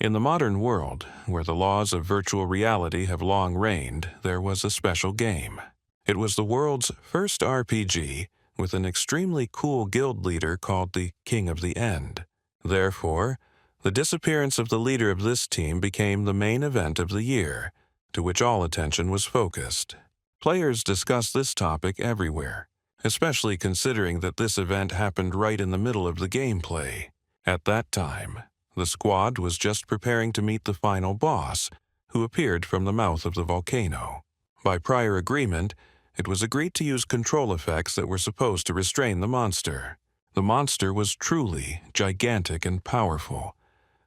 In the modern world, where the laws of virtual reality have long reigned, there was a special game. It was the world's first RPG, with an extremely cool guild leader called the King of the End. Therefore, the disappearance of the leader of this team became the main event of the year, to which all attention was focused. Players discussed this topic everywhere, especially considering that this event happened right in the middle of the gameplay. At that time, the squad was just preparing to meet the final boss, who appeared from the mouth of the volcano. By prior agreement, it was agreed to use control effects that were supposed to restrain the monster. The monster was truly gigantic and powerful,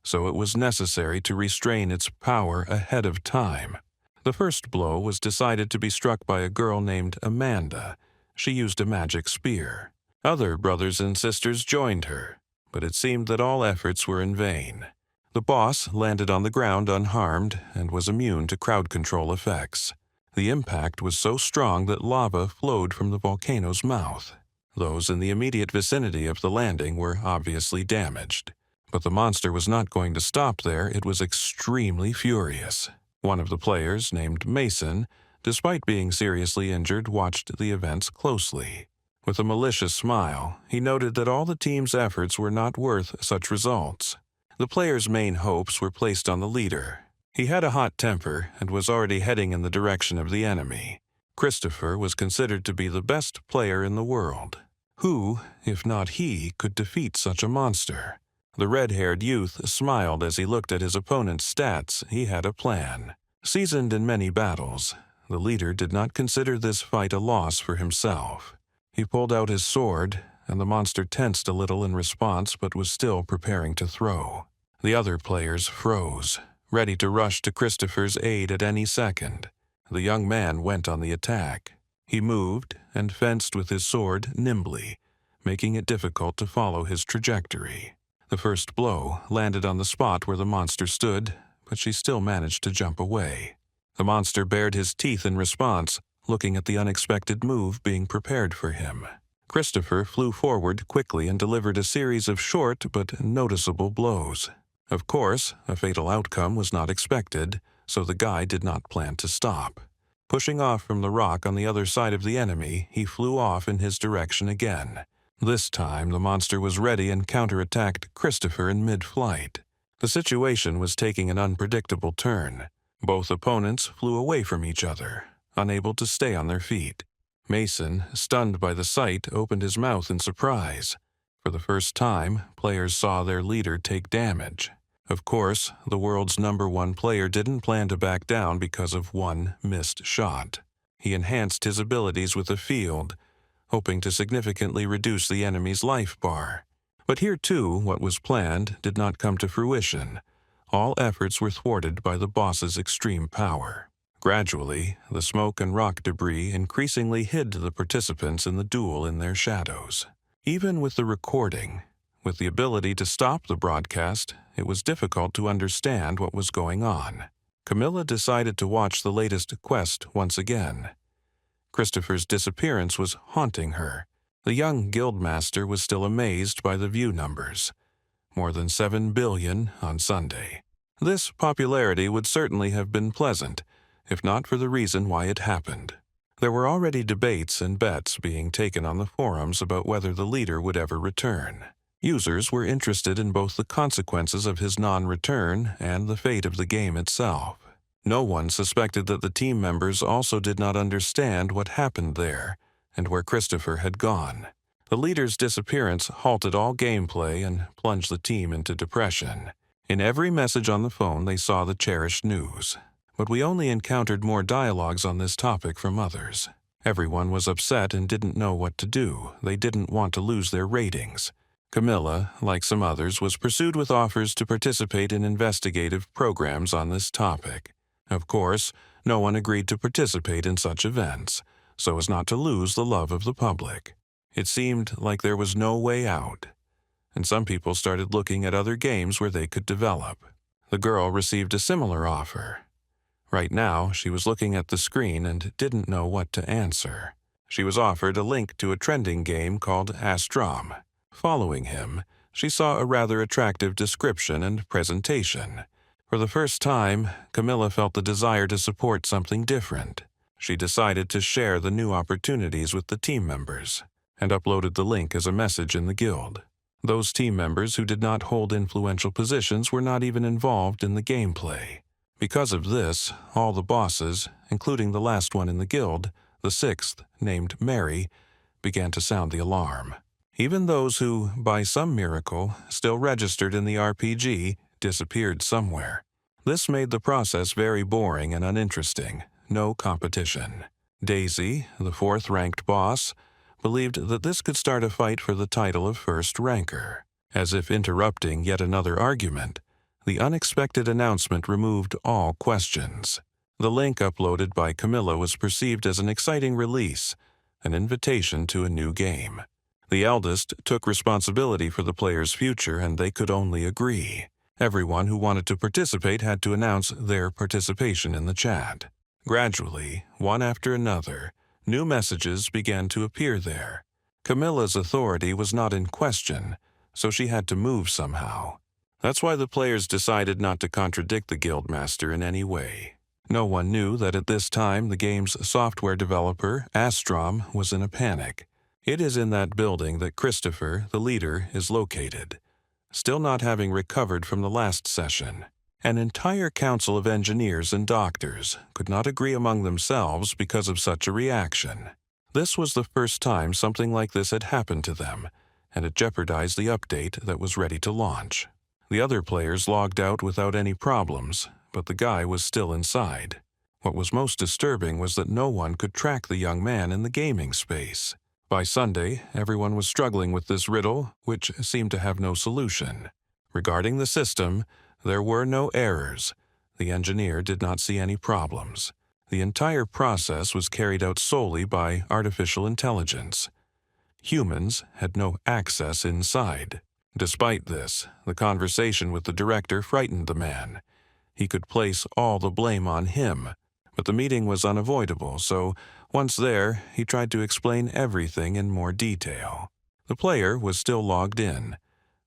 so it was necessary to restrain its power ahead of time. The first blow was decided to be struck by a girl named Amanda. She used a magic spear. Other brothers and sisters joined her, but it seemed that all efforts were in vain. The boss landed on the ground unharmed and was immune to crowd control effects. The impact was so strong that lava flowed from the volcano's mouth. Those in the immediate vicinity of the landing were obviously damaged. But the monster was not going to stop there. It was extremely furious. One of the players, named Mason, despite being seriously injured, watched the events closely. With a malicious smile, he noted that all the team's efforts were not worth such results. The player's main hopes were placed on the leader. He had a hot temper and was already heading in the direction of the enemy. Christopher was considered to be the best player in the world. Who, if not he, could defeat such a monster? The red-haired youth smiled as he looked at his opponent's stats. He had a plan. Seasoned in many battles, the leader did not consider this fight a loss for himself. He pulled out his sword, and the monster tensed a little in response but was still preparing to throw. The other players froze, ready to rush to Christopher's aid at any second. The young man went on the attack. He moved and fenced with his sword nimbly, making it difficult to follow his trajectory. The first blow landed on the spot where the monster stood, but she still managed to jump away. The monster bared his teeth in response, looking at the unexpected move being prepared for him. Christopher flew forward quickly and delivered a series of short but noticeable blows. Of course, a fatal outcome was not expected, so the guy did not plan to stop. Pushing off from the rock on the other side of the enemy, he flew off in his direction again. This time, the monster was ready and counterattacked Christopher in mid-flight. The situation was taking an unpredictable turn. Both opponents flew away from each other, unable to stay on their feet. Mason, stunned by the sight, opened his mouth in surprise. For the first time, players saw their leader take damage. Of course, the world's #1 player didn't plan to back down because of one missed shot. He enhanced his abilities with a field, hoping to significantly reduce the enemy's life bar. But here too, what was planned did not come to fruition. All efforts were thwarted by the boss's extreme power. Gradually, the smoke and rock debris increasingly hid the participants in the duel in their shadows. Even with the recording, with the ability to stop the broadcast, it was difficult to understand what was going on. Camilla decided to watch the latest quest once again. Christopher's disappearance was haunting her. The young guildmaster was still amazed by the view numbers. More than 7 billion on Sunday. This popularity would certainly have been pleasant, if not for the reason why it happened. There were already debates and bets being taken on the forums about whether the leader would ever return. Users were interested in both the consequences of his non-return and the fate of the game itself. No one suspected that the team members also did not understand what happened there and where Christopher had gone. The leader's disappearance halted all gameplay and plunged the team into depression. In every message on the phone, they saw the cherished news. But we only encountered more dialogues on this topic from others. Everyone was upset and didn't know what to do. They didn't want to lose their ratings. Camilla, like some others, was pursued with offers to participate in investigative programs on this topic. Of course, no one agreed to participate in such events, so as not to lose the love of the public. It seemed like there was no way out, and some people started looking at other games where they could develop. The girl received a similar offer. Right now, she was looking at the screen and didn't know what to answer. She was offered a link to a trending game called Astrom. Following him, she saw a rather attractive description and presentation. For the first time, Camilla felt the desire to support something different. She decided to share the new opportunities with the team members and uploaded the link as a message in the guild. Those team members who did not hold influential positions were not even involved in the gameplay. Because of this, all the bosses, including the last one in the guild, the sixth, named Mary, began to sound the alarm. Even those who, by some miracle, still registered in the RPG, disappeared somewhere. This made the process very boring and uninteresting. No competition. Daisy, the fourth-ranked boss, believed that this could start a fight for the title of first ranker. As if interrupting yet another argument, the unexpected announcement removed all questions. The link uploaded by Camilla was perceived as an exciting release, an invitation to a new game. The eldest took responsibility for the player's future, and they could only agree. Everyone who wanted to participate had to announce their participation in the chat. Gradually, one after another, new messages began to appear there. Camilla's authority was not in question, so she had to move somehow. That's why the players decided not to contradict the guildmaster in any way. No one knew that at this time the game's software developer, Astrom, was in a panic. It is in that building that Christopher, the leader, is located. Still not having recovered from the last session, an entire council of engineers and doctors could not agree among themselves because of such a reaction. This was the first time something like this had happened to them, and it jeopardized the update that was ready to launch. The other players logged out without any problems, but the guy was still inside. What was most disturbing was that no one could track the young man in the gaming space. By Sunday, everyone was struggling with this riddle, which seemed to have no solution. Regarding the system, there were no errors. The engineer did not see any problems. The entire process was carried out solely by artificial intelligence. Humans had no access inside. Despite this, the conversation with the director frightened the man. He could place all the blame on him, but the meeting was unavoidable, so once there, he tried to explain everything in more detail. The player was still logged in,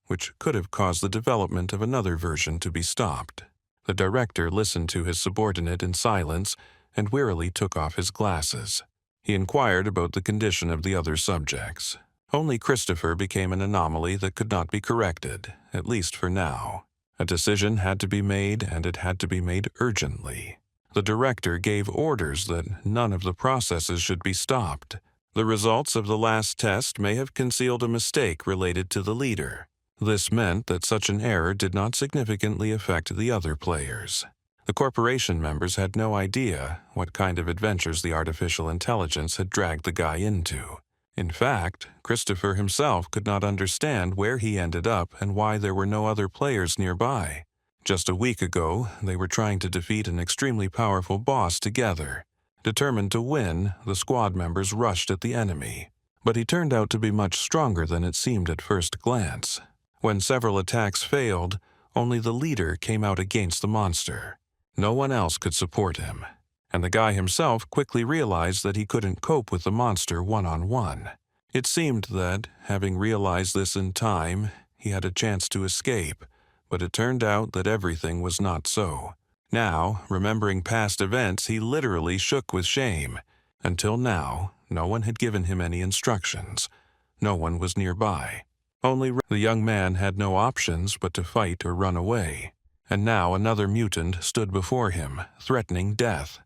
which could have caused the development of another version to be stopped. The director listened to his subordinate in silence and wearily took off his glasses. He inquired about the condition of the other subjects. Only Christopher became an anomaly that could not be corrected, at least for now. A decision had to be made, and it had to be made urgently. The director gave orders that none of the processes should be stopped. The results of the last test may have concealed a mistake related to the leader. This meant that such an error did not significantly affect the other players. The corporation members had no idea what kind of adventures the artificial intelligence had dragged the guy into. In fact, Christopher himself could not understand where he ended up and why there were no other players nearby. Just a week ago, they were trying to defeat an extremely powerful boss together. Determined to win, the squad members rushed at the enemy. But he turned out to be much stronger than it seemed at first glance. When several attacks failed, only the leader came out against the monster. No one else could support him, and the guy himself quickly realized that he couldn't cope with the monster one-on-one. It seemed that, having realized this in time, he had a chance to escape, but it turned out that everything was not so. Now, remembering past events, he literally shook with shame. Until now, no one had given him any instructions. No one was nearby. Only the young man had no options but to fight or run away. And now another mutant stood before him, threatening death.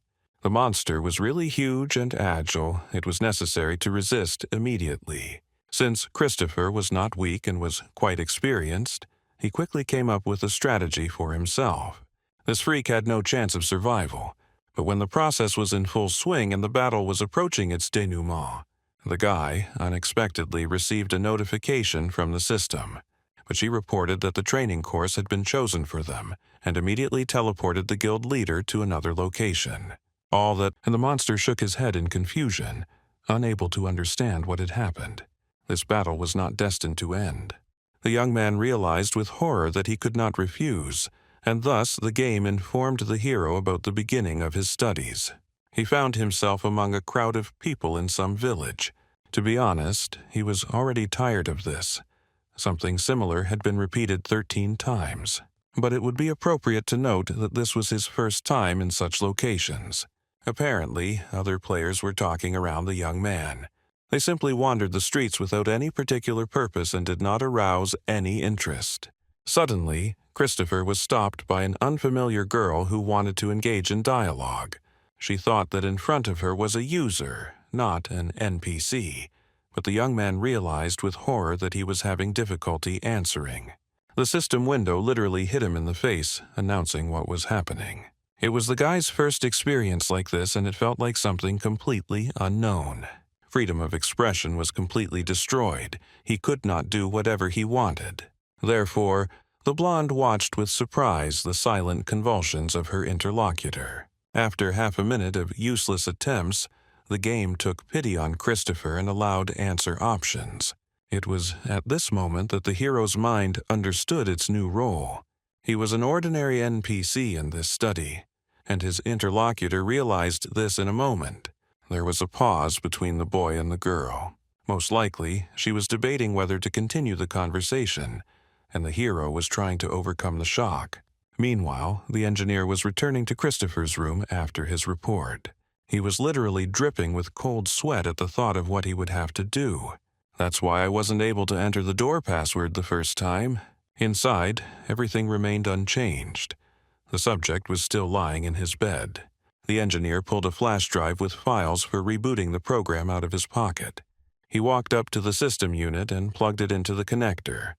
The monster was really huge and agile. It was necessary to resist immediately. Since Christopher was not weak and was quite experienced, he quickly came up with a strategy for himself. This freak had no chance of survival, but when the process was in full swing and the battle was approaching its denouement, the guy unexpectedly received a notification from the system. But she reported that the training course had been chosen for them and immediately teleported the guild leader to another location. And the monster shook his head in confusion, unable to understand what had happened. This battle was not destined to end. The young man realized with horror that he could not refuse, and thus the game informed the hero about the beginning of his studies. He found himself among a crowd of people in some village. To be honest, he was already tired of this. Something similar had been repeated 13 times. but it would be appropriate to note that this was his first time in such locations. Apparently, other players were talking around the young man. They simply wandered the streets without any particular purpose and did not arouse any interest. Suddenly, Christopher was stopped by an unfamiliar girl who wanted to engage in dialogue. She thought that in front of her was a user, not an NPC, but the young man realized with horror that he was having difficulty answering. The system window literally hit him in the face, announcing what was happening. It was the guy's first experience like this, and it felt like something completely unknown. Freedom of expression was completely destroyed. He could not do whatever he wanted. Therefore, the blonde watched with surprise the silent convulsions of her interlocutor. After half a minute of useless attempts, the game took pity on Christopher and allowed answer options. It was at this moment that the hero's mind understood its new role. He was an ordinary NPC in this study, and his interlocutor realized this in a moment. There was a pause between the boy and the girl. Most likely, she was debating whether to continue the conversation, and the hero was trying to overcome the shock. Meanwhile, the engineer was returning to Christopher's room after his report. He was literally dripping with cold sweat at the thought of what he would have to do. That's why I wasn't able to enter the door password the first time. Inside, everything remained unchanged. The subject was still lying in his bed. The engineer pulled a flash drive with files for rebooting the program out of his pocket. He walked up to the system unit and plugged it into the connector,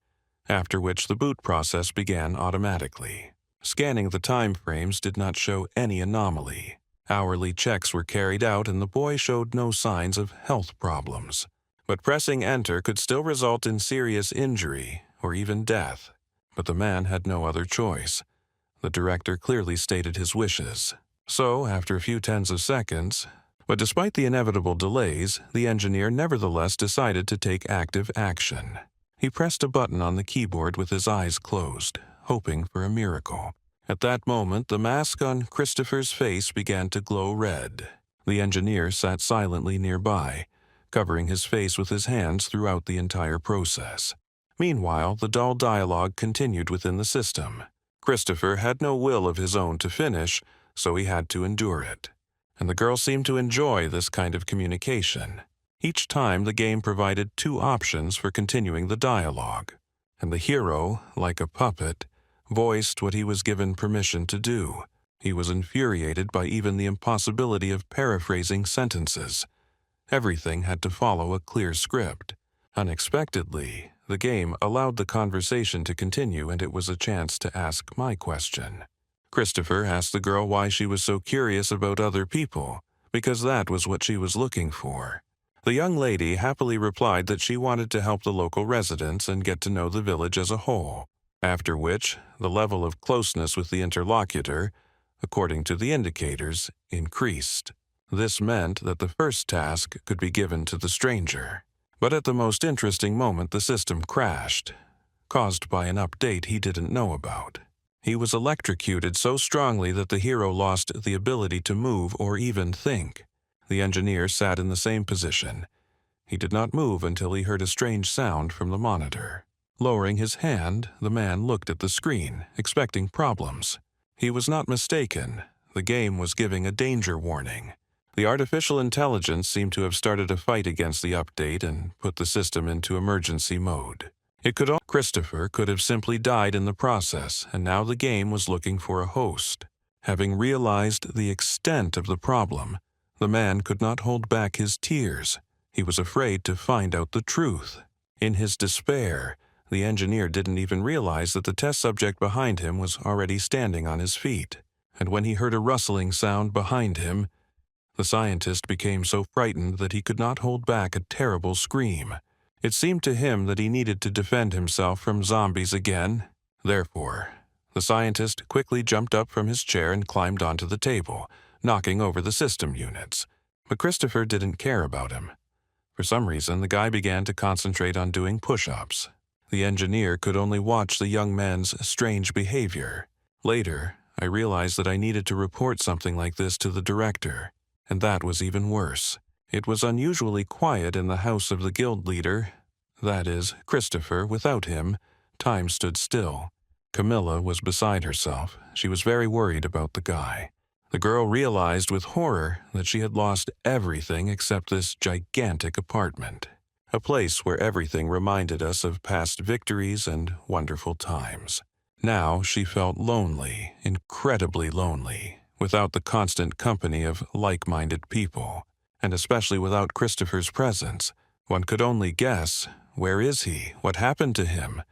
after which the boot process began automatically. Scanning the time frames did not show any anomaly. Hourly checks were carried out and the boy showed no signs of health problems. But pressing enter could still result in serious injury or even death. But the man had no other choice. The director clearly stated his wishes. So, after a few tens of seconds, but despite the inevitable delays, the engineer nevertheless decided to take active action. He pressed a button on the keyboard with his eyes closed, hoping for a miracle. At that moment, the mask on Christopher's face began to glow red. The engineer sat silently nearby, covering his face with his hands throughout the entire process. Meanwhile, the dull dialogue continued within the system. Christopher had no will of his own to finish, so he had to endure it. And the girl seemed to enjoy this kind of communication. Each time, the game provided two options for continuing the dialogue, and the hero, like a puppet, voiced what he was given permission to do. He was infuriated by even the impossibility of paraphrasing sentences. Everything had to follow a clear script. Unexpectedly, the game allowed the conversation to continue, and it was a chance to ask my question. Christopher asked the girl why she was so curious about other people, because that was what she was looking for. The young lady happily replied that she wanted to help the local residents and get to know the village as a whole, after which the level of closeness with the interlocutor, according to the indicators, increased. This meant that the first task could be given to the stranger. But at the most interesting moment, the system crashed, caused by an update he didn't know about. He was electrocuted so strongly that the hero lost the ability to move or even think. The engineer sat in the same position. He did not move until he heard a strange sound from the monitor. Lowering his hand, the man looked at the screen, expecting problems. He was not mistaken. The game was giving a danger warning. The artificial intelligence seemed to have started a fight against the update and put the system into emergency mode. Christopher could have simply died in the process, and now the game was looking for a host. Having realized the extent of the problem, the man could not hold back his tears. He was afraid to find out the truth. In his despair, the engineer didn't even realize that the test subject behind him was already standing on his feet. And when he heard a rustling sound behind him, the scientist became so frightened that he could not hold back a terrible scream. It seemed to him that he needed to defend himself from zombies again. Therefore, the scientist quickly jumped up from his chair and climbed onto the table, knocking over the system units. But Christopher didn't care about him. For some reason, the guy began to concentrate on doing push-ups. The engineer could only watch the young man's strange behavior. Later, I realized that I needed to report something like this to the director, and that was even worse. It was unusually quiet in the house of the guild leader. That is, Christopher. Without him, time stood still. Camilla was beside herself. She was very worried about the guy. The girl realized with horror that she had lost everything except this gigantic apartment, a place where everything reminded us of past victories and wonderful times. Now she felt lonely, incredibly lonely, without the constant company of like-minded people, and especially without Christopher's presence. One could only guess, where is he, what happened to him,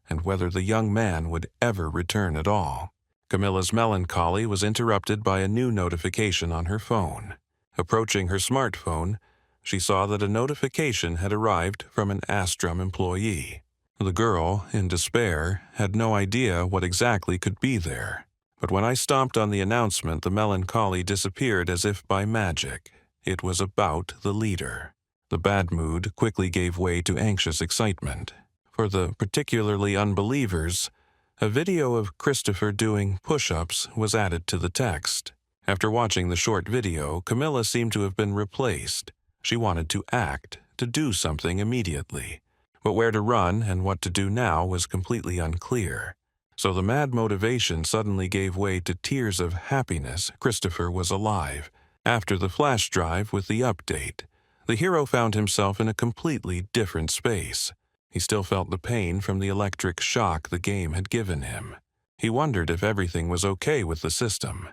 and whether the young man would ever return at all. Camilla's melancholy was interrupted by a new notification on her phone. Approaching her smartphone, she saw that a notification had arrived from an Astrum employee. The girl, in despair, had no idea what exactly could be there. But when I stomped on the announcement, the melancholy disappeared as if by magic. It was about the leader. The bad mood quickly gave way to anxious excitement. For the particularly unbelievers, a video of Christopher doing push-ups was added to the text. After watching the short video, Camilla seemed to have been replaced. She wanted to act, to do something immediately. But where to run and what to do now was completely unclear. So the mad motivation suddenly gave way to tears of happiness. Christopher was alive. After the flash drive with the update, the hero found himself in a completely different space. He still felt the pain from the electric shock the game had given him. He wondered if everything was okay with the system,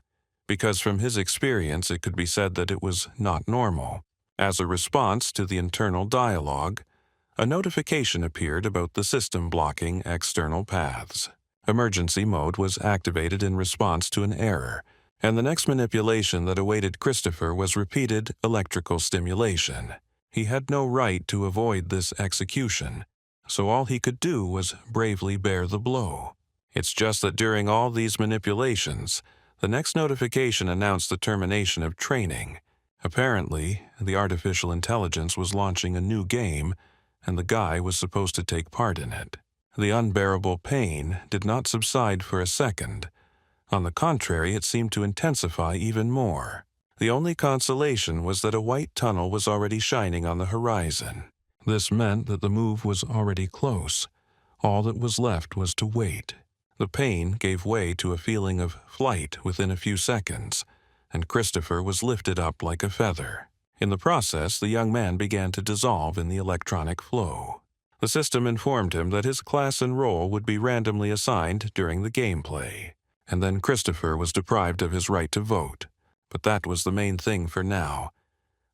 because from his experience it could be said that it was not normal. As a response to the internal dialogue, a notification appeared about the system blocking external paths. Emergency mode was activated in response to an error, and the next manipulation that awaited Christopher was repeated electrical stimulation. He had no right to avoid this execution, so all he could do was bravely bear the blow. It's just that during all these manipulations, the next notification announced the termination of training. Apparently, the artificial intelligence was launching a new game, and the guy was supposed to take part in it. The unbearable pain did not subside for a second. On the contrary, it seemed to intensify even more. The only consolation was that a white tunnel was already shining on the horizon. This meant that the move was already close. All that was left was to wait. The pain gave way to a feeling of flight within a few seconds, and Christopher was lifted up like a feather. In the process, the young man began to dissolve in the electronic flow. The system informed him that his class and role would be randomly assigned during the gameplay, and then Christopher was deprived of his right to vote. But that was the main thing for now.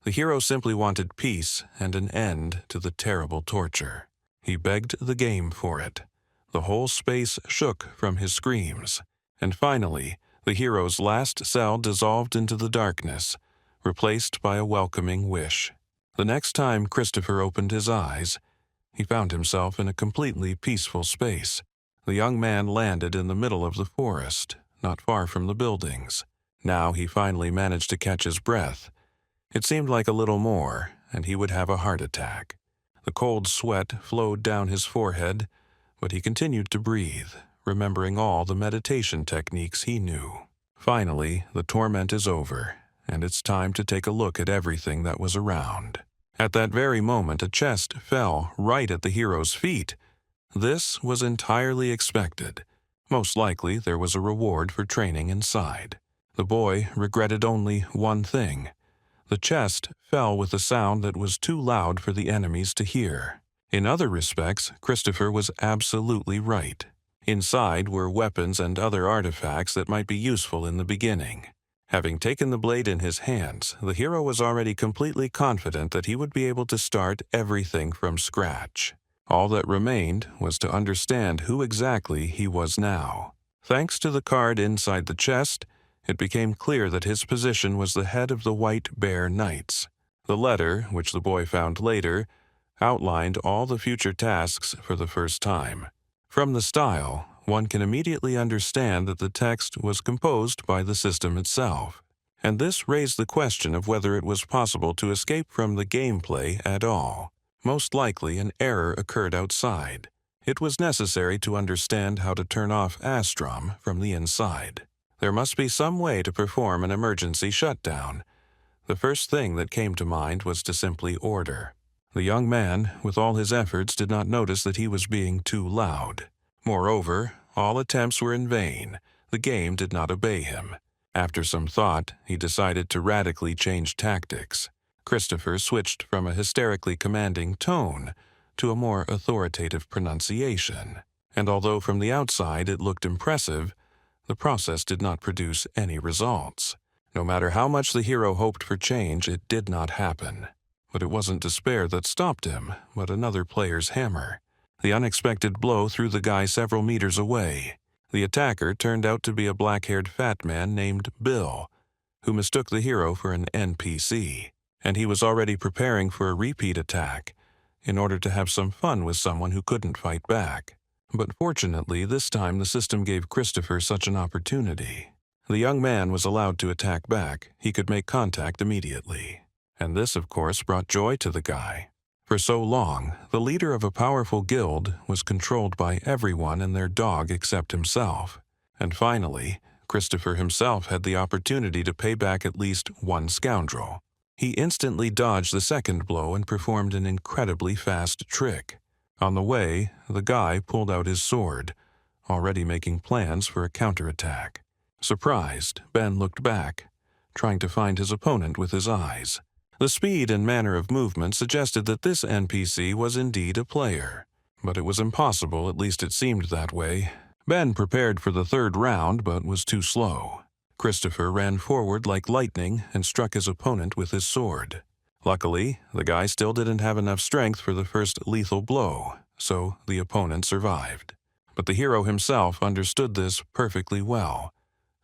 The hero simply wanted peace and an end to the terrible torture. He begged the game for it. The whole space shook from his screams, and finally, the hero's last cell dissolved into the darkness, replaced by a welcoming wish. The next time Christopher opened his eyes, he found himself in a completely peaceful space. The young man landed in the middle of the forest, not far from the buildings. Now he finally managed to catch his breath. It seemed like a little more, and he would have a heart attack. The cold sweat flowed down his forehead, but he continued to breathe, remembering all the meditation techniques he knew. Finally, the torment is over, and it's time to take a look at everything that was around. At that very moment, a chest fell right at the hero's feet. This was entirely expected. Most likely, there was a reward for training inside. The boy regretted only one thing. The chest fell with a sound that was too loud for the enemies to hear. In other respects, Christopher was absolutely right. Inside were weapons and other artifacts that might be useful in the beginning. Having taken the blade in his hands, the hero was already completely confident that he would be able to start everything from scratch. All that remained was to understand who exactly he was now. Thanks to the card inside the chest, it became clear that his position was the head of the White Bear Knights. The letter, which the boy found later, outlined all the future tasks for the first time. From the style, one can immediately understand that the text was composed by the system itself, and this raised the question of whether it was possible to escape from the gameplay at all. Most likely an error occurred outside. It was necessary to understand how to turn off Astrum from the inside. There must be some way to perform an emergency shutdown. The first thing that came to mind was to simply order. The young man, with all his efforts, did not notice that he was being too loud. Moreover, All attempts were in vain. The game did not obey him. After some thought, he decided to radically change tactics. Christopher switched from a hysterically commanding tone to a more authoritative pronunciation, and although from the outside it looked impressive, the process did not produce any results. No matter how much the hero hoped for change, it did not happen. But it wasn't despair that stopped him, but another player's hammer. The unexpected blow threw the guy several meters away. The attacker turned out to be a black-haired fat man named Bill, who mistook the hero for an NPC, and he was already preparing for a repeat attack in order to have some fun with someone who couldn't fight back. But fortunately, this time the system gave Christopher such an opportunity. The young man was allowed to attack back. He could make contact immediately. And this, of course, brought joy to the guy. For so long, the leader of a powerful guild was controlled by everyone and their dog except himself. And finally, Christopher himself had the opportunity to pay back at least one scoundrel. He instantly dodged the second blow and performed an incredibly fast trick. On the way, the guy pulled out his sword, already making plans for a counterattack. Surprised, Ben looked back, trying to find his opponent with his eyes. The speed and manner of movement suggested that this NPC was indeed a player. But it was impossible, at least it seemed that way. Ben prepared for the third round, but was too slow. Christopher ran forward like lightning and struck his opponent with his sword. Luckily, the guy still didn't have enough strength for the first lethal blow, so the opponent survived. But the hero himself understood this perfectly well,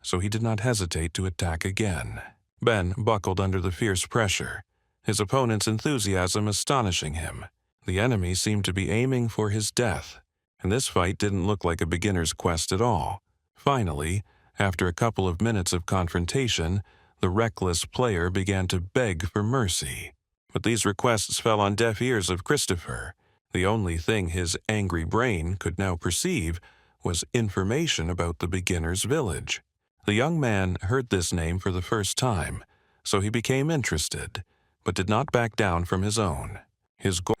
so he did not hesitate to attack again. Ben buckled under the fierce pressure, his opponent's enthusiasm astonishing him. The enemy seemed to be aiming for his death, and this fight didn't look like a beginner's quest at all. Finally, after a couple of minutes of confrontation, the reckless player began to beg for mercy. But these requests fell on deaf ears of Christopher. The only thing his angry brain could now perceive was information about the beginner's village. The young man heard this name for the first time, so he became interested, but did not back down from his own.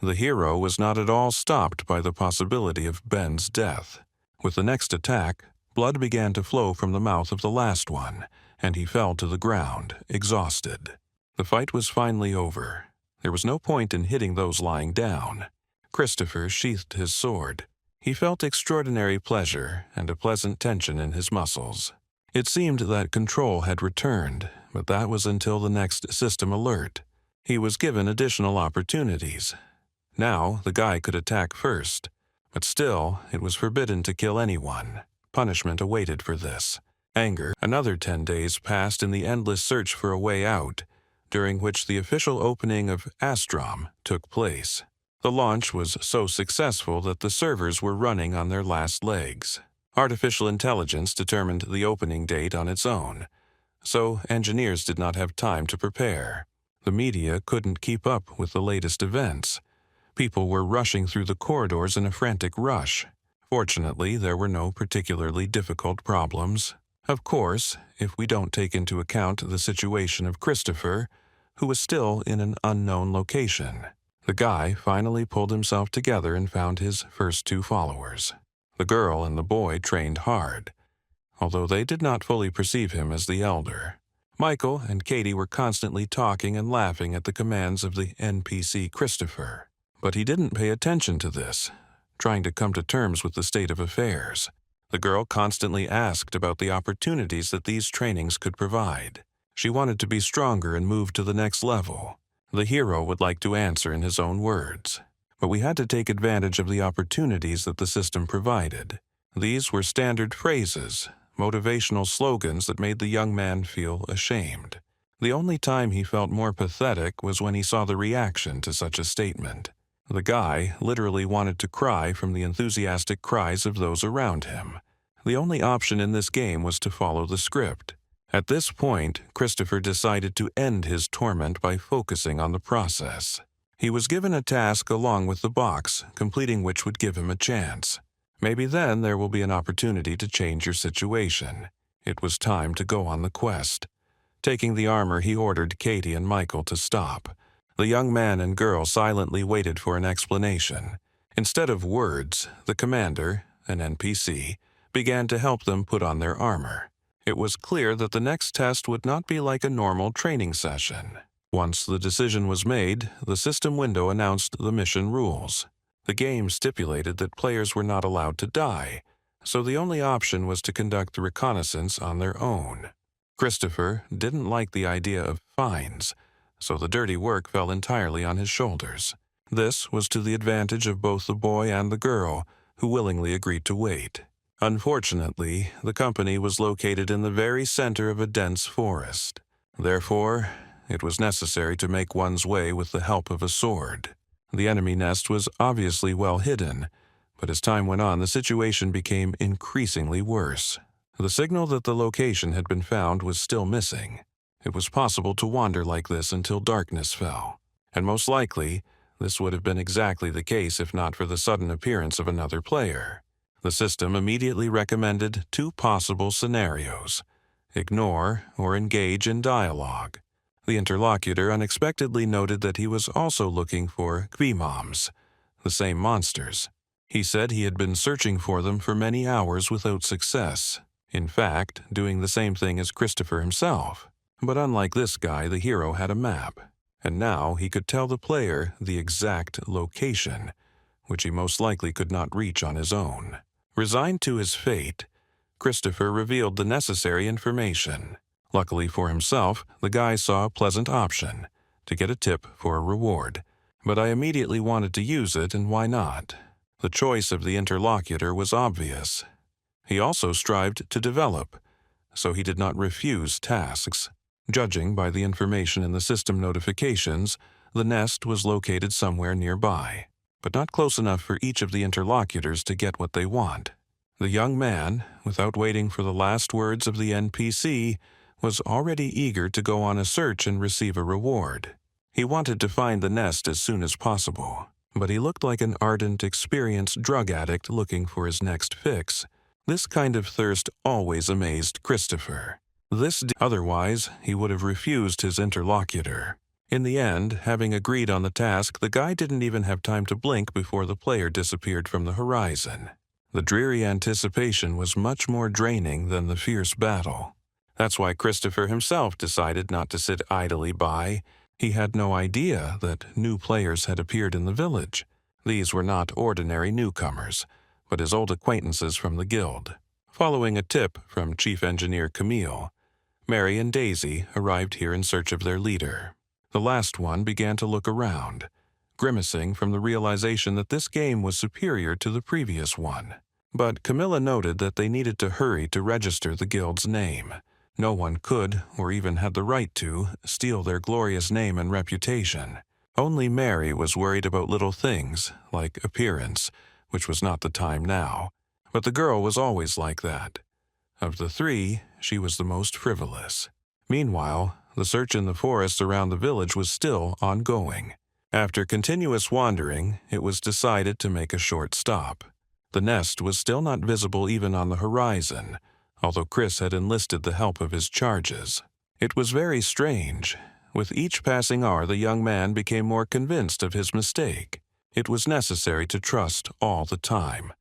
The hero was not at all stopped by the possibility of Ben's death. With the next attack, blood began to flow from the mouth of the last one, and he fell to the ground, exhausted. The fight was finally over. There was no point in hitting those lying down. Christopher sheathed his sword. He felt extraordinary pleasure and a pleasant tension in his muscles. It seemed that control had returned, but that was until the next system alert. He was given additional opportunities. Now the guy could attack first, but still it was forbidden to kill anyone. Punishment awaited for this. Anger. Another 10 days passed in the endless search for a way out, during which the official opening of Astrom took place. The launch was so successful that the servers were running on their last legs. Artificial intelligence determined the opening date on its own, so engineers did not have time to prepare. The media couldn't keep up with the latest events. People were rushing through the corridors in a frantic rush. Fortunately, there were no particularly difficult problems. Of course, if we don't take into account the situation of Christopher, who was still in an unknown location. The guy finally pulled himself together and found his first 2 followers. The girl and the boy trained hard, although they did not fully perceive him as the elder. Michael and Katie were constantly talking and laughing at the commands of the NPC Christopher, but he didn't pay attention to this, trying to come to terms with the state of affairs. The girl constantly asked about the opportunities that these trainings could provide. She wanted to be stronger and move to the next level. The hero would like to answer in his own words, but we had to take advantage of the opportunities that the system provided. These were standard phrases, motivational slogans that made the young man feel ashamed. The only time he felt more pathetic was when he saw the reaction to such a statement. The guy literally wanted to cry from the enthusiastic cries of those around him. The only option in this game was to follow the script. At this point, Christopher decided to end his torment by focusing on the process. He was given a task along with the box, completing which would give him a chance. Maybe then there will be an opportunity to change your situation. It was time to go on the quest. Taking the armor, he ordered Katie and Michael to stop. The young man and girl silently waited for an explanation. Instead of words, the commander, an NPC, began to help them put on their armor. It was clear that the next test would not be like a normal training session. Once the decision was made, the system window announced the mission rules. The game stipulated that players were not allowed to die, so the only option was to conduct the reconnaissance on their own. Christopher didn't like the idea of fines, so the dirty work fell entirely on his shoulders. This was to the advantage of both the boy and the girl, who willingly agreed to wait. Unfortunately, the company was located in the very center of a dense forest. Therefore, it was necessary to make one's way with the help of a sword. The enemy nest was obviously well hidden, but as time went on, the situation became increasingly worse. The signal that the location had been found was still missing. It was possible to wander like this until darkness fell, and most likely, this would have been exactly the case if not for the sudden appearance of another player. The system immediately recommended two possible scenarios: ignore or engage in dialogue. The interlocutor unexpectedly noted that he was also looking for Kvimoms, the same monsters. He said he had been searching for them for many hours without success, in fact, doing the same thing as Christopher himself. But unlike this guy, the hero had a map, and now he could tell the player the exact location, which he most likely could not reach on his own. Resigned to his fate, Christopher revealed the necessary information. Luckily for himself, the guy saw a pleasant option, to get a tip for a reward. But I immediately wanted to use it, and why not? The choice of the interlocutor was obvious. He also strived to develop, so he did not refuse tasks. Judging by the information in the system notifications, the nest was located somewhere nearby, but not close enough for each of the interlocutors to get what they want. The young man, without waiting for the last words of the NPC, was already eager to go on a search and receive a reward. He wanted to find the nest as soon as possible, but he looked like an ardent, experienced drug addict looking for his next fix. This kind of thirst always amazed Christopher. Otherwise, he would have refused his interlocutor. In the end, having agreed on the task, the guy didn't even have time to blink before the player disappeared from the horizon. The dreary anticipation was much more draining than the fierce battle. That's why Christopher himself decided not to sit idly by. He had no idea that new players had appeared in the village. These were not ordinary newcomers, but his old acquaintances from the guild. Following a tip from Chief Engineer Camille, Mary and Daisy arrived here in search of their leader. The last one began to look around, grimacing from the realization that this game was superior to the previous one. But Camilla noted that they needed to hurry to register the guild's name. No one could, or even had the right to, steal their glorious name and reputation. Only Mary was worried about little things, like appearance, which was not the time now. But the girl was always like that. Of the three, she was the most frivolous. Meanwhile, the search in the forests around the village was still ongoing. After continuous wandering, it was decided to make a short stop. The nest was still not visible even on the horizon, although Chris had enlisted the help of his charges. It was very strange. With each passing hour, the young man became more convinced of his mistake. It was necessary to trust all the time.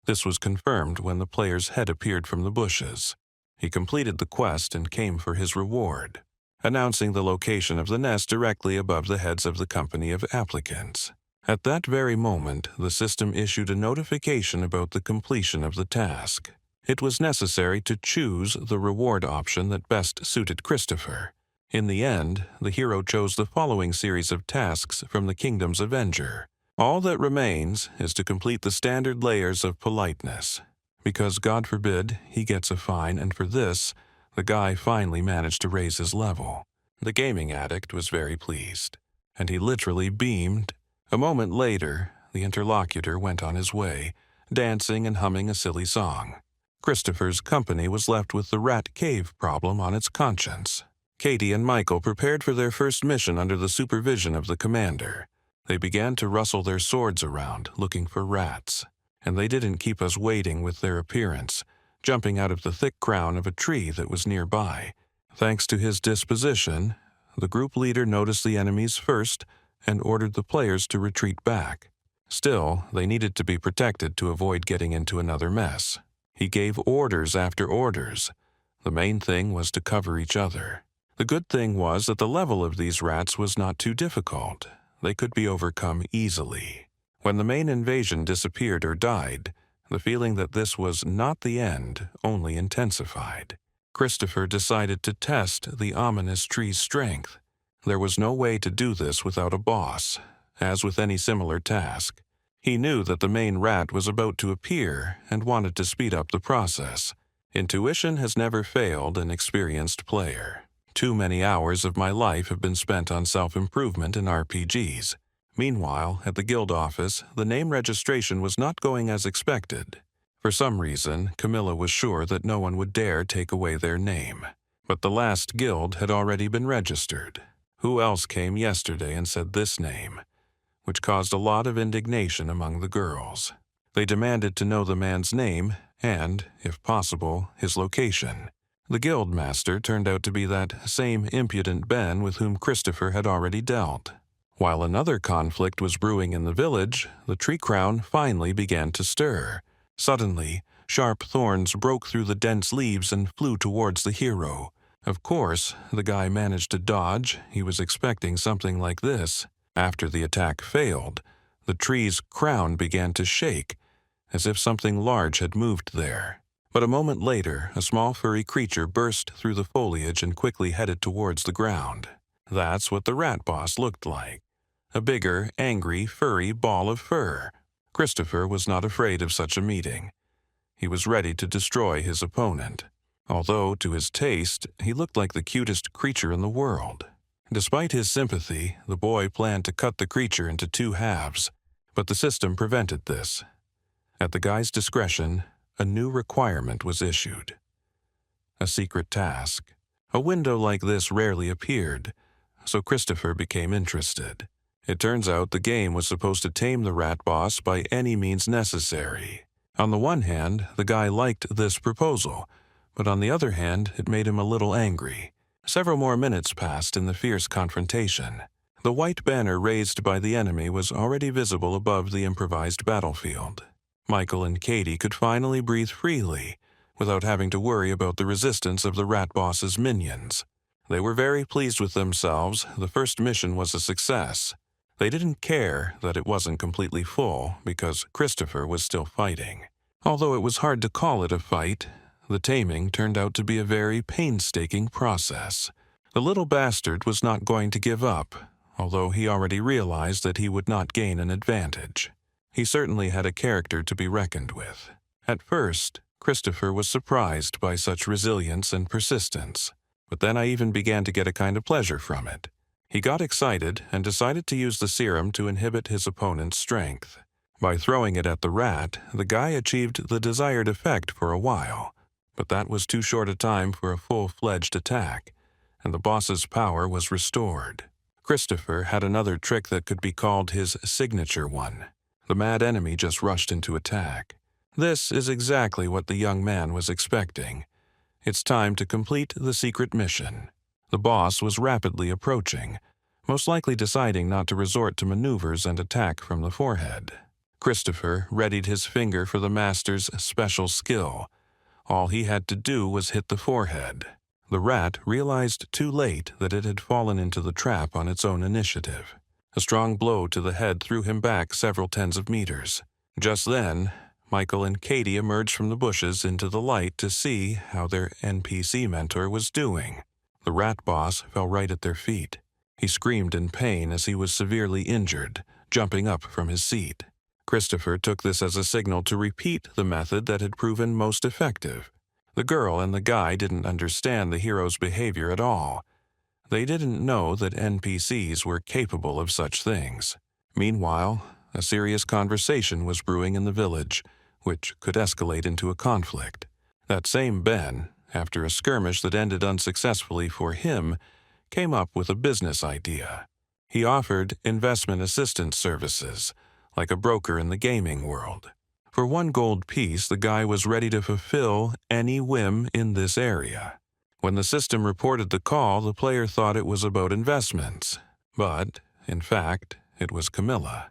This was confirmed when the player's head appeared from the bushes. He completed the quest and came for his reward, announcing the location of the nest directly above the heads of the company of applicants. At that very moment, the system issued a notification about the completion of the task. It was necessary to choose the reward option that best suited Christopher. In the end, the hero chose the following series of tasks from the Kingdom's Avenger. All that remains is to complete the standard layers of politeness. Because, God forbid, he gets a fine, and for this, the guy finally managed to raise his level. The gaming addict was very pleased, and he literally beamed. A moment later, the interlocutor went on his way, dancing and humming a silly song. Christopher's company was left with the rat cave problem on its conscience. Katie and Michael prepared for their first mission under the supervision of the commander. They began to rustle their swords around, looking for rats. And they didn't keep us waiting with their appearance, jumping out of the thick crown of a tree that was nearby. Thanks to his disposition, the group leader noticed the enemies first and ordered the players to retreat back. Still, they needed to be protected to avoid getting into another mess. He gave orders after orders. The main thing was to cover each other. The good thing was that the level of these rats was not too difficult. They could be overcome easily. When the main invasion disappeared or died, the feeling that this was not the end only intensified. Christopher decided to test the ominous tree's strength. There was no way to do this without a boss, as with any similar task. He knew that the main rat was about to appear and wanted to speed up the process. Intuition has never failed an experienced player. Too many hours of my life have been spent on self-improvement in RPGs. Meanwhile, at the guild office, the name registration was not going as expected. For some reason, Camilla was sure that no one would dare take away their name. But the last guild had already been registered. Who else came yesterday and said this name? Which caused a lot of indignation among the girls. They demanded to know the man's name and, if possible, his location. The guild master turned out to be that same impudent Ben with whom Christopher had already dealt. While another conflict was brewing in the village, the tree crown finally began to stir. Suddenly, sharp thorns broke through the dense leaves and flew towards the hero. Of course, the guy managed to dodge. He was expecting something like this. After the attack failed, the tree's crown began to shake, as if something large had moved there. But a moment later, a small furry creature burst through the foliage and quickly headed towards the ground. That's what the rat boss looked like. A bigger, angry, furry ball of fur. Christopher was not afraid of such a meeting. He was ready to destroy his opponent. Although, to his taste, he looked like the cutest creature in the world. Despite his sympathy, the boy planned to cut the creature into 2 halves, but the system prevented this. At the guy's discretion, a new requirement was issued. A secret task. A window like this rarely appeared, so Christopher became interested. It turns out the game was supposed to tame the rat boss by any means necessary. On the one hand, the guy liked this proposal, but on the other hand, it made him a little angry. Several more minutes passed in the fierce confrontation. The white banner raised by the enemy was already visible above the improvised battlefield. Michael and Katie could finally breathe freely, without having to worry about the resistance of the rat boss's minions. They were very pleased with themselves. The first mission was a success. They didn't care that it wasn't completely full because Christopher was still fighting. Although it was hard to call it a fight, the taming turned out to be a very painstaking process. The little bastard was not going to give up, although he already realized that he would not gain an advantage. He certainly had a character to be reckoned with. At first, Christopher was surprised by such resilience and persistence, but then I even began to get a kind of pleasure from it. He got excited and decided to use the serum to inhibit his opponent's strength. By throwing it at the rat, the guy achieved the desired effect for a while, but that was too short a time for a full-fledged attack, and the boss's power was restored. Christopher had another trick that could be called his signature one. The mad enemy just rushed into attack. This is exactly what the young man was expecting. It's time to complete the secret mission. The boss was rapidly approaching, most likely deciding not to resort to maneuvers and attack from the forehead. Christopher readied his finger for the master's special skill. All he had to do was hit the forehead. The rat realized too late that it had fallen into the trap on its own initiative. A strong blow to the head threw him back several tens of meters. Just then, Michael and Katie emerged from the bushes into the light to see how their NPC mentor was doing. The rat boss fell right at their feet. He screamed in pain as he was severely injured, jumping up from his seat. Christopher took this as a signal to repeat the method that had proven most effective. The girl and the guy didn't understand the hero's behavior at all. They didn't know that NPCs were capable of such things. Meanwhile, a serious conversation was brewing in the village, which could escalate into a conflict. That same Ben, after a skirmish that ended unsuccessfully for him, came up with a business idea. He offered investment assistance services, like a broker in the gaming world. For 1 gold piece, the guy was ready to fulfill any whim in this area. When the system reported the call, the player thought it was about investments. But, in fact, it was Camilla,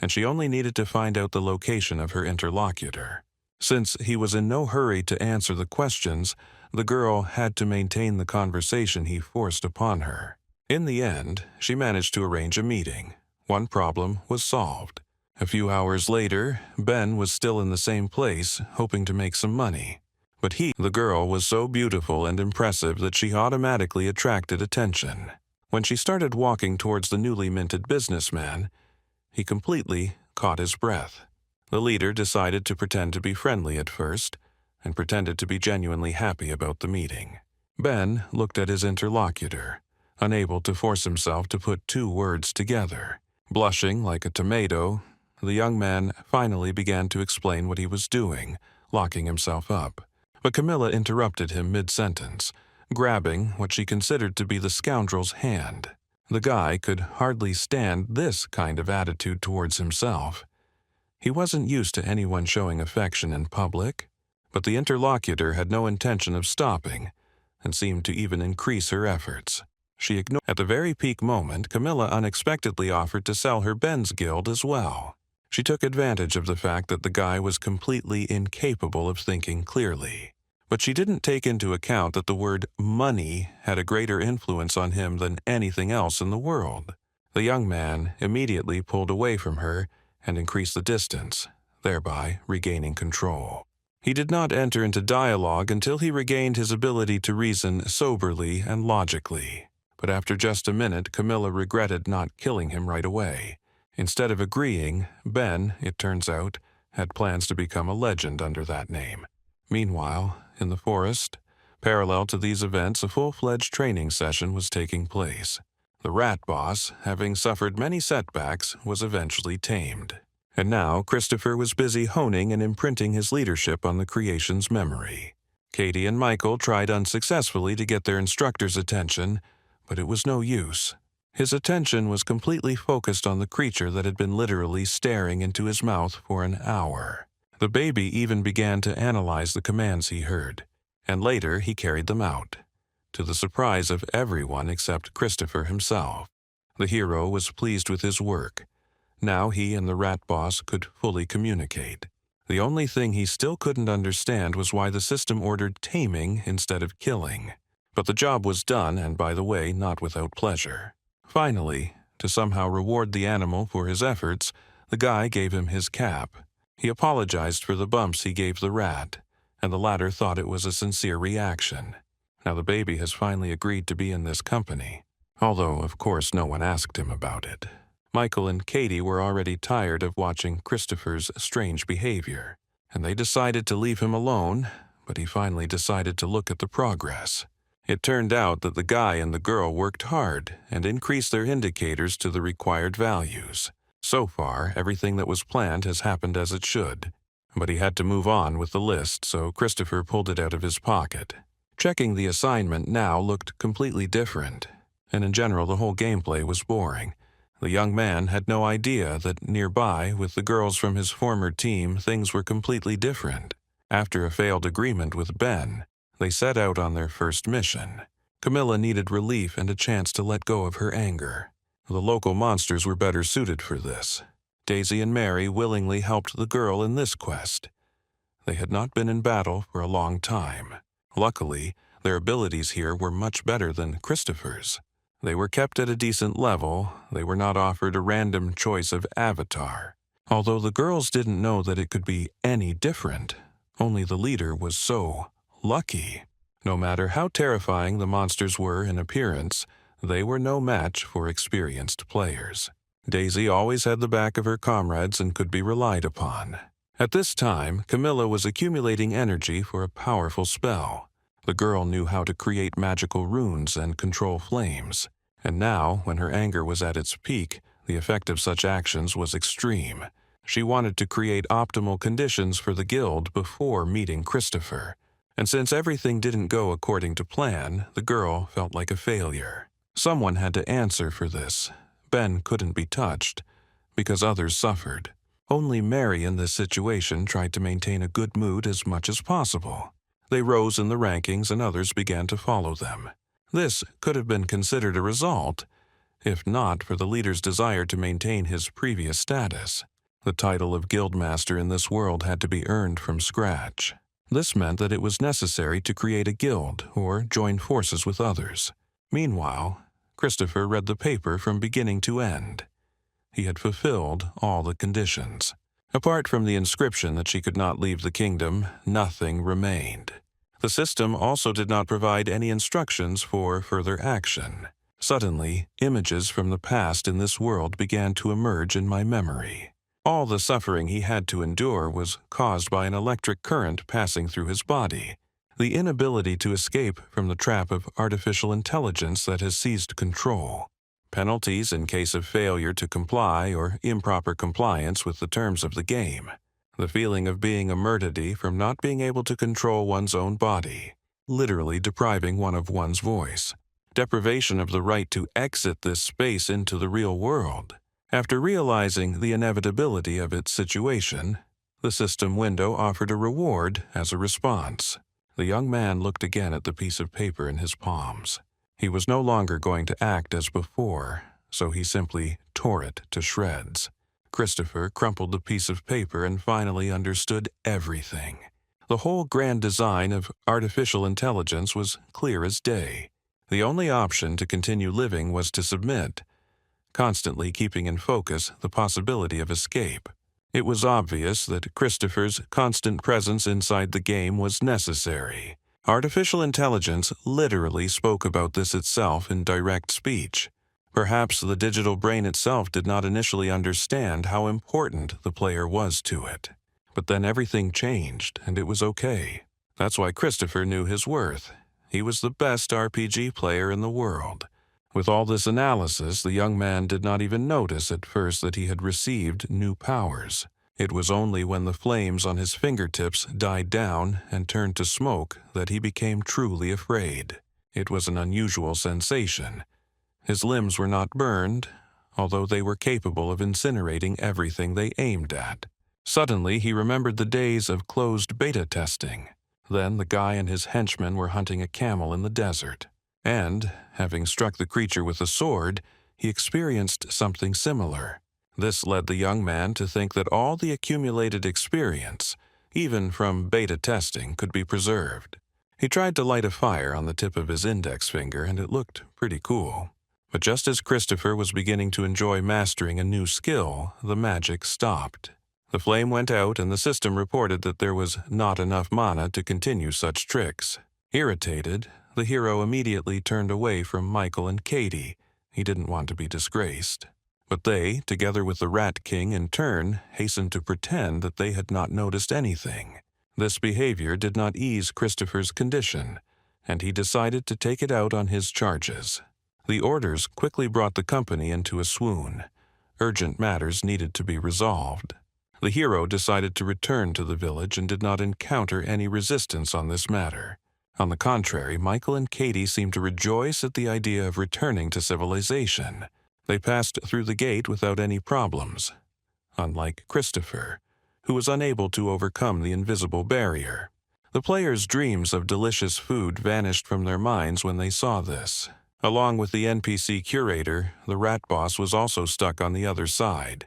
and she only needed to find out the location of her interlocutor. Since he was in no hurry to answer the questions, the girl had to maintain the conversation he forced upon her. In the end, she managed to arrange a meeting. One problem was solved. A few hours later, Ben was still in the same place, hoping to make some money. But the girl was so beautiful and impressive that she automatically attracted attention. When she started walking towards the newly minted businessman, he completely caught his breath. The leader decided to pretend to be friendly at first, and pretended to be genuinely happy about the meeting. Ben looked at his interlocutor, unable to force himself to put two words together. Blushing like a tomato, the young man finally began to explain what he was doing, locking himself up. But Camilla interrupted him mid-sentence, grabbing what she considered to be the scoundrel's hand. The guy could hardly stand this kind of attitude towards himself. He wasn't used to anyone showing affection in public, but the interlocutor had no intention of stopping, and seemed to even increase her efforts. She ignored. At the very peak moment, Camilla unexpectedly offered to sell her Ben's guild as well. She took advantage of the fact that the guy was completely incapable of thinking clearly. But she didn't take into account that the word money had a greater influence on him than anything else in the world. The young man immediately pulled away from her and increased the distance, thereby regaining control. He did not enter into dialogue until he regained his ability to reason soberly and logically. But after just a minute, Camilla regretted not killing him right away. Instead of agreeing, Ben, it turns out, had plans to become a legend under that name. Meanwhile, in the forest, parallel to these events, a full-fledged training session was taking place. The rat boss, having suffered many setbacks, was eventually tamed. And now Christopher was busy honing and imprinting his leadership on the creation's memory. Katie and Michael tried unsuccessfully to get their instructor's attention, but it was no use. His attention was completely focused on the creature that had been literally staring into his mouth for an hour. The baby even began to analyze the commands he heard, and later he carried them out, to the surprise of everyone except Christopher himself. The hero was pleased with his work. Now he and the rat boss could fully communicate. The only thing he still couldn't understand was why the system ordered taming instead of killing. But the job was done, and by the way, not without pleasure. Finally, to somehow reward the animal for his efforts, the guy gave him his cap. He apologized for the bumps he gave the rat, and the latter thought it was a sincere reaction. Now the baby has finally agreed to be in this company, although of course no one asked him about it. Michael and Katie were already tired of watching Christopher's strange behavior, and they decided to leave him alone, but he finally decided to look at the progress. It turned out that the guy and the girl worked hard and increased their indicators to the required values. So far, everything that was planned has happened as it should, but he had to move on with the list, so Christopher pulled it out of his pocket. Checking the assignment now looked completely different, and in general the whole gameplay was boring. The young man had no idea that nearby, with the girls from his former team, things were completely different. After a failed agreement with Ben, they set out on their first mission. Camilla needed relief and a chance to let go of her anger. The local monsters were better suited for this. Daisy and Mary willingly helped the girl in this quest. They had not been in battle for a long time. Luckily, their abilities here were much better than Christopher's. They were kept at a decent level. They were not offered a random choice of avatar. Although the girls didn't know that it could be any different, only the leader was so lucky. No matter how terrifying the monsters were in appearance, they were no match for experienced players. Daisy always had the back of her comrades and could be relied upon. At this time, Camilla was accumulating energy for a powerful spell. The girl knew how to create magical runes and control flames, and now, when her anger was at its peak, the effect of such actions was extreme. She wanted to create optimal conditions for the guild before meeting Christopher, and since everything didn't go according to plan, the girl felt like a failure. Someone had to answer for this. Ben couldn't be touched, because others suffered. Only Mary in this situation tried to maintain a good mood as much as possible. They rose in the rankings and others began to follow them. This could have been considered a result, if not for the leader's desire to maintain his previous status. The title of guildmaster in this world had to be earned from scratch. This meant that it was necessary to create a guild or join forces with others. Meanwhile, Christopher read the paper from beginning to end. He had fulfilled all the conditions. Apart from the inscription that she could not leave the kingdom, nothing remained. The system also did not provide any instructions for further action. Suddenly, images from the past in this world began to emerge in my memory. All the suffering he had to endure was caused by an electric current passing through his body. The inability to escape from the trap of artificial intelligence that has seized control. Penalties in case of failure to comply or improper compliance with the terms of the game. The feeling of being a murdered from not being able to control one's own body, literally depriving one of one's voice. Deprivation of the right to exit this space into the real world. After realizing the inevitability of its situation, the system window offered a reward as a response. The young man looked again at the piece of paper in his palms. He was no longer going to act as before, so he simply tore it to shreds. Christopher crumpled the piece of paper and finally understood everything. The whole grand design of artificial intelligence was clear as day. The only option to continue living was to submit, constantly keeping in focus the possibility of escape. It was obvious that Christopher's constant presence inside the game was necessary. Artificial intelligence literally spoke about this itself in direct speech. Perhaps the digital brain itself did not initially understand how important the player was to it. But then everything changed, and it was okay. That's why Christopher knew his worth. He was the best RPG player in the world. With all this analysis, the young man did not even notice at first that he had received new powers. It was only when the flames on his fingertips died down and turned to smoke that he became truly afraid. It was an unusual sensation. His limbs were not burned, although they were capable of incinerating everything they aimed at. Suddenly, he remembered the days of closed beta testing. Then the guy and his henchmen were hunting a camel in the desert. And, having struck the creature with a sword, he experienced something similar. This led the young man to think that all the accumulated experience, even from beta testing, could be preserved. He tried to light a fire on the tip of his index finger, and it looked pretty cool. But just as Christopher was beginning to enjoy mastering a new skill, the magic stopped. The flame went out, and the system reported that there was not enough mana to continue such tricks. Irritated, the hero immediately turned away from Michael and Katie. He didn't want to be disgraced. But they, together with the Rat King in turn, hastened to pretend that they had not noticed anything. This behavior did not ease Christopher's condition, and he decided to take it out on his charges. The orders quickly brought the company into a swoon. Urgent matters needed to be resolved. The hero decided to return to the village and did not encounter any resistance on this matter. On the contrary, Michael and Katie seemed to rejoice at the idea of returning to civilization. They passed through the gate without any problems, unlike Christopher, who was unable to overcome the invisible barrier. The players' dreams of delicious food vanished from their minds when they saw this. Along with the NPC curator, the rat boss was also stuck on the other side.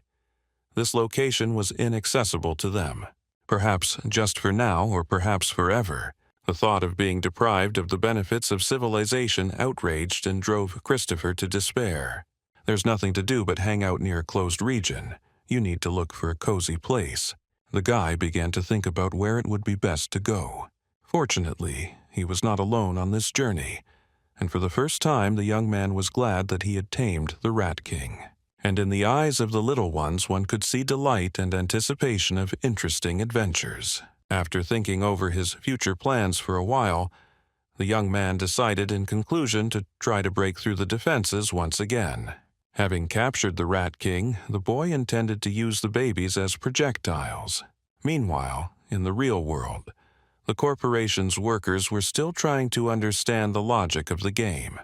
This location was inaccessible to them. Perhaps just for now, or perhaps forever. The thought of being deprived of the benefits of civilization outraged and drove Christopher to despair. There's nothing to do but hang out near a closed region. You need to look for a cozy place. The guy began to think about where it would be best to go. Fortunately, he was not alone on this journey, and for the first time the young man was glad that he had tamed the Rat King. And in the eyes of the little ones one could see delight and anticipation of interesting adventures. After thinking over his future plans for a while, the young man decided in conclusion to try to break through the defenses once again. Having captured the Rat King, the boy intended to use the babies as projectiles. Meanwhile, in the real world, the corporation's workers were still trying to understand the logic of the game.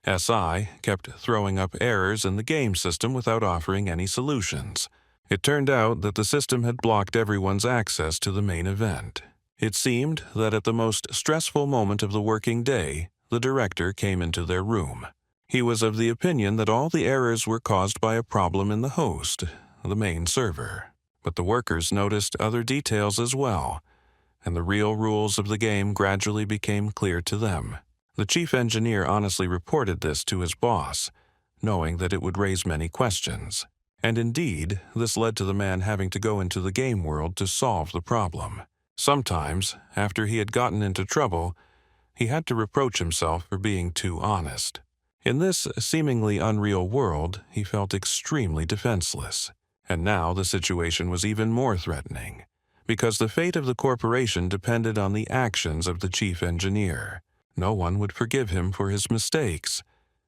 SI kept throwing up errors in the game system without offering any solutions. It turned out that the system had blocked everyone's access to the main event. It seemed that at the most stressful moment of the working day, the director came into their room. He was of the opinion that all the errors were caused by a problem in the host, the main server. But the workers noticed other details as well, and the real rules of the game gradually became clear to them. The chief engineer honestly reported this to his boss, knowing that it would raise many questions. And indeed, this led to the man having to go into the game world to solve the problem. Sometimes, after he had gotten into trouble, he had to reproach himself for being too honest. In this seemingly unreal world, he felt extremely defenseless. And now the situation was even more threatening, because the fate of the corporation depended on the actions of the chief engineer. No one would forgive him for his mistakes.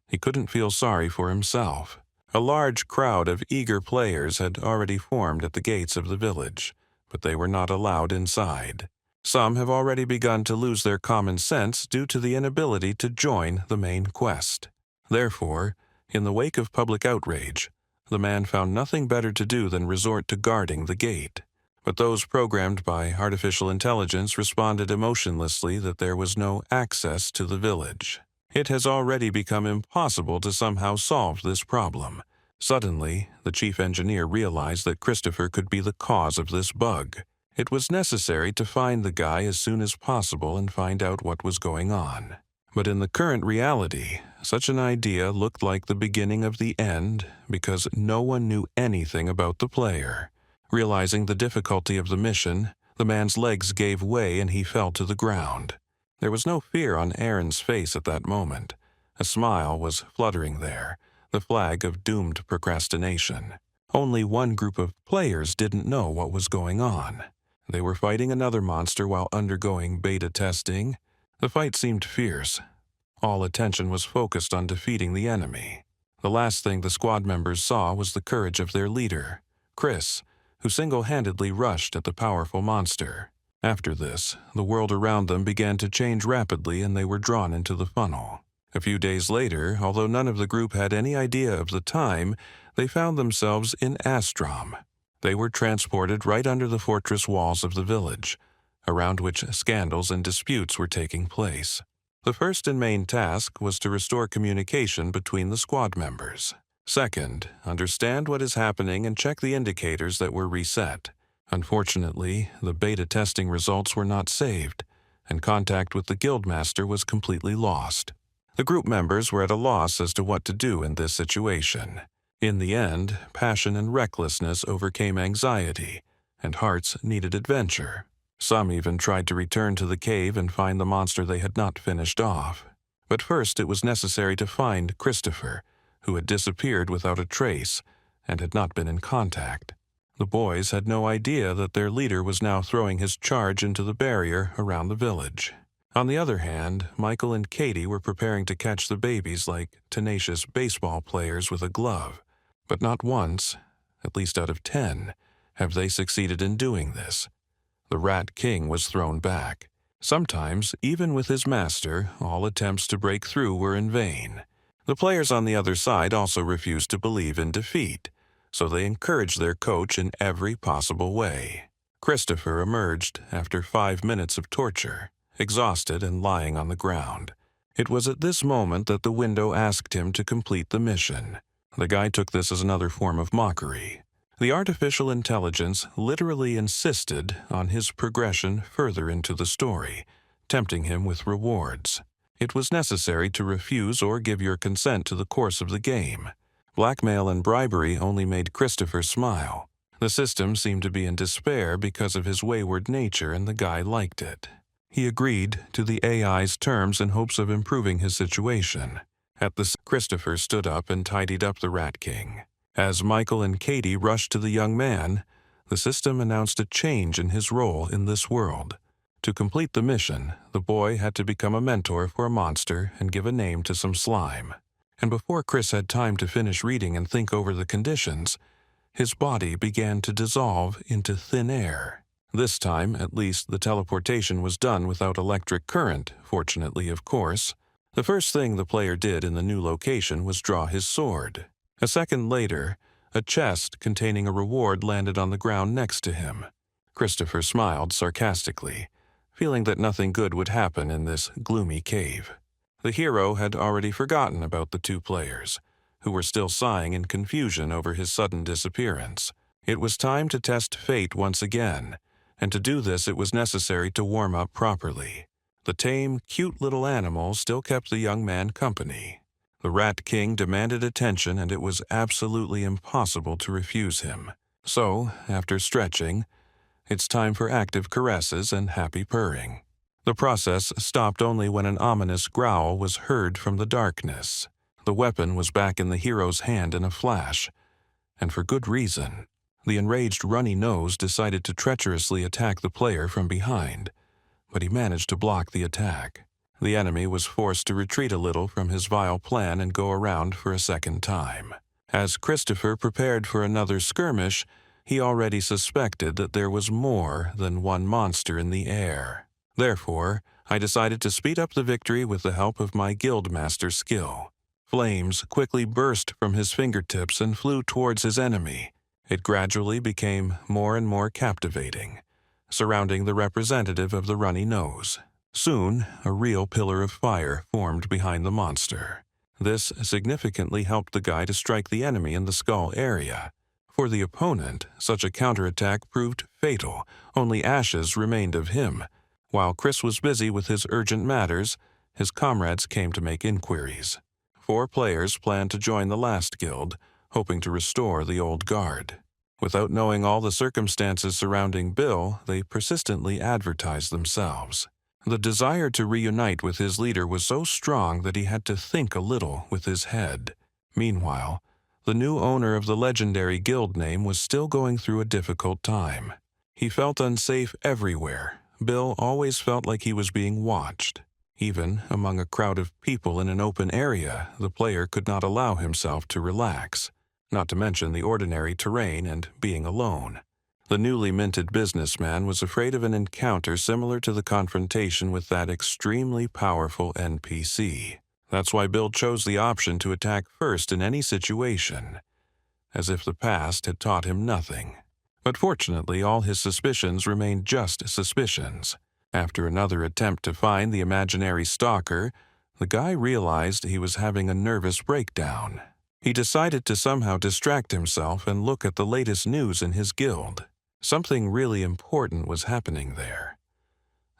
He couldn't feel sorry for himself. A large crowd of eager players had already formed at the gates of the village, but they were not allowed inside. Some have already begun to lose their common sense due to the inability to join the main quest. Therefore, in the wake of public outrage, the man found nothing better to do than resort to guarding the gate. But those programmed by artificial intelligence responded emotionlessly that there was no access to the village. It has already become impossible to somehow solve this problem. Suddenly, the chief engineer realized that Christopher could be the cause of this bug. It was necessary to find the guy as soon as possible and find out what was going on. But in the current reality, such an idea looked like the beginning of the end because no one knew anything about the player. Realizing the difficulty of the mission, the man's legs gave way and he fell to the ground. There was no fear on Aaron's face at that moment. A smile was fluttering there, the flag of doomed procrastination. Only one group of players didn't know what was going on. They were fighting another monster while undergoing beta testing. The fight seemed fierce. All attention was focused on defeating the enemy. The last thing the squad members saw was the courage of their leader, Chris, who single-handedly rushed at the powerful monster. After this, the world around them began to change rapidly and they were drawn into the funnel. A few days later, although none of the group had any idea of the time, they found themselves in Astrom. They were transported right under the fortress walls of the village, around which scandals and disputes were taking place. The first and main task was to restore communication between the squad members. Second, understand what is happening and check the indicators that were reset. Unfortunately, the beta testing results were not saved, and contact with the guildmaster was completely lost. The group members were at a loss as to what to do in this situation. In the end, passion and recklessness overcame anxiety, and hearts needed adventure. Some even tried to return to the cave and find the monster they had not finished off. But first it was necessary to find Christopher, who had disappeared without a trace and had not been in contact. The boys had no idea that their leader was now throwing his charge into the barrier around the village. On the other hand, Michael and Katie were preparing to catch the babies like tenacious baseball players with a glove. But not once, at least out of 10, have they succeeded in doing this. The Rat King was thrown back. Sometimes, even with his master, all attempts to break through were in vain. The players on the other side also refused to believe in defeat, so they encouraged their coach in every possible way. Christopher emerged after 5 minutes of torture, exhausted and lying on the ground. It was at this moment that the window asked him to complete the mission. The guy took this as another form of mockery. The artificial intelligence literally insisted on his progression further into the story, tempting him with rewards. It was necessary to refuse or give your consent to the course of the game. Blackmail and bribery only made Christopher smile. The system seemed to be in despair because of his wayward nature, and the guy liked it. He agreed to the AI's terms in hopes of improving his situation. At this, Christopher stood up and tidied up the Rat King. As Michael and Katie rushed to the young man, the system announced a change in his role in this world. To complete the mission, the boy had to become a mentor for a monster and give a name to some slime. And before Chris had time to finish reading and think over the conditions, his body began to dissolve into thin air. This time, at least, the teleportation was done without electric current, fortunately, of course. The first thing the player did in the new location was draw his sword. A second later, a chest containing a reward landed on the ground next to him. Christopher smiled sarcastically, feeling that nothing good would happen in this gloomy cave. The hero had already forgotten about the two players, who were still sighing in confusion over his sudden disappearance. It was time to test fate once again, and to do this it was necessary to warm up properly. The tame, cute little animal still kept the young man company. The Rat King demanded attention, and it was absolutely impossible to refuse him. So, after stretching, it's time for active caresses and happy purring. The process stopped only when an ominous growl was heard from the darkness. The weapon was back in the hero's hand in a flash, and for good reason. The enraged runny nose decided to treacherously attack the player from behind, but he managed to block the attack. The enemy was forced to retreat a little from his vile plan and go around for a second time. As Christopher prepared for another skirmish, he already suspected that there was more than one monster in the air. Therefore, I decided to speed up the victory with the help of my guildmaster skill. Flames quickly burst from his fingertips and flew towards his enemy. It gradually became more and more captivating, surrounding the representative of the runny nose. Soon, a real pillar of fire formed behind the monster. This significantly helped the guy to strike the enemy in the skull area. For the opponent, such a counterattack proved fatal. Only ashes remained of him. While Chris was busy with his urgent matters, his comrades came to make inquiries. 4 players planned to join the last guild, hoping to restore the old guard. Without knowing all the circumstances surrounding Bill, they persistently advertised themselves. The desire to reunite with his leader was so strong that he had to think a little with his head. Meanwhile, the new owner of the legendary guild name was still going through a difficult time. He felt unsafe everywhere. Bill always felt like he was being watched. Even among a crowd of people in an open area, the player could not allow himself to relax, not to mention the ordinary terrain and being alone. The newly minted businessman was afraid of an encounter similar to the confrontation with that extremely powerful NPC. That's why Bill chose the option to attack first in any situation, as if the past had taught him nothing. But fortunately, all his suspicions remained just suspicions. After another attempt to find the imaginary stalker, the guy realized he was having a nervous breakdown. He decided to somehow distract himself and look at the latest news in his guild. Something really important was happening there.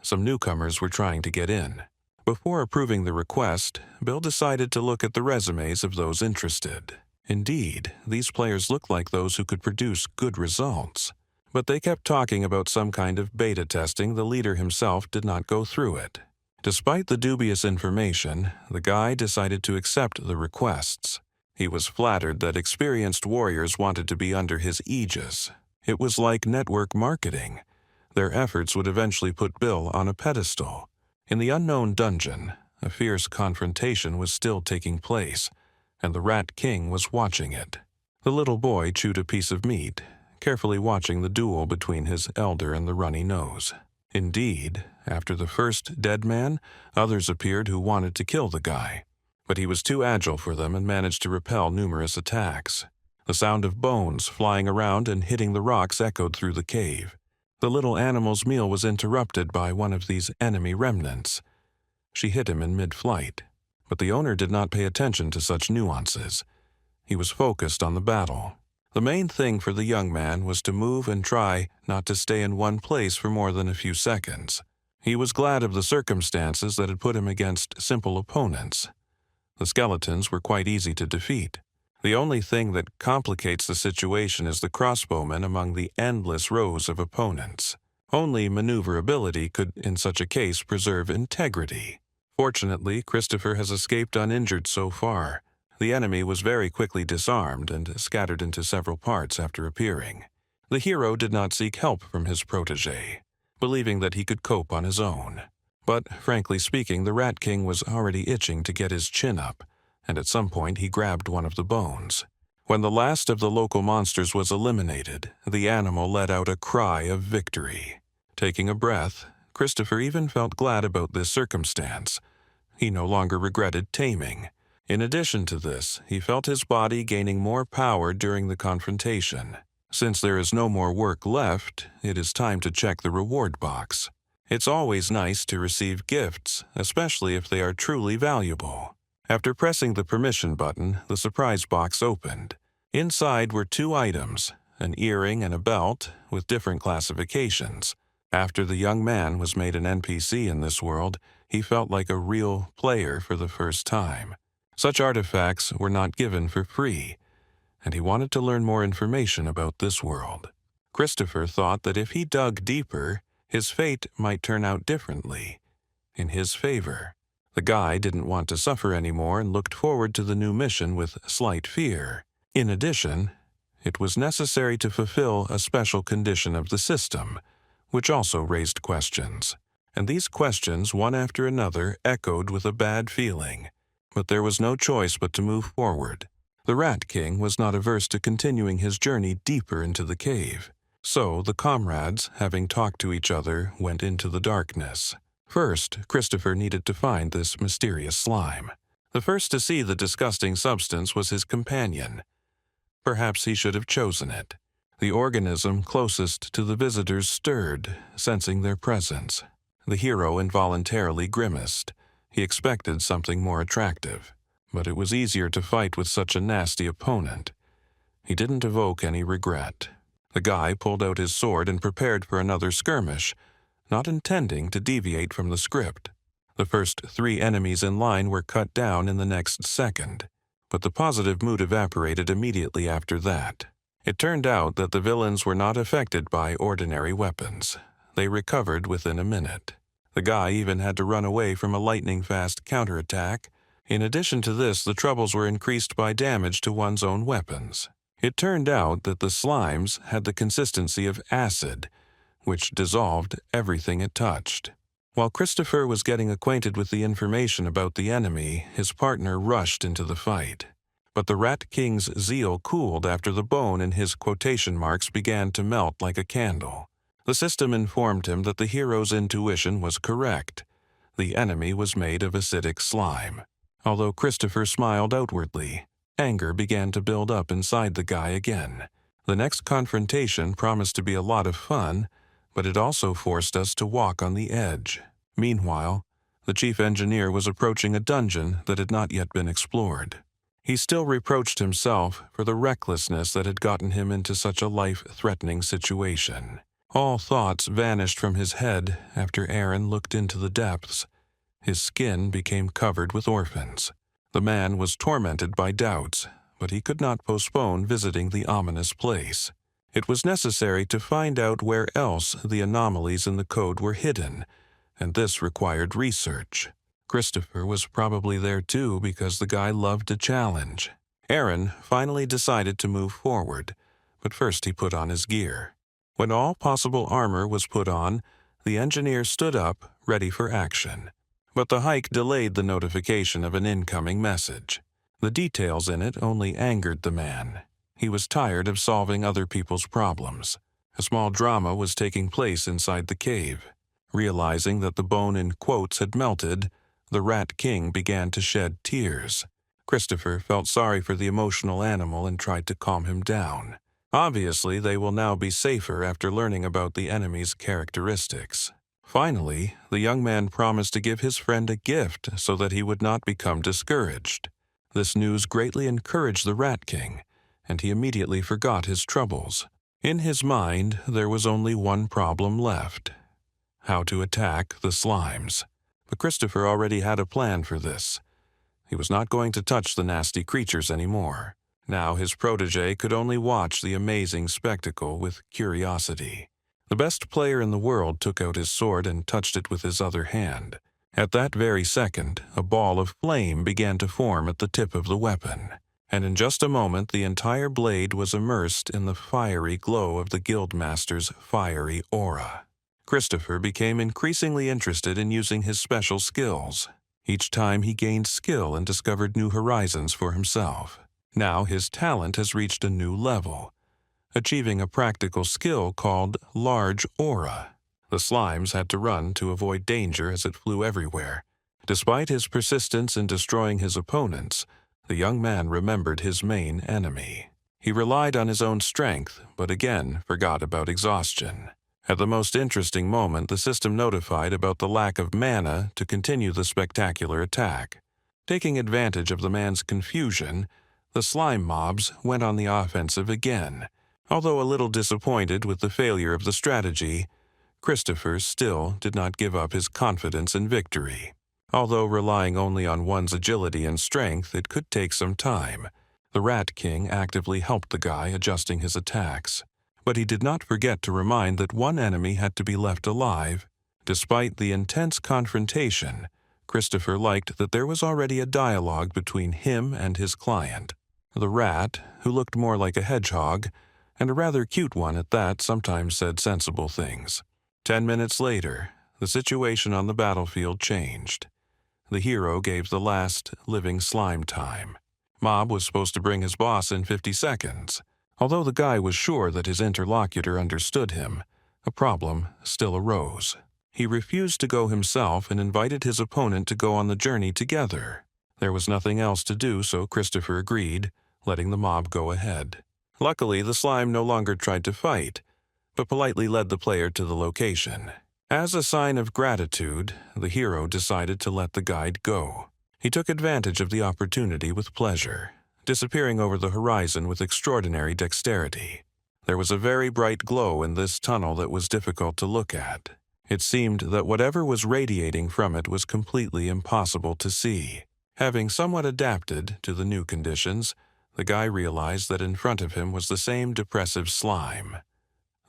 Some newcomers were trying to get in. Before approving the request, Bill decided to look at the resumes of those interested. Indeed, these players looked like those who could produce good results. But they kept talking about some kind of beta testing. The leader himself did not go through it. Despite the dubious information, the guy decided to accept the requests. He was flattered that experienced warriors wanted to be under his aegis. It was like network marketing. Their efforts would eventually put Bill on a pedestal. In the unknown dungeon, a fierce confrontation was still taking place, and the Rat King was watching it. The little boy chewed a piece of meat, carefully watching the duel between his elder and the runny nose. Indeed, after the first dead man, others appeared who wanted to kill the guy, but he was too agile for them and managed to repel numerous attacks. The sound of bones flying around and hitting the rocks echoed through the cave. The little animal's meal was interrupted by one of these enemy remnants. She hit him in mid-flight, but the owner did not pay attention to such nuances. He was focused on the battle. The main thing for the young man was to move and try not to stay in one place for more than a few seconds. He was glad of the circumstances that had put him against simple opponents. The skeletons were quite easy to defeat. The only thing that complicates the situation is the crossbowmen among the endless rows of opponents. Only maneuverability could, in such a case, preserve integrity. Fortunately, Christopher has escaped uninjured so far. The enemy was very quickly disarmed and scattered into several parts after appearing. The hero did not seek help from his protege, believing that he could cope on his own. But, frankly speaking, the Rat King was already itching to get his chin up, and at some point he grabbed one of the bones. When the last of the local monsters was eliminated, the animal let out a cry of victory. Taking a breath, Christopher even felt glad about this circumstance. He no longer regretted taming. In addition to this, he felt his body gaining more power during the confrontation. Since there is no more work left, it is time to check the reward box. It's always nice to receive gifts, especially if they are truly valuable. After pressing the permission button, the surprise box opened. Inside were 2 items, an earring, and a belt with different classifications. After the young man was made an NPC in this world, he felt like a real player for the first time. Such artifacts were not given for free, and he wanted to learn more information about this world. Christopher thought that if he dug deeper, his fate might turn out differently, in his favor. The guy didn't want to suffer anymore and looked forward to the new mission with slight fear. In addition, it was necessary to fulfill a special condition of the system, which also raised questions. And these questions, one after another, echoed with a bad feeling. But there was no choice but to move forward. The Rat King was not averse to continuing his journey deeper into the cave. So the comrades, having talked to each other, went into the darkness. First, Christopher needed to find this mysterious slime. The first to see the disgusting substance was his companion. Perhaps he should have chosen it. The organism closest to the visitors stirred, sensing their presence. The hero involuntarily grimaced. He expected something more attractive, but it was easier to fight with such a nasty opponent. He didn't evoke any regret. The guy pulled out his sword and prepared for another skirmish, not intending to deviate from the script. The first 3 enemies in line were cut down in the next second, but the positive mood evaporated immediately after that. It turned out that the villains were not affected by ordinary weapons. They recovered within a minute. The guy even had to run away from a lightning-fast counterattack. In addition to this, the troubles were increased by damage to one's own weapons. It turned out that the slimes had the consistency of acid, which dissolved everything it touched. While Christopher was getting acquainted with the information about the enemy, his partner rushed into the fight. But the Rat King's zeal cooled after the bone in his quotation marks began to melt like a candle. The system informed him that the hero's intuition was correct. The enemy was made of acidic slime. Although Christopher smiled outwardly, anger began to build up inside the guy again. The next confrontation promised to be a lot of fun, but it also forced us to walk on the edge. Meanwhile, the chief engineer was approaching a dungeon that had not yet been explored. He still reproached himself for the recklessness that had gotten him into such a life-threatening situation. All thoughts vanished from his head after Aaron looked into the depths. His skin became covered with orphans. The man was tormented by doubts, but he could not postpone visiting the ominous place. It was necessary to find out where else the anomalies in the code were hidden, and this required research. Christopher was probably there too because the guy loved a challenge. Aaron finally decided to move forward, but first he put on his gear. When all possible armor was put on, the engineer stood up, ready for action. But the hike delayed the notification of an incoming message. The details in it only angered the man. He was tired of solving other people's problems. A small drama was taking place inside the cave. Realizing that the bone in quotes had melted, the Rat King began to shed tears. Christopher felt sorry for the emotional animal and tried to calm him down. Obviously, they will now be safer after learning about the enemy's characteristics. Finally, the young man promised to give his friend a gift so that he would not become discouraged. This news greatly encouraged the Rat King, and he immediately forgot his troubles. In his mind, there was only one problem left: how to attack the slimes. But Christopher already had a plan for this. He was not going to touch the nasty creatures anymore. Now his protege could only watch the amazing spectacle with curiosity. The best player in the world took out his sword and touched it with his other hand. At that very second, a ball of flame began to form at the tip of the weapon, and in just a moment the entire blade was immersed in the fiery glow of the Guildmaster's fiery aura. Christopher became increasingly interested in using his special skills. Each time he gained skill and discovered new horizons for himself. Now his talent has reached a new level, achieving a practical skill called Large Aura. The slimes had to run to avoid danger as it flew everywhere. Despite his persistence in destroying his opponents, the young man remembered his main enemy. He relied on his own strength, but again forgot about exhaustion. At the most interesting moment, the system notified about the lack of mana to continue the spectacular attack. Taking advantage of the man's confusion, the slime mobs went on the offensive again, Although a little disappointed with the failure of the strategy, Christopher still did not give up his confidence in victory. Although relying only on one's agility and strength, it could take some time. The Rat King actively helped the guy, adjusting his attacks. But he did not forget to remind that one enemy had to be left alive. Despite the intense confrontation, Christopher liked that there was already a dialogue between him and his client. The rat, who looked more like a hedgehog, and a rather cute one at that, sometimes said sensible things. 10 minutes later, the situation on the battlefield changed. The hero gave the last living slime time. Mob was supposed to bring his boss in 50 seconds. Although the guy was sure that his interlocutor understood him, a problem still arose. He refused to go himself and invited his opponent to go on the journey together. There was nothing else to do, so Christopher agreed, letting the mob go ahead. Luckily, the slime no longer tried to fight, but politely led the player to the location. As a sign of gratitude, the hero decided to let the guide go. He took advantage of the opportunity with pleasure, disappearing over the horizon with extraordinary dexterity. There was a very bright glow in this tunnel that was difficult to look at. It seemed that whatever was radiating from it was completely impossible to see. Having somewhat adapted to the new conditions, the guy realized that in front of him was the same depressive slime,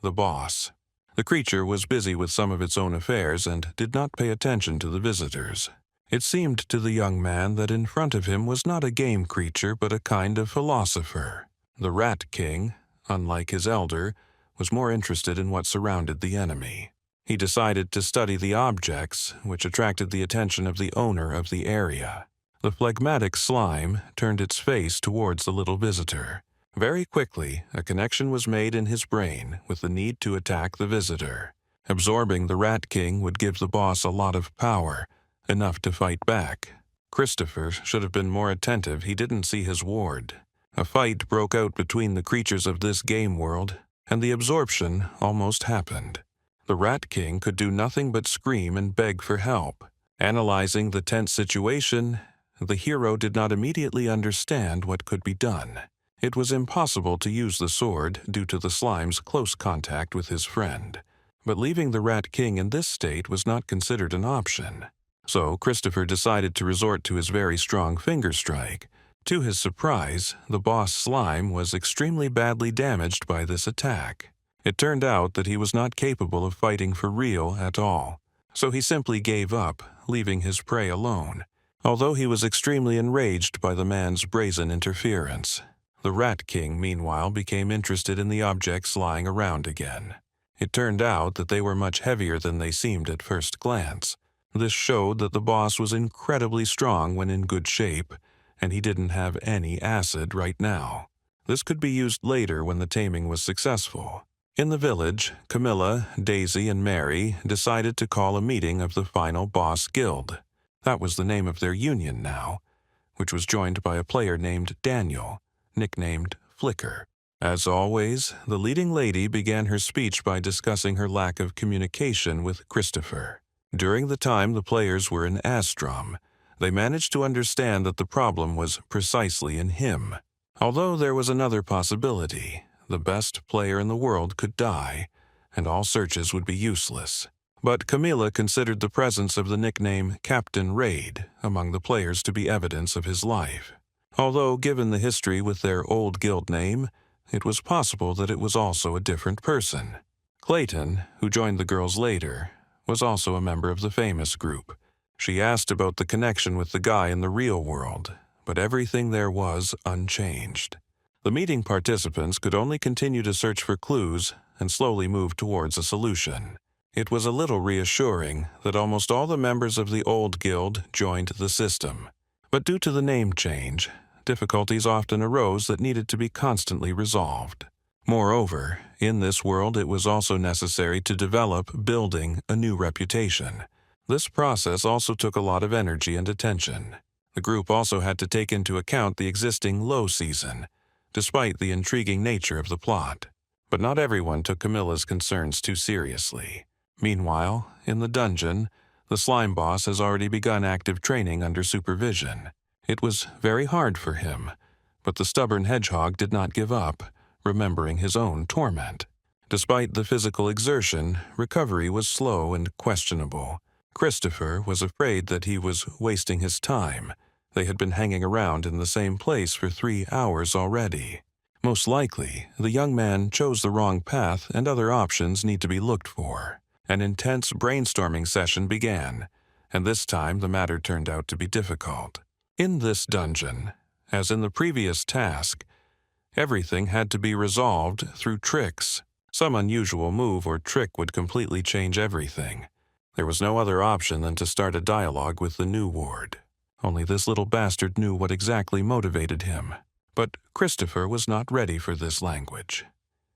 the boss. The creature was busy with some of its own affairs and did not pay attention to the visitors. It seemed to the young man that in front of him was not a game creature but a kind of philosopher. The Rat King, unlike his elder, was more interested in what surrounded the enemy. He decided to study the objects, which attracted the attention of the owner of the area. The phlegmatic slime turned its face towards the little visitor. Very quickly, a connection was made in his brain with the need to attack the visitor. Absorbing the Rat King would give the boss a lot of power, enough to fight back. Christopher should have been more attentive. He didn't see his ward. A fight broke out between the creatures of this game world, and the absorption almost happened. The Rat King could do nothing but scream and beg for help. Analyzing the tense situation, the hero did not immediately understand what could be done. It was impossible to use the sword due to the slime's close contact with his friend. But leaving the Rat King in this state was not considered an option. So Christopher decided to resort to his very strong finger strike. To his surprise, the boss slime was extremely badly damaged by this attack. It turned out that he was not capable of fighting for real at all. So he simply gave up, leaving his prey alone. Although he was extremely enraged by the man's brazen interference, the Rat King, meanwhile, became interested in the objects lying around again. It turned out that they were much heavier than they seemed at first glance. This showed that the boss was incredibly strong when in good shape, and he didn't have any acid right now. This could be used later when the taming was successful. In the village, Camilla, Daisy, and Mary decided to call a meeting of the final boss guild. That was the name of their union now, which was joined by a player named Daniel, nicknamed Flicker. As always, the leading lady began her speech by discussing her lack of communication with Christopher. During the time the players were in Astrom, they managed to understand that the problem was precisely in him. Although there was another possibility, the best player in the world could die, and all searches would be useless. But Camilla considered the presence of the nickname Captain Raid among the players to be evidence of his life. Although, given the history with their old guild name, it was possible that it was also a different person. Clayton, who joined the girls later, was also a member of the famous group. She asked about the connection with the guy in the real world, but everything there was unchanged. The meeting participants could only continue to search for clues and slowly move towards a solution. It was a little reassuring that almost all the members of the old guild joined the system. But due to the name change, difficulties often arose that needed to be constantly resolved. Moreover, in this world it was also necessary to develop, building a new reputation. This process also took a lot of energy and attention. The group also had to take into account the existing low season, despite the intriguing nature of the plot. But not everyone took Camilla's concerns too seriously. Meanwhile, in the dungeon, the slime boss has already begun active training under supervision. It was very hard for him, but the stubborn hedgehog did not give up, remembering his own torment. Despite the physical exertion, recovery was slow and questionable. Christopher was afraid that he was wasting his time. They had been hanging around in the same place for 3 hours already. Most likely, the young man chose the wrong path and other options need to be looked for. An intense brainstorming session began, and this time the matter turned out to be difficult. In this dungeon, as in the previous task, everything had to be resolved through tricks. Some unusual move or trick would completely change everything. There was no other option than to start a dialogue with the new ward. Only this little bastard knew what exactly motivated him. But Christopher was not ready for this language.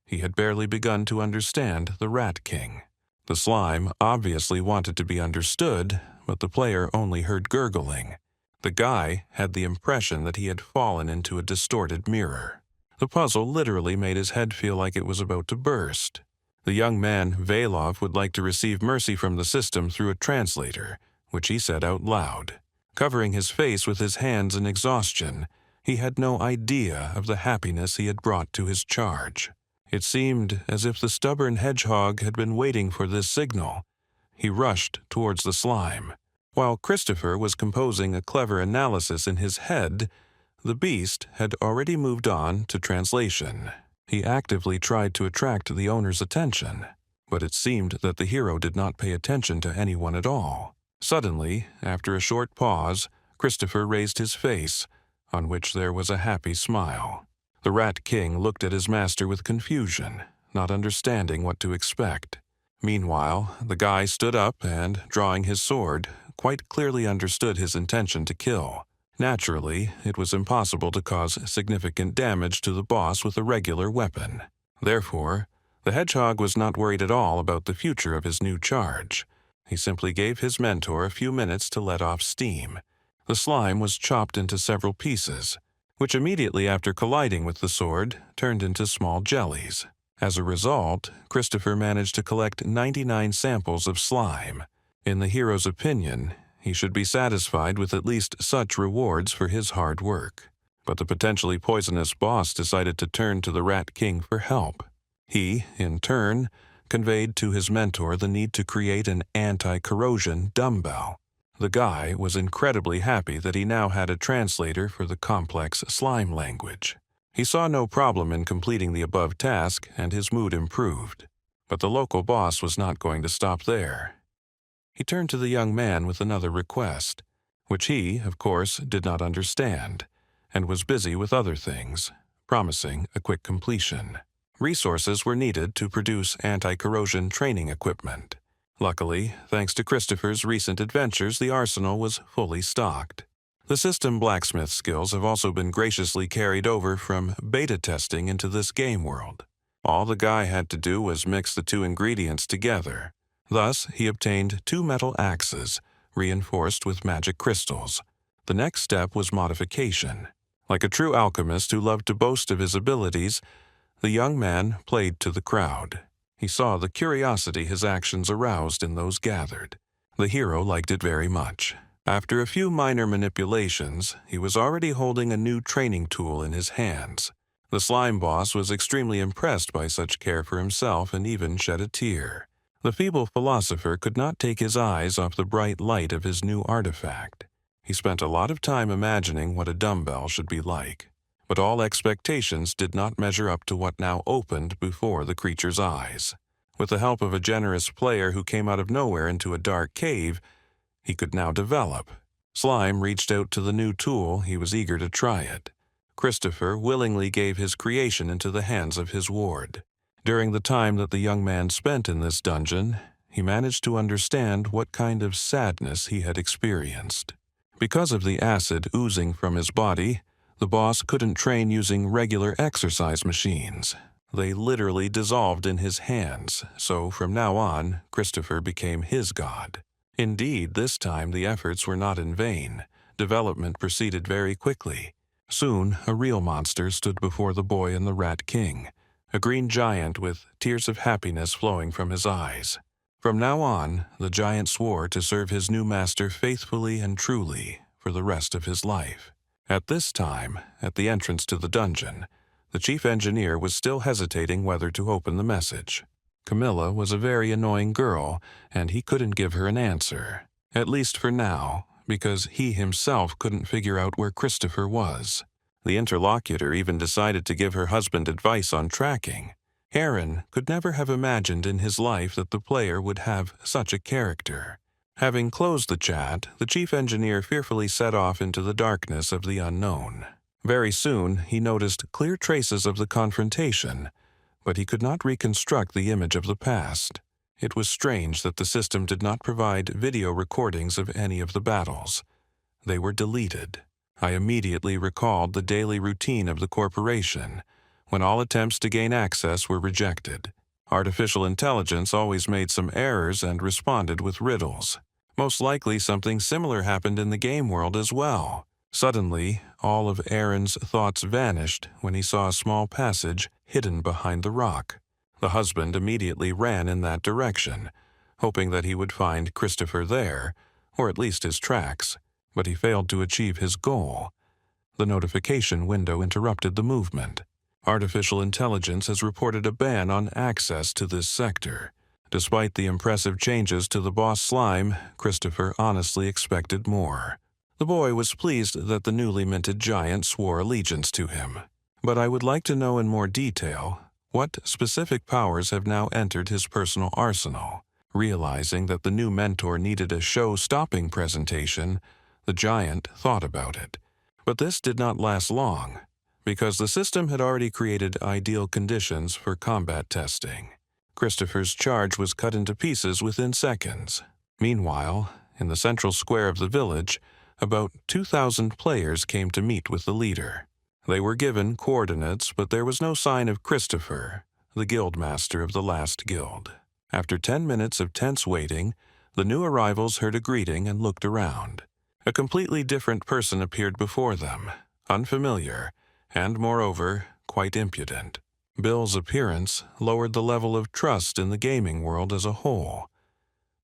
He had barely begun to understand the Rat King. The slime obviously wanted to be understood, but the player only heard gurgling. The guy had the impression that he had fallen into a distorted mirror. The puzzle literally made his head feel like it was about to burst. The young man, Velov, would like to receive mercy from the system through a translator, which he said out loud. Covering his face with his hands in exhaustion, he had no idea of the happiness he had brought to his charge. It seemed as if the stubborn hedgehog had been waiting for this signal. He rushed towards the slime. While Christopher was composing a clever analysis in his head, the beast had already moved on to translation. He actively tried to attract the owner's attention, but it seemed that the hero did not pay attention to anyone at all. Suddenly, after a short pause, Christopher raised his face, on which there was a happy smile. The Rat King looked at his master with confusion, not understanding what to expect. Meanwhile, the guy stood up and, drawing his sword, quite clearly understood his intention to kill. Naturally, it was impossible to cause significant damage to the boss with a regular weapon. Therefore, the hedgehog was not worried at all about the future of his new charge. He simply gave his mentor a few minutes to let off steam. The slime was chopped into several pieces, which immediately after colliding with the sword turned into small jellies. As a result, Christopher managed to collect 99 samples of slime. In the hero's opinion, he should be satisfied with at least such rewards for his hard work. But the potentially poisonous boss decided to turn to the Rat King for help. He, in turn, conveyed to his mentor the need to create an anti-corrosion dumbbell. The guy was incredibly happy that he now had a translator for the complex slime language. He saw no problem in completing the above task, and his mood improved. But the local boss was not going to stop there. He turned to the young man with another request, which he, of course, did not understand, and was busy with other things, promising a quick completion. Resources were needed to produce anti-corrosion training equipment. Luckily, thanks to Christopher's recent adventures, the arsenal was fully stocked. The system blacksmith skills have also been graciously carried over from beta testing into this game world. All the guy had to do was mix the two ingredients together. Thus, he obtained 2 metal axes, reinforced with magic crystals. The next step was modification. Like a true alchemist who loved to boast of his abilities, the young man played to the crowd. He saw the curiosity his actions aroused in those gathered. The hero liked it very much. After a few minor manipulations, he was already holding a new training tool in his hands. The slime boss was extremely impressed by such care for himself and even shed a tear. The feeble philosopher could not take his eyes off the bright light of his new artifact. He spent a lot of time imagining what a dumbbell should be like, but all expectations did not measure up to what now opened before the creature's eyes. With the help of a generous player who came out of nowhere into a dark cave, he could now develop. Slime reached out to the new tool. He was eager to try it. Christopher willingly gave his creation into the hands of his ward. During the time that the young man spent in this dungeon, he managed to understand what kind of sadness he had experienced. Because of the acid oozing from his body, the boss couldn't train using regular exercise machines. They literally dissolved in his hands, so from now on, Christopher became his god. Indeed, this time the efforts were not in vain. Development proceeded very quickly. Soon, a real monster stood before the boy and the Rat King, a green giant with tears of happiness flowing from his eyes. From now on, the giant swore to serve his new master faithfully and truly for the rest of his life. At this time, at the entrance to the dungeon, The chief engineer was still hesitating whether to open the message. Camilla was a very annoying girl, and he couldn't give her an answer, at least for now, because he himself couldn't figure out where Christopher was. The interlocutor even decided to give her husband advice on tracking. Aaron could never have imagined in his life that the player would have such a character. Having closed the chat, the chief engineer fearfully set off into the darkness of the unknown. Very soon, he noticed clear traces of the confrontation, but he could not reconstruct the image of the past. It was strange that the system did not provide video recordings of any of the battles. They were deleted. I immediately recalled the daily routine of the corporation, when all attempts to gain access were rejected. Artificial intelligence always made some errors and responded with riddles. Most likely something similar happened in the game world as well. Suddenly, all of Aaron's thoughts vanished when he saw a small passage hidden behind the rock. The husband immediately ran in that direction, hoping that he would find Christopher there, or at least his tracks, but he failed to achieve his goal. The notification window interrupted the movement. Artificial intelligence has reported a ban on access to this sector. Despite the impressive changes to the boss slime, Christopher honestly expected more. The boy was pleased that the newly minted giant swore allegiance to him. But I would like to know in more detail what specific powers have now entered his personal arsenal. Realizing that the new mentor needed a show-stopping presentation, the giant thought about it. But this did not last long, because the system had already created ideal conditions for combat testing. Christopher's charge was cut into pieces within seconds. Meanwhile, in the central square of the village, about 2,000 players came to meet with the leader. They were given coordinates, but there was no sign of Christopher, the guildmaster of the last guild. After 10 minutes of tense waiting, the new arrivals heard a greeting and looked around. A completely different person appeared before them, unfamiliar, and moreover, quite impudent. Bill's appearance lowered the level of trust in the gaming world as a whole.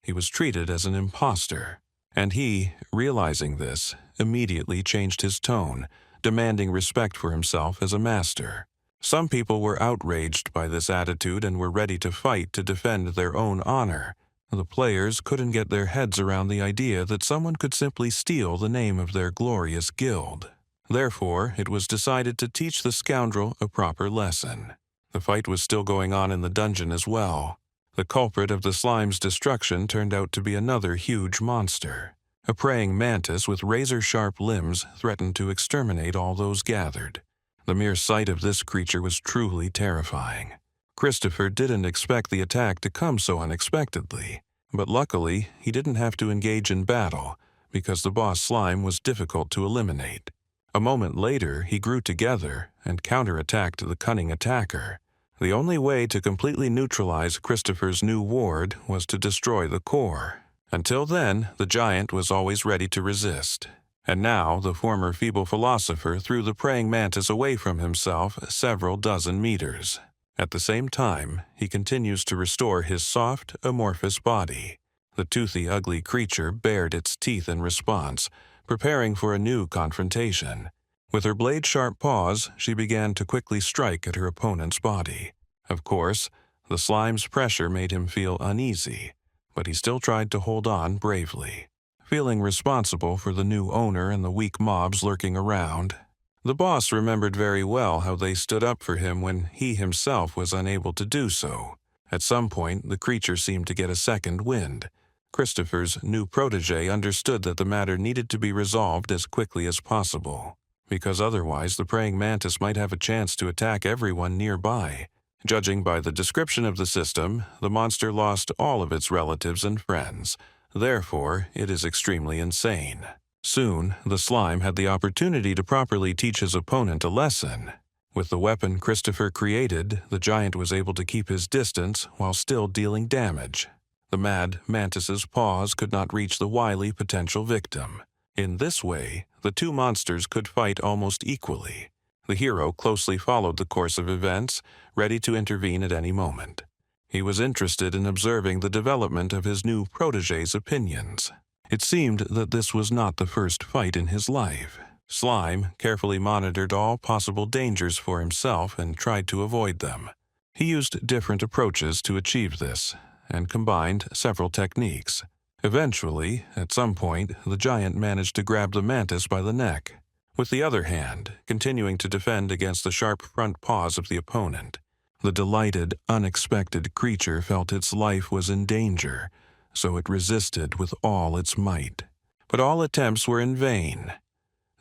He was treated as an imposter, and he, realizing this, immediately changed his tone, demanding respect for himself as a master. Some people were outraged by this attitude and were ready to fight to defend their own honor. The players couldn't get their heads around the idea that someone could simply steal the name of their glorious guild. Therefore, it was decided to teach the scoundrel a proper lesson. The fight was still going on in the dungeon as well. The culprit of the slime's destruction turned out to be another huge monster. A praying mantis with razor-sharp limbs threatened to exterminate all those gathered. The mere sight of this creature was truly terrifying. Christopher didn't expect the attack to come so unexpectedly, but luckily he didn't have to engage in battle because the boss slime was difficult to eliminate. A moment later, he grew together and counterattacked the cunning attacker. The only way to completely neutralize Christopher's new ward was to destroy the core. Until then, the giant was always ready to resist. And now, the former feeble philosopher threw the praying mantis away from himself several dozen meters. At the same time, he continues to restore his soft, amorphous body. The toothy, ugly creature bared its teeth in response, preparing for a new confrontation. With her blade-sharp paws, she began to quickly strike at her opponent's body. Of course, the slime's pressure made him feel uneasy, but he still tried to hold on bravely. Feeling responsible for the new owner and the weak mobs lurking around, the boss remembered very well how they stood up for him when he himself was unable to do so. At some point, the creature seemed to get a second wind. Christopher's new protege understood that the matter needed to be resolved as quickly as possible, because otherwise the praying mantis might have a chance to attack everyone nearby. Judging by the description of the system, the monster lost all of its relatives and friends. Therefore, it is extremely insane. Soon, the slime had the opportunity to properly teach his opponent a lesson. With the weapon Christopher created, the giant was able to keep his distance while still dealing damage. The mad mantis's paws could not reach the wily potential victim. In this way, the two monsters could fight almost equally. The hero closely followed the course of events, ready to intervene at any moment. He was interested in observing the development of his new protege's opinions. It seemed that this was not the first fight in his life. Slime carefully monitored all possible dangers for himself and tried to avoid them. He used different approaches to achieve this, and combined several techniques. Eventually, at some point, the giant managed to grab the mantis by the neck, with the other hand continuing to defend against the sharp front paws of the opponent. The delighted, unexpected creature felt its life was in danger, so it resisted with all its might. But all attempts were in vain.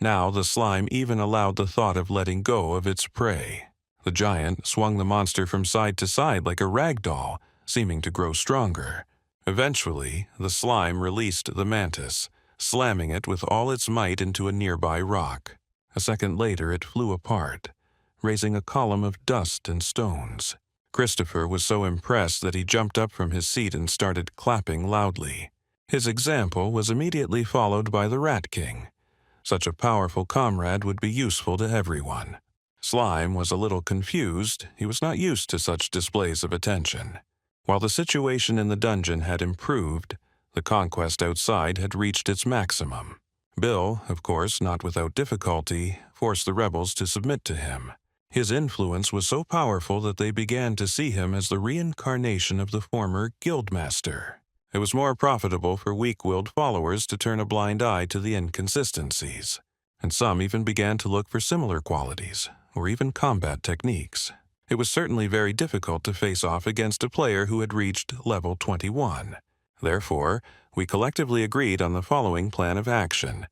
Now the slime even allowed the thought of letting go of its prey. The giant swung the monster from side to side like a rag doll, seeming to grow stronger. Eventually, the slime released the mantis, slamming it with all its might into a nearby rock. A second later, it flew apart, raising a column of dust and stones. Christopher was so impressed that he jumped up from his seat and started clapping loudly. His example was immediately followed by the Rat King. Such a powerful comrade would be useful to everyone. Slime was a little confused. He was not used to such displays of attention. While the situation in the dungeon had improved, the conquest outside had reached its maximum. Bill, of course, not without difficulty, forced the rebels to submit to him. His influence was so powerful that they began to see him as the reincarnation of the former guildmaster. It was more profitable for weak-willed followers to turn a blind eye to the inconsistencies, and some even began to look for similar qualities, or even combat techniques. It was certainly very difficult to face off against a player who had reached level 21. Therefore, we collectively agreed on the following plan of action: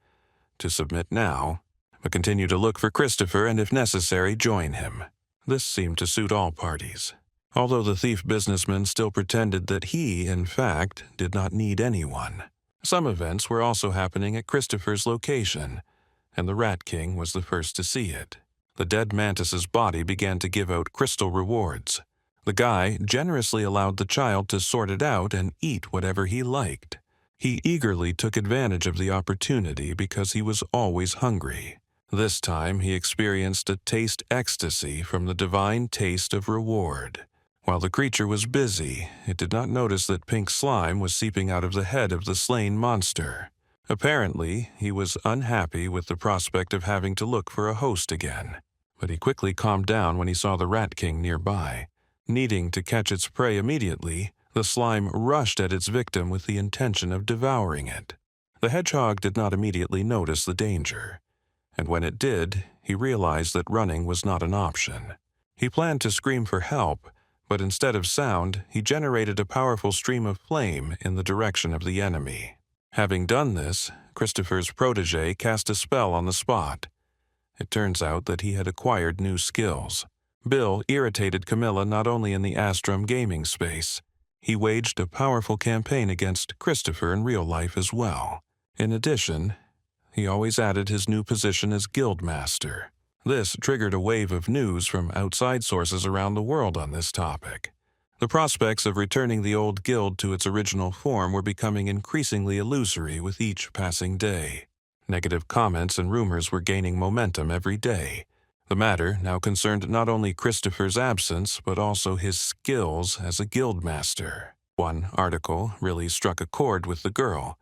to submit now, but continue to look for Christopher and, if necessary, join him. This seemed to suit all parties, although the thief businessman still pretended that he, in fact, did not need anyone. Some events were also happening at Christopher's location, and the Rat King was the first to see it. The dead mantis's body began to give out crystal rewards. The guy generously allowed the child to sort it out and eat whatever he liked. He eagerly took advantage of the opportunity because he was always hungry. This time he experienced a taste ecstasy from the divine taste of reward. While the creature was busy, it did not notice that pink slime was seeping out of the head of the slain monster. Apparently, he was unhappy with the prospect of having to look for a host again, but he quickly calmed down when he saw the Rat King nearby. Needing to catch its prey immediately, the slime rushed at its victim with the intention of devouring it. The hedgehog did not immediately notice the danger, and when it did, he realized that running was not an option. He planned to scream for help, but instead of sound, he generated a powerful stream of flame in the direction of the enemy. Having done this, Christopher's protege cast a spell on the spot. It turns out that he had acquired new skills. Bill irritated Camilla not only in the Astrum gaming space. He waged a powerful campaign against Christopher in real life as well. In addition, he always added his new position as Guildmaster. This triggered a wave of news from outside sources around the world on this topic. The prospects of returning the old guild to its original form were becoming increasingly illusory with each passing day. Negative comments and rumors were gaining momentum every day. The matter now concerned not only Christopher's absence, but also his skills as a guildmaster. One article really struck a chord with the girl,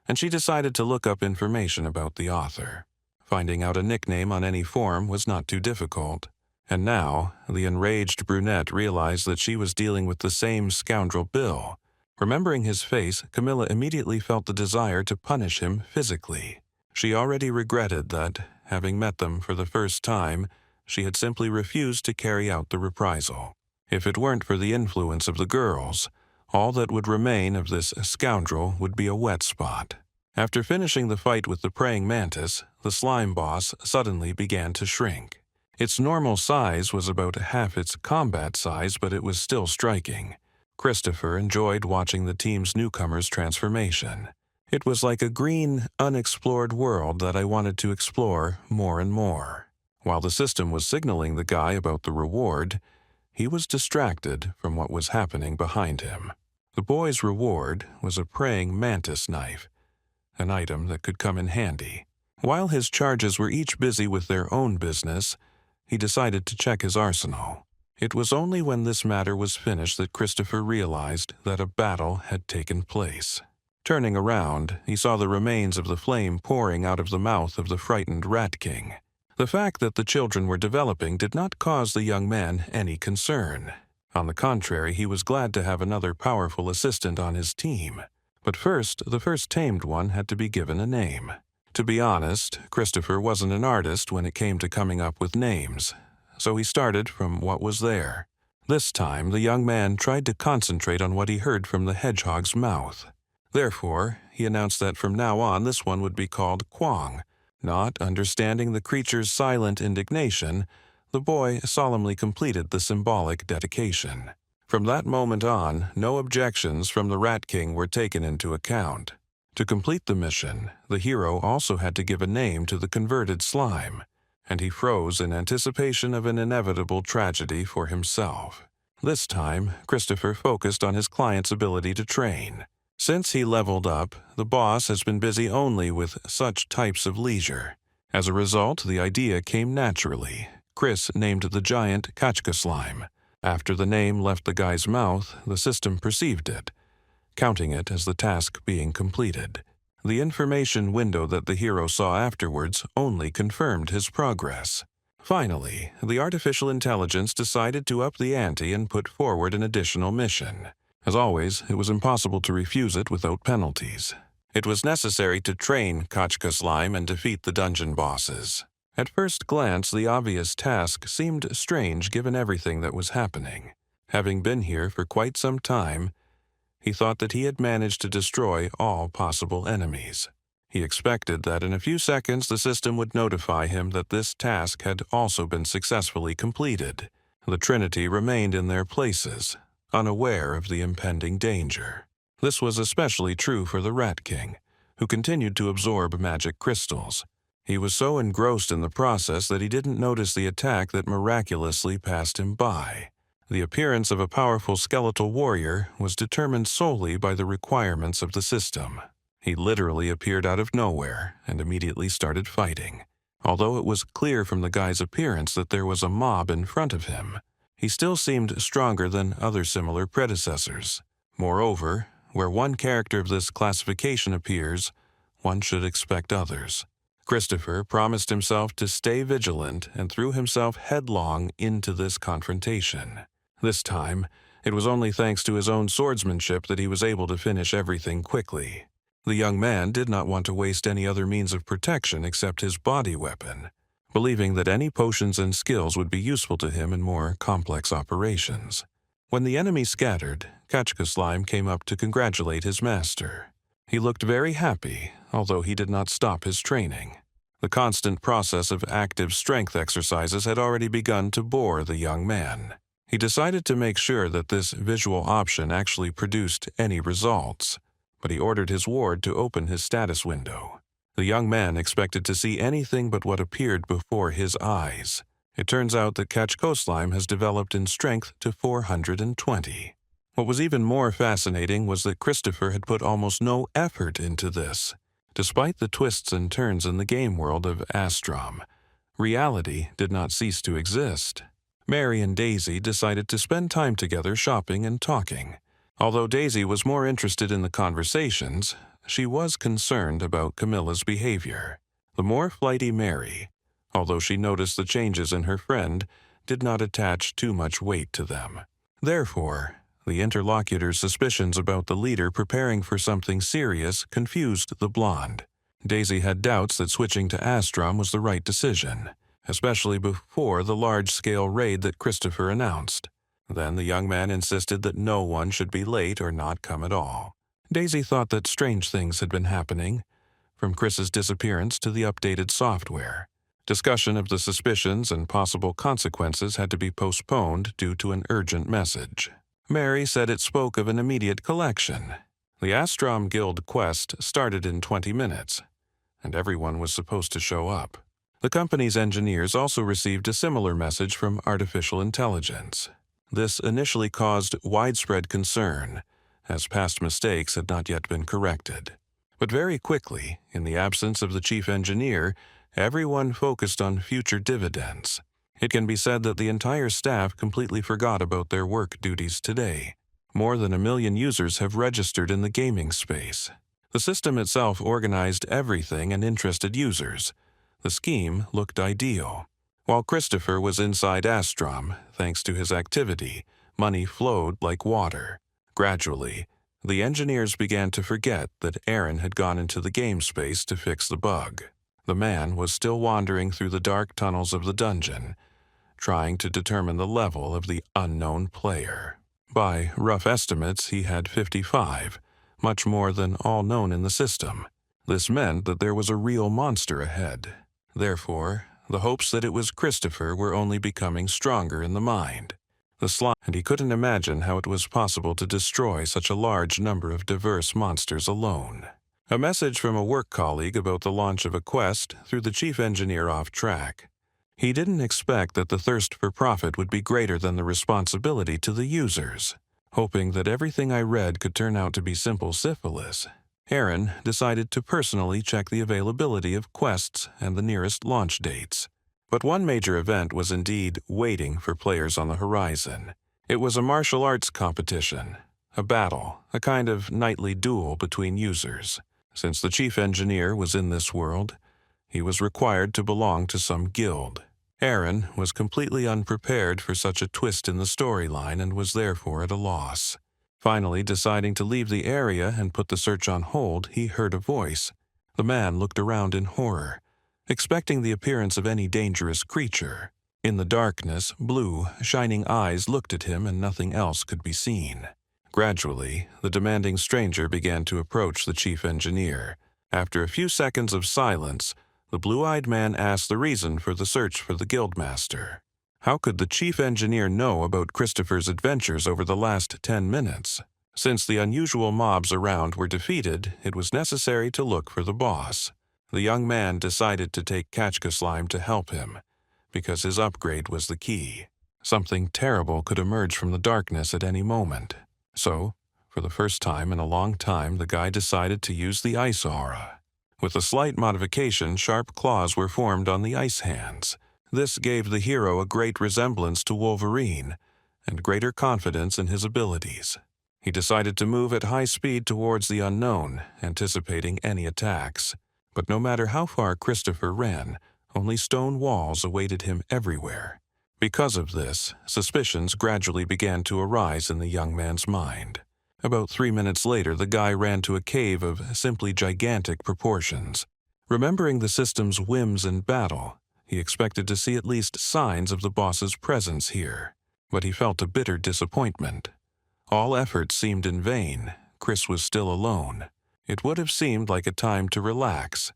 and she decided to look up information about the author. Finding out a nickname on any form was not too difficult. And now, the enraged brunette realized that she was dealing with the same scoundrel Bill. Remembering his face, Camilla immediately felt the desire to punish him physically. She already regretted that, having met them for the first time, she had simply refused to carry out the reprisal. If it weren't for the influence of the girls, all that would remain of this scoundrel would be a wet spot. After finishing the fight with the praying mantis, the slime boss suddenly began to shrink. Its normal size was about half its combat size, but it was still striking. Christopher enjoyed watching the team's newcomer's transformation. It was like a green, unexplored world that I wanted to explore more and more. While the system was signaling the guy about the reward, he was distracted from what was happening behind him. The boy's reward was a praying mantis knife, an item that could come in handy. While his charges were each busy with their own business, he decided to check his arsenal. It was only when this matter was finished that Christopher realized that a battle had taken place. Turning around, he saw the remains of the flame pouring out of the mouth of the frightened Rat King. The fact that the children were developing did not cause the young man any concern. On the contrary, he was glad to have another powerful assistant on his team. But first, the first tamed one had to be given a name. To be honest, Christopher wasn't an artist when it came to coming up with names, so he started from what was there. This time, the young man tried to concentrate on what he heard from the hedgehog's mouth. Therefore, he announced that from now on this one would be called Kwong. Not understanding the creature's silent indignation, the boy solemnly completed the symbolic dedication. From that moment on, no objections from the Rat King were taken into account. To complete the mission, the hero also had to give a name to the converted slime, and he froze in anticipation of an inevitable tragedy for himself. This time, Christopher focused on his client's ability to train. Since he leveled up, the boss has been busy only with such types of leisure. As a result, the idea came naturally. Chris named the giant Kachka slime. After the name left the guy's mouth, the system perceived it, counting it as the task being completed. The information window that the hero saw afterwards only confirmed his progress. Finally, the artificial intelligence decided to up the ante and put forward an additional mission. As always, it was impossible to refuse it without penalties. It was necessary to train Kachka Slime and defeat the dungeon bosses. At first glance, the obvious task seemed strange given everything that was happening. Having been here for quite some time, he thought that he had managed to destroy all possible enemies. He expected that in a few seconds the system would notify him that this task had also been successfully completed. The Trinity remained in their places, unaware of the impending danger. This was especially true for the Rat King, who continued to absorb magic crystals. He was so engrossed in the process that he didn't notice the attack that miraculously passed him by. The appearance of a powerful skeletal warrior was determined solely by the requirements of the system. He literally appeared out of nowhere and immediately started fighting. Although it was clear from the guy's appearance that there was a mob in front of him, he still seemed stronger than other similar predecessors. Moreover, where one character of this classification appears, one should expect others. Christopher promised himself to stay vigilant and threw himself headlong into this confrontation. This time, it was only thanks to his own swordsmanship that he was able to finish everything quickly. The young man did not want to waste any other means of protection except his body weapon, believing that any potions and skills would be useful to him in more complex operations. When the enemy scattered, Kachka Slime came up to congratulate his master. He looked very happy, although he did not stop his training. The constant process of active strength exercises had already begun to bore the young man. He decided to make sure that this visual option actually produced any results, but he ordered his ward to open his status window. The young man expected to see anything but what appeared before his eyes. It turns out that Kachka Slime has developed in strength to 420. What was even more fascinating was that Christopher had put almost no effort into this. Despite the twists and turns in the game world of Astrom, reality did not cease to exist. Mary and Daisy decided to spend time together shopping and talking. Although Daisy was more interested in the conversations, she was concerned about Camilla's behavior. The more flighty Mary, although she noticed the changes in her friend, did not attach too much weight to them. Therefore, the interlocutor's suspicions about the leader preparing for something serious confused the blonde. Daisy had doubts that switching to Astrom was the right decision, especially before the large-scale raid that Christopher announced. Then the young man insisted that no one should be late or not come at all. Daisy thought that strange things had been happening, from Chris's disappearance to the updated software. Discussion of the suspicions and possible consequences had to be postponed due to an urgent message. Mary said it spoke of an immediate collection. The Astrom Guild quest started in 20 minutes, and everyone was supposed to show up. The company's engineers also received a similar message from artificial intelligence. This initially caused widespread concern, as past mistakes had not yet been corrected. But very quickly, in the absence of the chief engineer, everyone focused on future dividends. It can be said that the entire staff completely forgot about their work duties today. More than 1 million users have registered in the gaming space. The system itself organized everything and interested users. The scheme looked ideal. While Christopher was inside Astrom, thanks to his activity, money flowed like water. Gradually, the engineers began to forget that Aaron had gone into the game space to fix the bug. The man was still wandering through the dark tunnels of the dungeon, trying to determine the level of the unknown player. By rough estimates, he had 55, much more than all known in the system. This meant that there was a real monster ahead. Therefore, the hopes that it was Christopher were only becoming stronger in the mind. And he couldn't imagine how it was possible to destroy such a large number of diverse monsters alone. A message from a work colleague about the launch of a quest threw the chief engineer off track. He didn't expect that the thirst for profit would be greater than the responsibility to the users. Hoping that everything I read could turn out to be simple syphilis, Aaron decided to personally check the availability of quests and the nearest launch dates. But one major event was indeed waiting for players on the horizon. It was a martial arts competition, a battle, a kind of nightly duel between users. Since the chief engineer was in this world, he was required to belong to some guild. Aaron was completely unprepared for such a twist in the storyline and was therefore at a loss. Finally, deciding to leave the area and put the search on hold, he heard a voice. The man looked around in horror, expecting the appearance of any dangerous creature. In the darkness, blue, shining eyes looked at him and nothing else could be seen. Gradually, the demanding stranger began to approach the chief engineer. After a few seconds of silence, the blue-eyed man asked the reason for the search for the guildmaster. How could the chief engineer know about Christopher's adventures over the last 10 minutes? Since the unusual mobs around were defeated, it was necessary to look for the boss. The young man decided to take Kachka Slime to help him, because his upgrade was the key. Something terrible could emerge from the darkness at any moment. So, for the first time in a long time, the guy decided to use the ice aura. With a slight modification, sharp claws were formed on the ice hands. This gave the hero a great resemblance to Wolverine, and greater confidence in his abilities. He decided to move at high speed towards the unknown, anticipating any attacks. But no matter how far Christopher ran, only stone walls awaited him everywhere. Because of this, suspicions gradually began to arise in the young man's mind. About 3 minutes later, the guy ran to a cave of simply gigantic proportions. Remembering the system's whims in battle, he expected to see at least signs of the boss's presence here. But he felt a bitter disappointment. All efforts seemed in vain. Chris was still alone. It would have seemed like a time to relax,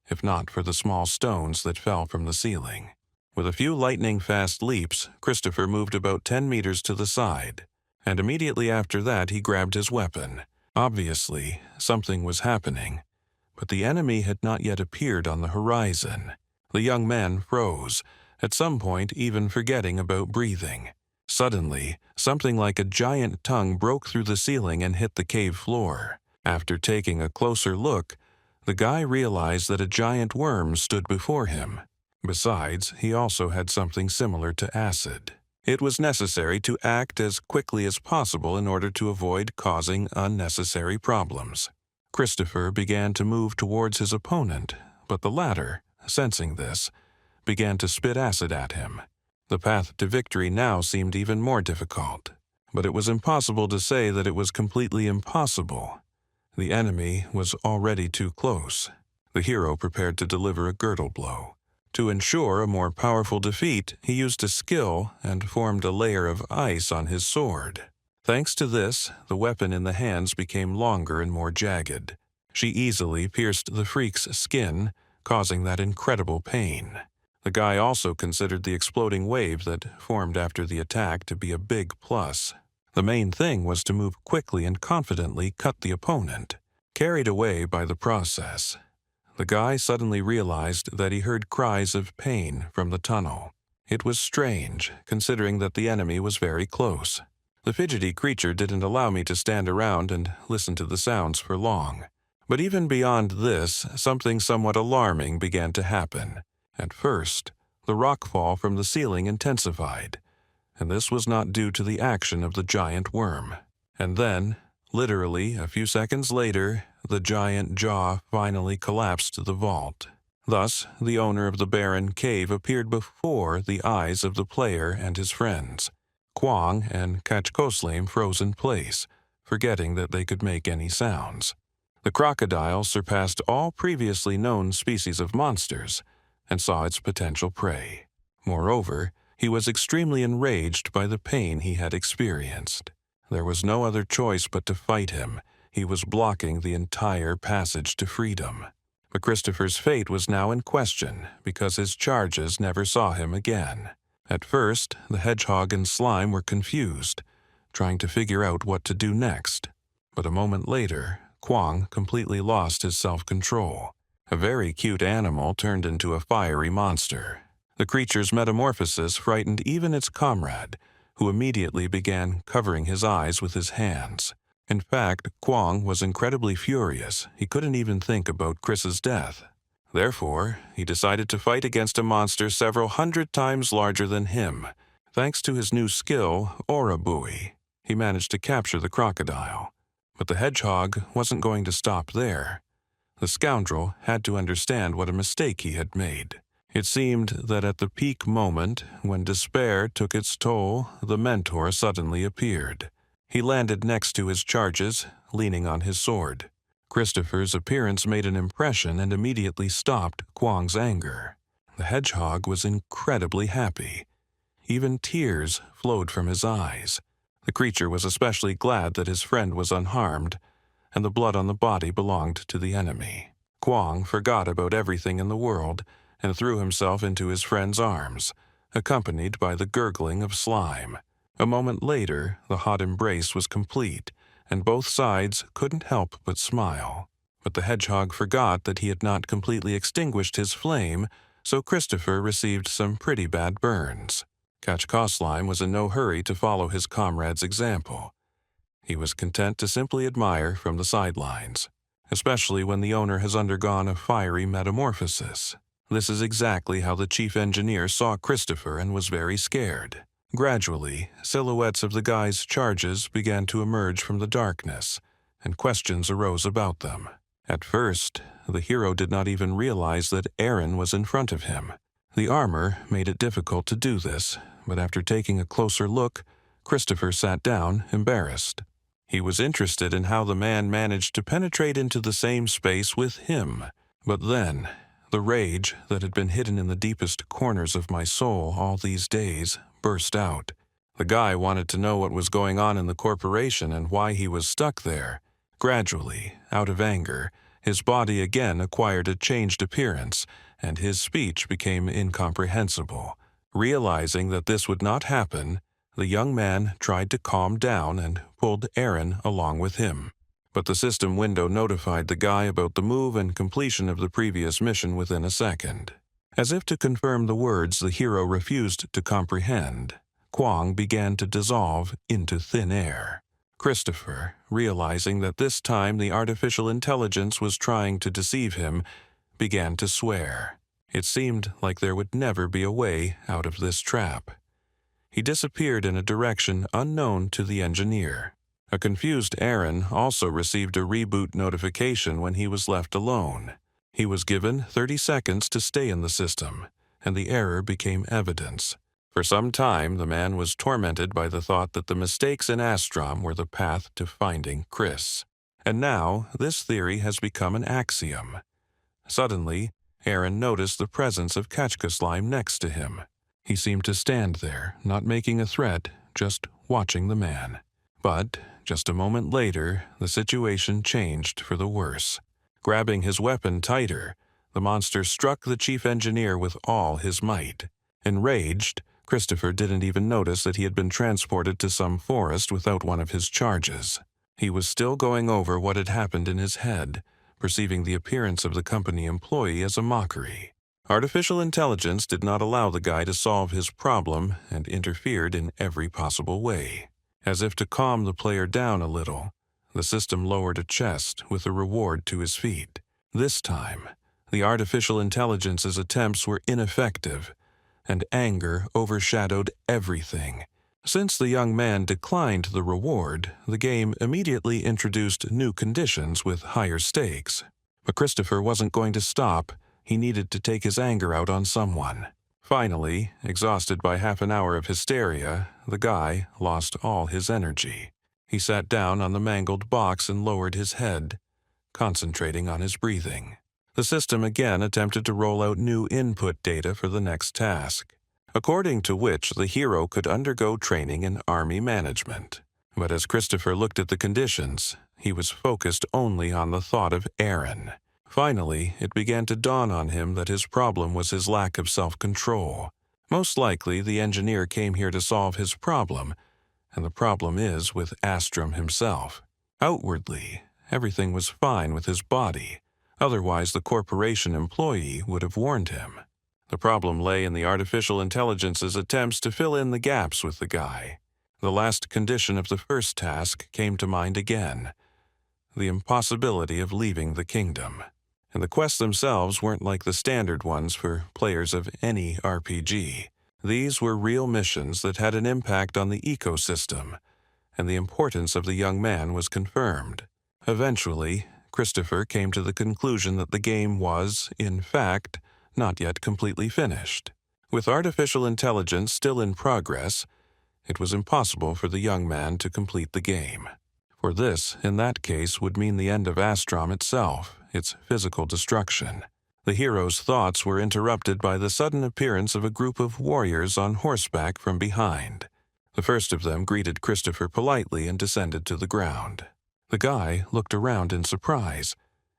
if not for the small stones that fell from the ceiling. With a few lightning-fast leaps, Christopher moved about 10 meters to the side, and immediately after that he grabbed his weapon. Obviously, something was happening, but the enemy had not yet appeared on the horizon. The young man froze, at some point even forgetting about breathing. Suddenly, something like a giant tongue broke through the ceiling and hit the cave floor. After taking a closer look, the guy realized that a giant worm stood before him. Besides, he also had something similar to acid. It was necessary to act as quickly as possible in order to avoid causing unnecessary problems. Christopher began to move towards his opponent, but the latter, sensing this, began to spit acid at him. The path to victory now seemed even more difficult, but it was impossible to say that it was completely impossible. The enemy was already too close. The hero prepared to deliver a girdle blow. To ensure a more powerful defeat, he used a skill and formed a layer of ice on his sword. Thanks to this, the weapon in the hands became longer and more jagged. She easily pierced the freak's skin, causing that incredible pain. The guy also considered the exploding wave that formed after the attack to be a big plus. The main thing was to move quickly and confidently cut the opponent. Carried away by the process, the guy suddenly realized that he heard cries of pain from the tunnel. It was strange, considering that the enemy was very close. The fidgety creature didn't allow me to stand around and listen to the sounds for long. But even beyond this, something somewhat alarming began to happen. At first, the rockfall from the ceiling intensified, and this was not due to the action of the giant worm. And then, Literally, a few seconds later, the giant jaw finally collapsed the vault. Thus, the owner of the barren cave appeared before the eyes of the player and his friends. Kwang and Kachkoslam froze in place, forgetting that they could make any sounds. The crocodile surpassed all previously known species of monsters and saw its potential prey. Moreover, he was extremely enraged by the pain he had experienced. There was no other choice but to fight him. He was blocking the entire passage to freedom. But Christopher's fate was now in question because his charges never saw him again. At first, the hedgehog and slime were confused, trying to figure out what to do next. But a moment later, Kwang completely lost his self-control. A very cute animal turned into a fiery monster. The creature's metamorphosis frightened even its comrade, who immediately began covering his eyes with his hands. In fact, Kwang was incredibly furious. He couldn't even think about Chris's death. Therefore, he decided to fight against a monster several hundred times larger than him. Thanks to his new skill, Aura Buoy, he managed to capture the crocodile. But the hedgehog wasn't going to stop there. The scoundrel had to understand what a mistake he had made. It seemed that at the peak moment, when despair took its toll, the mentor suddenly appeared. He landed next to his charges, leaning on his sword. Christopher's appearance made an impression and immediately stopped Kwang's anger. The hedgehog was incredibly happy. Even tears flowed from his eyes. The creature was especially glad that his friend was unharmed, and the blood on the body belonged to the enemy. Kwang forgot about everything in the world and threw himself into his friend's arms, accompanied by the gurgling of slime. A moment later, the hot embrace was complete, and both sides couldn't help but smile. But the hedgehog forgot that he had not completely extinguished his flame, so Christopher received some pretty bad burns. Kachkoslam was in no hurry to follow his comrade's example. He was content to simply admire from the sidelines, especially when the owner has undergone a fiery metamorphosis. This is exactly how the chief engineer saw Christopher and was very scared. Gradually, silhouettes of the guy's charges began to emerge from the darkness, and questions arose about them. At first, the hero did not even realize that Aaron was in front of him. The armor made it difficult to do this, but after taking a closer look, Christopher sat down, embarrassed. He was interested in how the man managed to penetrate into the same space with him. But then, the rage that had been hidden in the deepest corners of my soul all these days burst out. The guy wanted to know what was going on in the corporation and why he was stuck there. Gradually, out of anger, his body again acquired a changed appearance, and his speech became incomprehensible. Realizing that this would not happen, the young man tried to calm down and pulled Aaron along with him. But the system window notified the guy about the move and completion of the previous mission within a second. As if to confirm the words the hero refused to comprehend, Kwang began to dissolve into thin air. Christopher, realizing that this time the artificial intelligence was trying to deceive him, began to swear. It seemed like there would never be a way out of this trap. He disappeared in a direction unknown to the engineer. A confused Aaron also received a reboot notification when he was left alone. He was given 30 seconds to stay in the system, and the error became evidence. For some time, the man was tormented by the thought that the mistakes in Astrom were the path to finding Chris. And now, this theory has become an axiom. Suddenly, Aaron noticed the presence of Kachkoslam next to him. He seemed to stand there, not making a threat, just watching the man. But, just a moment later, the situation changed for the worse. Grabbing his weapon tighter, the monster struck the chief engineer with all his might. Enraged, Christopher didn't even notice that he had been transported to some forest without one of his charges. He was still going over what had happened in his head, perceiving the appearance of the company employee as a mockery. Artificial intelligence did not allow the guy to solve his problem and interfered in every possible way. As if to calm the player down a little, the system lowered a chest with a reward to his feet. This time, the artificial intelligence's attempts were ineffective, and anger overshadowed everything. Since the young man declined the reward, the game immediately introduced new conditions with higher stakes. But Christopher wasn't going to stop. He needed to take his anger out on someone. Finally, exhausted by half an hour of hysteria, the guy lost all his energy. He sat down on the mangled box and lowered his head, concentrating on his breathing. The system again attempted to roll out new input data for the next task, according to which the hero could undergo training in army management. But as Christopher looked at the conditions, he was focused only on the thought of Aaron. Finally, it began to dawn on him that his problem was his lack of self-control. Most likely, the engineer came here to solve his problem, and the problem is with Astrom himself. Outwardly, everything was fine with his body. Otherwise, the corporation employee would have warned him. The problem lay in the artificial intelligence's attempts to fill in the gaps with the guy. The last condition of the first task came to mind again: the impossibility of leaving the kingdom. And the quests themselves weren't like the standard ones for players of any RPG. These were real missions that had an impact on the ecosystem, and the importance of the young man was confirmed. Eventually, Christopher came to the conclusion that the game was, in fact, not yet completely finished. With artificial intelligence still in progress, it was impossible for the young man to complete the game. For this, in that case, would mean the end of Astrom itself, its physical destruction. The hero's thoughts were interrupted by the sudden appearance of a group of warriors on horseback from behind. The first of them greeted Christopher politely and descended to the ground. The guy looked around in surprise.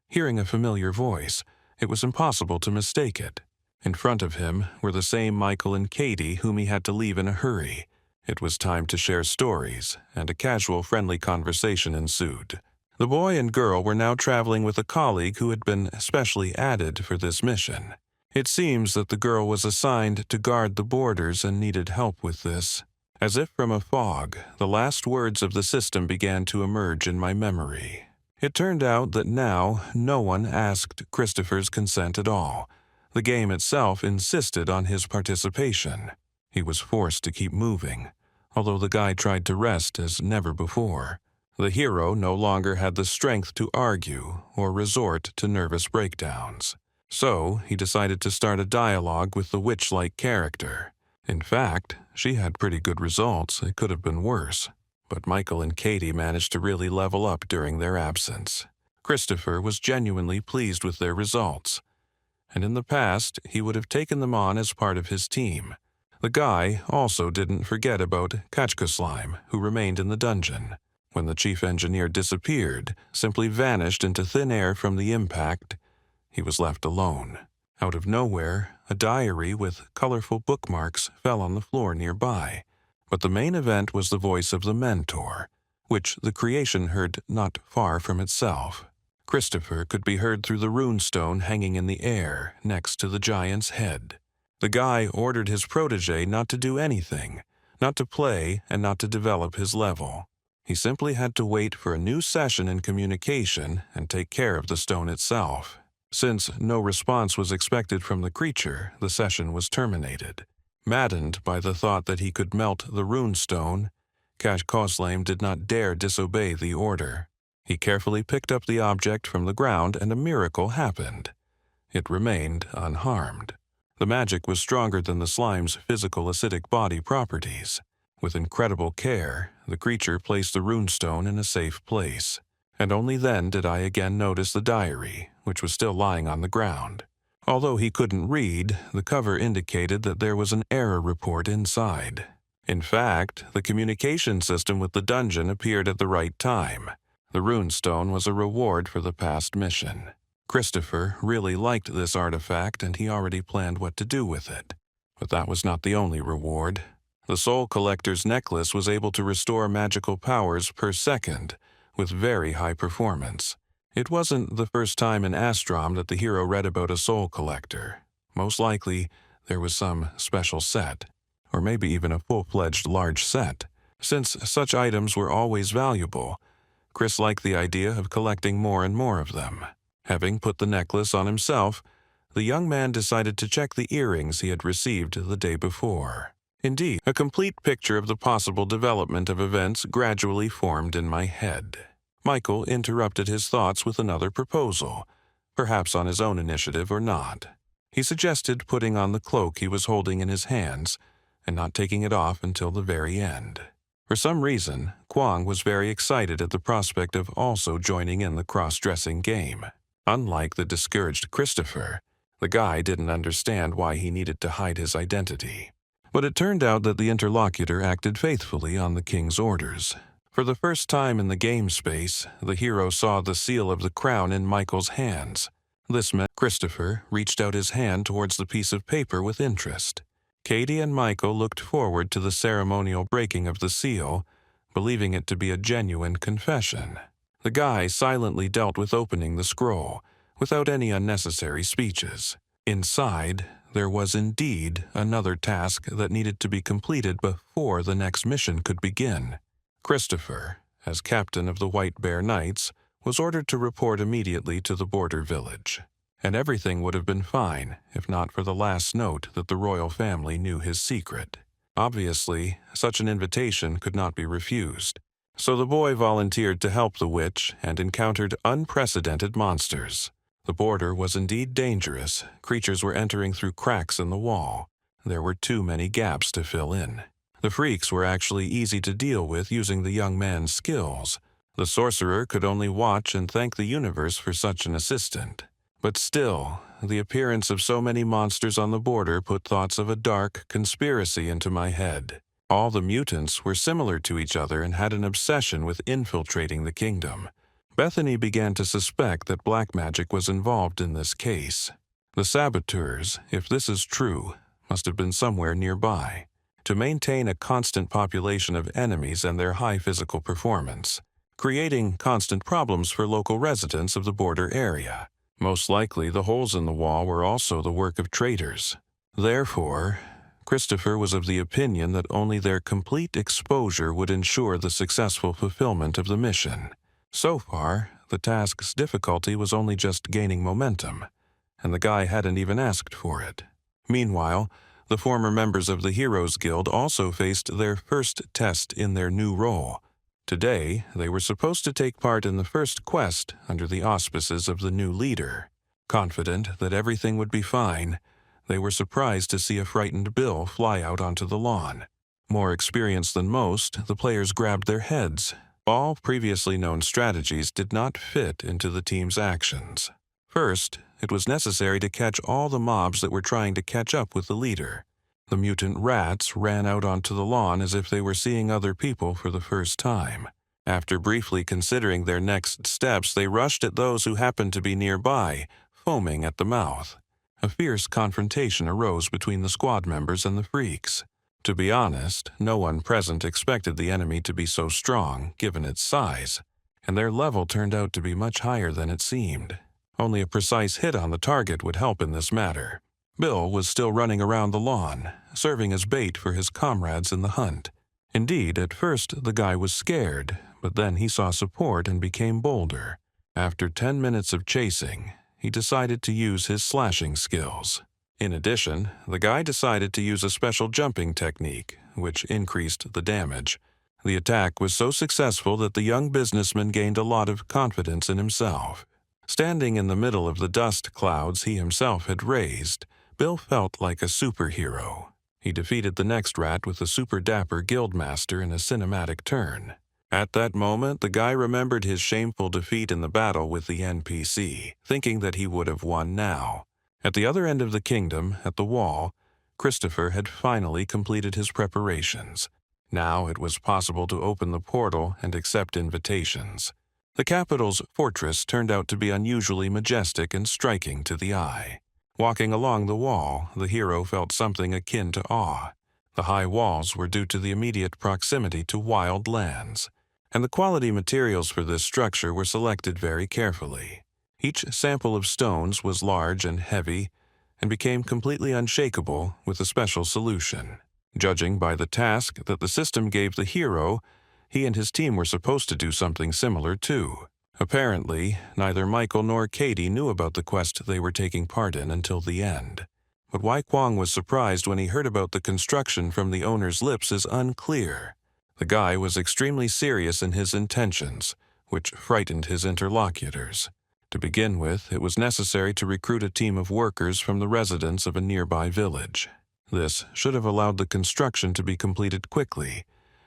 Hearing a familiar voice, it was impossible to mistake it. In front of him were the same Michael and Katie whom he had to leave in a hurry. It was time to share stories, and a casual, friendly conversation ensued. The boy and girl were now traveling with a colleague who had been specially added for this mission. It seems that the girl was assigned to guard the borders and needed help with this. As if from a fog, the last words of the system began to emerge in my memory. It turned out that now no one asked Christopher's consent at all. The game itself insisted on his participation. He was forced to keep moving, although the guy tried to rest as never before. The hero no longer had the strength to argue or resort to nervous breakdowns. So he decided to start a dialogue with the witch-like character. In fact, she had pretty good results. It could have been worse. But Michael and Katie managed to really level up during their absence. Christopher was genuinely pleased with their results, and in the past he would have taken them on as part of his team. The guy also didn't forget about Kachka Slime, who remained in the dungeon. When the chief engineer disappeared, simply vanished into thin air from the impact, he was left alone. Out of nowhere, a diary with colorful bookmarks fell on the floor nearby. But the main event was the voice of the mentor, which the creation heard not far from itself. Christopher could be heard through the runestone hanging in the air next to the giant's head. The guy ordered his protege not to do anything, not to play, and not to develop his level. He simply had to wait for a new session in communication and take care of the stone itself. Since no response was expected from the creature, the session was terminated. Maddened by the thought that he could melt the runestone, Kachka did not dare disobey the order. He carefully picked up the object from the ground, and a miracle happened. It remained unharmed. The magic was stronger than the slime's physical acidic body properties. With incredible care, the creature placed the runestone in a safe place, and only then did I again notice the diary, which was still lying on the ground. Although he couldn't read, the cover indicated that there was an error report inside. In fact, the communication system with the dungeon appeared at the right time. The runestone was a reward for the past mission. Christopher really liked this artifact, and he already planned what to do with it. But that was not the only reward. The Soul Collector's necklace was able to restore magical powers per second, with very high performance. It wasn't the first time in Astrom that the hero read about a Soul Collector. Most likely, there was some special set, or maybe even a full-fledged large set. Since such items were always valuable, Chris liked the idea of collecting more and more of them. Having put the necklace on himself, the young man decided to check the earrings he had received the day before. Indeed, a complete picture of the possible development of events gradually formed in my head. Michael interrupted his thoughts with another proposal, perhaps on his own initiative or not. He suggested putting on the cloak he was holding in his hands and not taking it off until the very end. For some reason, Kwang was very excited at the prospect of also joining in the cross-dressing game. Unlike the discouraged Christopher, the guy didn't understand why he needed to hide his identity. But it turned out that the interlocutor acted faithfully on the king's orders. For the first time in the game space, the hero saw the seal of the crown in Michael's hands. This meant Christopher reached out his hand towards the piece of paper with interest. Katie and Michael looked forward to the ceremonial breaking of the seal, believing it to be a genuine confession. The guy silently dealt with opening the scroll, without any unnecessary speeches. Inside, there was indeed another task that needed to be completed before the next mission could begin. Christopher, as captain of the White Bear Knights, was ordered to report immediately to the border village. And everything would have been fine if not for the last note that the royal family knew his secret. Obviously, such an invitation could not be refused. So the boy volunteered to help the witch and encountered unprecedented monsters. The border was indeed dangerous. Creatures were entering through cracks in the wall. There were too many gaps to fill in. The freaks were actually easy to deal with using the young man's skills. The sorcerer could only watch and thank the universe for such an assistant. But still, the appearance of so many monsters on the border put thoughts of a dark conspiracy into my head. All the mutants were similar to each other and had an obsession with infiltrating the kingdom. Bethany began to suspect that black magic was involved in this case. The saboteurs, if this is true, must have been somewhere nearby, to maintain a constant population of enemies and their high physical performance, creating constant problems for local residents of the border area. Most likely, the holes in the wall were also the work of traitors. Therefore, Christopher was of the opinion that only their complete exposure would ensure the successful fulfillment of the mission. So far, the task's difficulty was only just gaining momentum, and the guy hadn't even asked for it. Meanwhile, the former members of the Heroes Guild also faced their first test in their new role. Today, they were supposed to take part in the first quest under the auspices of the new leader. Confident that everything would be fine, they were surprised to see a frightened Bill fly out onto the lawn. More experienced than most, the players grabbed their heads. All previously known strategies did not fit into the team's actions. First, it was necessary to catch all the mobs that were trying to catch up with the leader. The mutant rats ran out onto the lawn as if they were seeing other people for the first time. After briefly considering their next steps, they rushed at those who happened to be nearby, foaming at the mouth. A fierce confrontation arose between the squad members and the freaks. To be honest, no one present expected the enemy to be so strong, given its size, and their level turned out to be much higher than it seemed. Only a precise hit on the target would help in this matter. Bill was still running around the lawn, serving as bait for his comrades in the hunt. Indeed, at first the guy was scared, but then he saw support and became bolder. After 10 minutes of chasing, he decided to use his slashing skills. In addition, the guy decided to use a special jumping technique, which increased the damage. The attack was so successful that the young businessman gained a lot of confidence in himself. Standing in the middle of the dust clouds he himself had raised, Bill felt like a superhero. He defeated the next rat with a super dapper guildmaster in a cinematic turn. At that moment, the guy remembered his shameful defeat in the battle with the NPC, thinking that he would have won now. At the other end of the kingdom, at the wall, Christopher had finally completed his preparations. Now it was possible to open the portal and accept invitations. The capital's fortress turned out to be unusually majestic and striking to the eye. Walking along the wall, the hero felt something akin to awe. The high walls were due to the immediate proximity to wild lands, and the quality materials for this structure were selected very carefully. Each sample of stones was large and heavy, and became completely unshakable with a special solution. Judging by the task that the system gave the hero, he and his team were supposed to do something similar too. Apparently, neither Michael nor Katie knew about the quest they were taking part in until the end. but why Kwong was surprised when he heard about the construction from the owner's lips is unclear. The guy was extremely serious in his intentions, which frightened his interlocutors. To begin with, it was necessary to recruit a team of workers from the residents of a nearby village. This should have allowed the construction to be completed quickly,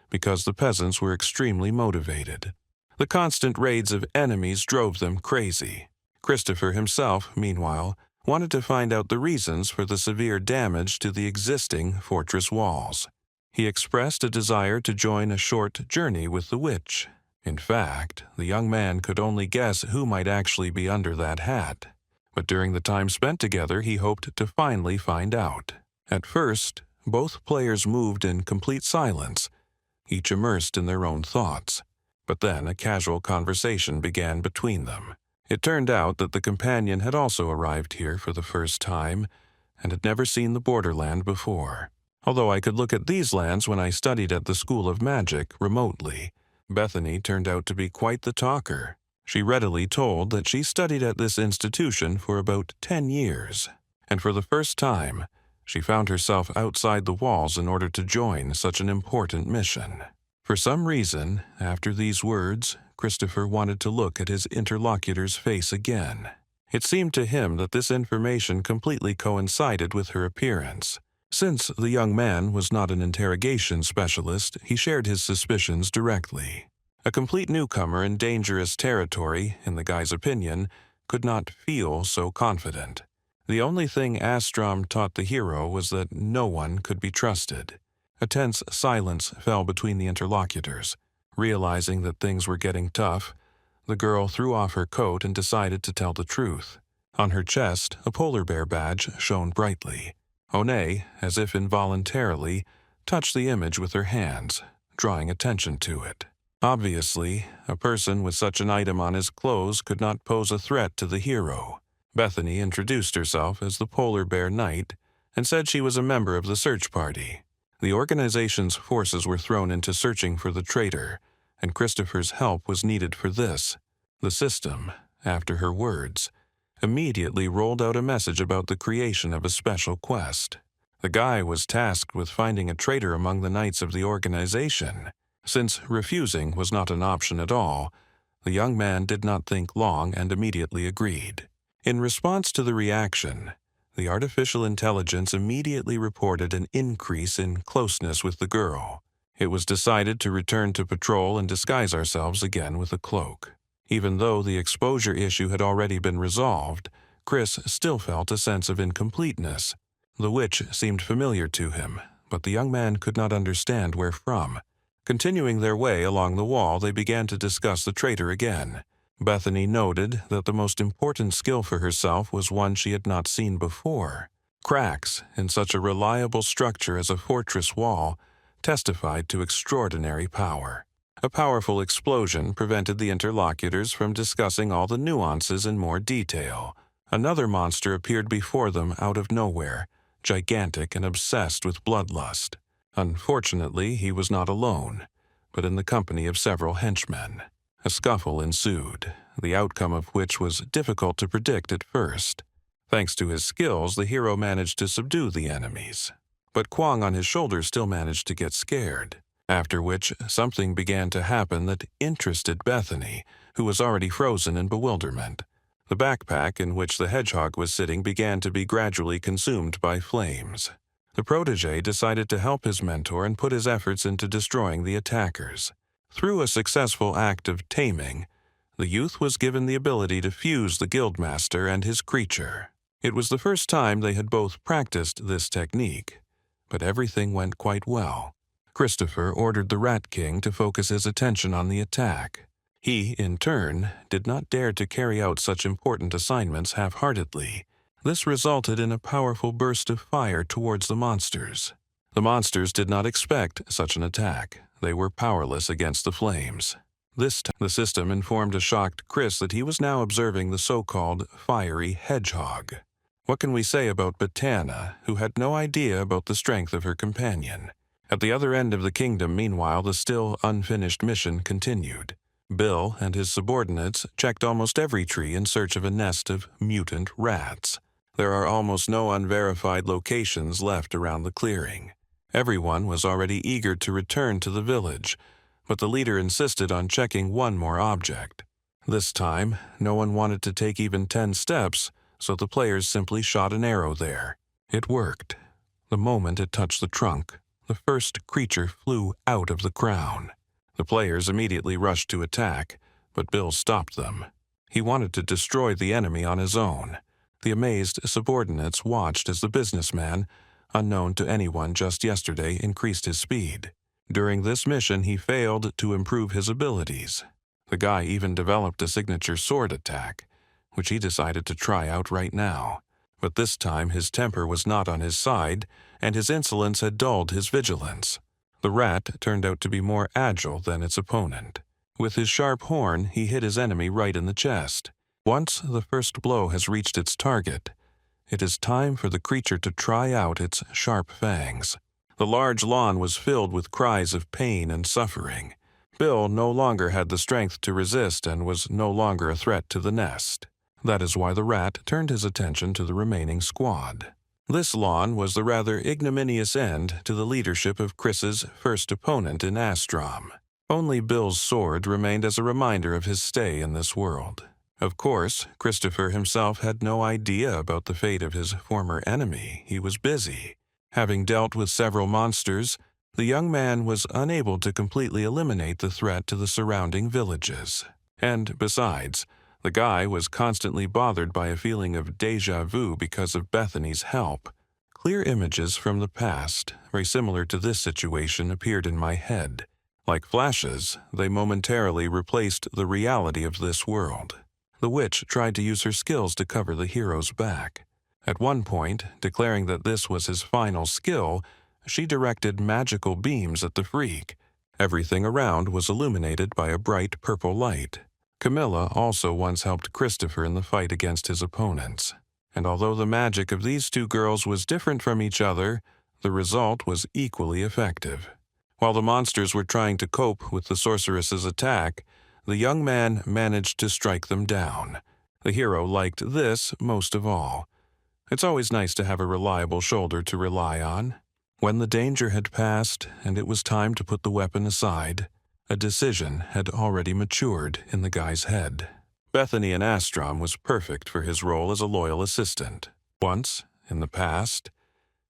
because the peasants were extremely motivated. The constant raids of enemies drove them crazy. Christopher himself, meanwhile, wanted to find out the reasons for the severe damage to the existing fortress walls. He expressed a desire to join a short journey with the witch. In fact, the young man could only guess who might actually be under that hat. But during the time spent together, he hoped to finally find out. At first, both players moved in complete silence, each immersed in their own thoughts. But then a casual conversation began between them. It turned out that the companion had also arrived here for the first time and had never seen the borderland before. Although I could look at these lands when I studied at the School of Magic remotely, Bethany turned out to be quite the talker. She readily told that she studied at this institution for about 10 years, and for the first time, she found herself outside the walls in order to join such an important mission. For some reason, after these words, Christopher wanted to look at his interlocutor's face again. It seemed to him that this information completely coincided with her appearance. Since the young man was not an interrogation specialist, he shared his suspicions directly. A complete newcomer in dangerous territory, in the guy's opinion, could not feel so confident. The only thing Astrom taught the hero was that no one could be trusted. A tense silence fell between the interlocutors. Realizing that things were getting tough, the girl threw off her coat and decided to tell the truth. On her chest, a polar bear badge shone brightly. One, as if involuntarily, touched the image with her hands, drawing attention to it. Obviously, a person with such an item on his clothes could not pose a threat to the hero. Bethany introduced herself as the Polar Bear Knight and said she was a member of the search party. The organization's forces were thrown into searching for the traitor, and Christopher's help was needed for this. The system, after her words, immediately rolled out a message about the creation of a special quest. The guy was tasked with finding a traitor among the knights of the organization. Since refusing was not an option at all, the young man did not think long and immediately agreed. In response to the reaction, the artificial intelligence immediately reported an increase in closeness with the girl. It was decided to return to patrol and disguise ourselves again with a cloak. Even though the exposure issue had already been resolved, Chris still felt a sense of incompleteness. The witch seemed familiar to him, but the young man could not understand where from. Continuing their way along the wall, they began to discuss the traitor again. Bethany noted that the most important skill for herself was one she had not seen before. Cracks in such a reliable structure as a fortress wall testified to extraordinary power. A powerful explosion prevented the interlocutors from discussing all the nuances in more detail. Another monster appeared before them out of nowhere, gigantic and obsessed with bloodlust. Unfortunately, he was not alone, but in the company of several henchmen. A scuffle ensued, the outcome of which was difficult to predict at first. Thanks to his skills, the hero managed to subdue the enemies. But Kwong on his shoulder still managed to get scared. After which, something began to happen that interested Bethany, who was already frozen in bewilderment. The backpack in which the hedgehog was sitting began to be gradually consumed by flames. The protege decided to help his mentor and put his efforts into destroying the attackers. Through a successful act of taming, the youth was given the ability to fuse the guildmaster and his creature. It was the first time they had both practiced this technique, but everything went quite well. Christopher ordered the Rat King to focus his attention on the attack. He, in turn, did not dare to carry out such important assignments half-heartedly. This resulted in a powerful burst of fire towards the monsters. The monsters did not expect such an attack. They were powerless against the flames. This time, the system informed a shocked Chris that he was now observing the so-called fiery hedgehog. What can we say about Botana, who had no idea about the strength of her companion? At the other end of the kingdom, meanwhile, the still unfinished mission continued. Bill and his subordinates checked almost every tree in search of a nest of mutant rats. There are almost no unverified locations left around the clearing. Everyone was already eager to return to the village, but the leader insisted on checking one more object. This time, no one wanted to take even 10 steps, so the players simply shot an arrow there. It worked. The moment it touched the trunk, the first creature flew out of the crown. The players immediately rushed to attack, but Bill stopped them. He wanted to destroy the enemy on his own. The amazed subordinates watched as the businessman, unknown to anyone just yesterday, increased his speed. During this mission, he failed to improve his abilities. The guy even developed a signature sword attack, which he decided to try out right now. But this time his temper was not on his side, and his insolence had dulled his vigilance. The rat turned out to be more agile than its opponent. With his sharp horn, he hit his enemy right in the chest. Once the first blow has reached its target, it is time for the creature to try out its sharp fangs. The large lawn was filled with cries of pain and suffering. Bill no longer had the strength to resist and was no longer a threat to the nest. That is why the rat turned his attention to the remaining squad. This lawn was the rather ignominious end to the leadership of Chris's first opponent in Astrom. Only Bill's sword remained as a reminder of his stay in this world. Of course, Christopher himself had no idea about the fate of his former enemy. He was busy. Having dealt with several monsters, the young man was unable to completely eliminate the threat to the surrounding villages. And besides, the guy was constantly bothered by a feeling of déjà vu because of Bethany's help. Clear images from the past, very similar to this situation, appeared in my head. Like flashes, they momentarily replaced the reality of this world. The witch tried to use her skills to cover the hero's back. At one point, declaring that this was his final skill, she directed magical beams at the freak. Everything around was illuminated by a bright purple light. Camilla also once helped Christopher in the fight against his opponents. And although the magic of these two girls was different from each other, the result was equally effective. While the monsters were trying to cope with the sorceress's attack, the young man managed to strike them down. The hero liked this most of all. It's always nice to have a reliable shoulder to rely on. When the danger had passed and it was time to put the weapon aside, a decision had already matured in the guy's head. Bethany in Astrom was perfect for his role as a loyal assistant. Once, in the past,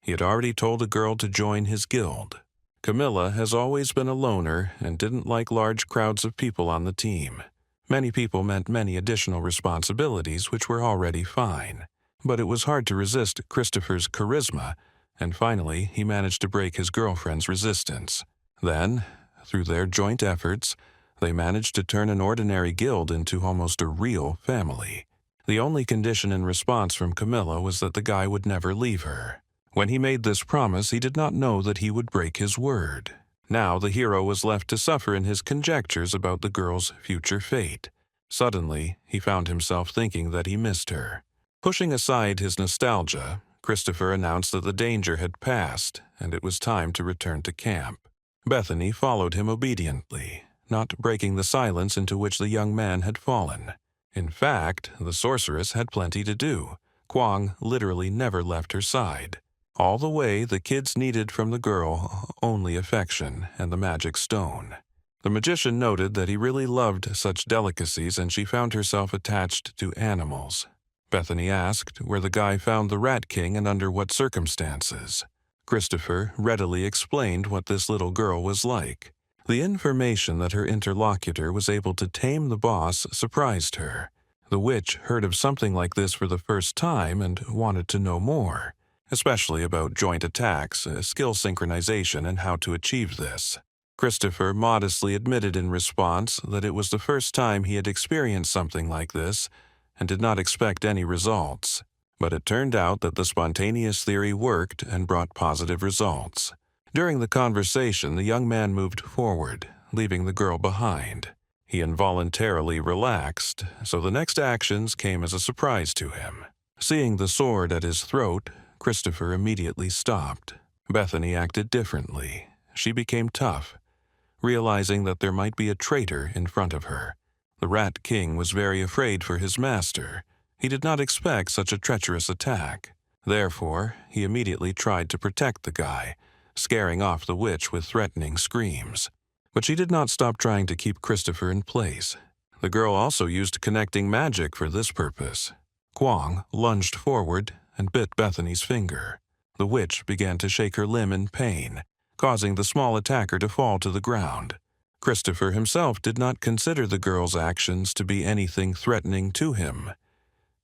he had already told a girl to join his guild. Camilla has always been a loner and didn't like large crowds of people on the team. Many people meant many additional responsibilities, which were already fine. But it was hard to resist Christopher's charisma, and finally he managed to break his girlfriend's resistance. Then, through their joint efforts, they managed to turn an ordinary guild into almost a real family. The only condition in response from Camilla was that the guy would never leave her. When he made this promise, he did not know that he would break his word. Now the hero was left to suffer in his conjectures about the girl's future fate. Suddenly, he found himself thinking that he missed her. Pushing aside his nostalgia, Christopher announced that the danger had passed and it was time to return to camp. Bethany followed him obediently, not breaking the silence into which the young man had fallen. In fact, the sorceress had plenty to do. Kwang literally never left her side. All the way, the kids needed from the girl only affection and the magic stone. The magician noted that he really loved such delicacies, and she found herself attached to animals. Bethany asked where the guy found the Rat King and under what circumstances. Christopher readily explained what this little girl was like. The information that her interlocutor was able to tame the boss surprised her. The witch heard of something like this for the first time and wanted to know more, especially about joint attacks, skill synchronization, and how to achieve this. Christopher modestly admitted in response that it was the first time he had experienced something like this and did not expect any results. But it turned out that the spontaneous theory worked and brought positive results. During the conversation, the young man moved forward, leaving the girl behind. He involuntarily relaxed, so the next actions came as a surprise to him. Seeing the sword at his throat, Christopher immediately stopped. Bethany acted differently. She became tough, realizing that there might be a traitor in front of her. The Rat King was very afraid for his master, He did not expect such a treacherous attack. Therefore, he immediately tried to protect the guy, scaring off the witch with threatening screams. But she did not stop trying to keep Christopher in place. The girl also used connecting magic for this purpose. Kwong lunged forward and bit Bethany's finger. The witch began to shake her limb in pain, causing the small attacker to fall to the ground. Christopher himself did not consider the girl's actions to be anything threatening to him.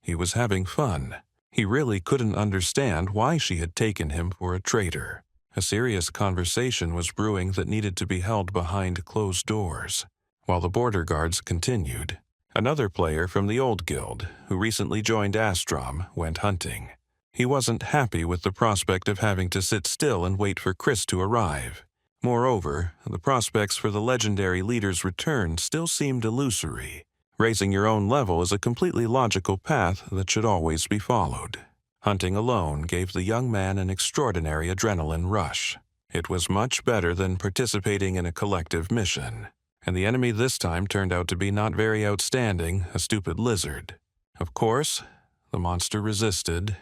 He was having fun. He really couldn't understand why she had taken him for a traitor. A serious conversation was brewing that needed to be held behind closed doors. While the border guards continued, another player from the old guild, who recently joined Astrom, went hunting. He wasn't happy with the prospect of having to sit still and wait for Chris to arrive. Moreover, the prospects for the legendary leader's return still seemed illusory. Raising your own level is a completely logical path that should always be followed. Hunting alone gave the young man an extraordinary adrenaline rush. It was much better than participating in a collective mission. And the enemy this time turned out to be not very outstanding, a stupid lizard. Of course, the monster resisted,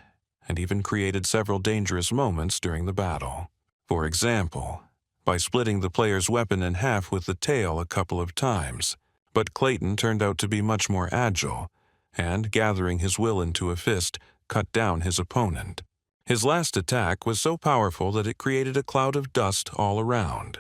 and even created several dangerous moments during the battle. For example, by splitting the player's weapon in half with the tail a couple of times. But Clayton turned out to be much more agile, and, gathering his will into a fist, cut down his opponent. His last attack was so powerful that it created a cloud of dust all around,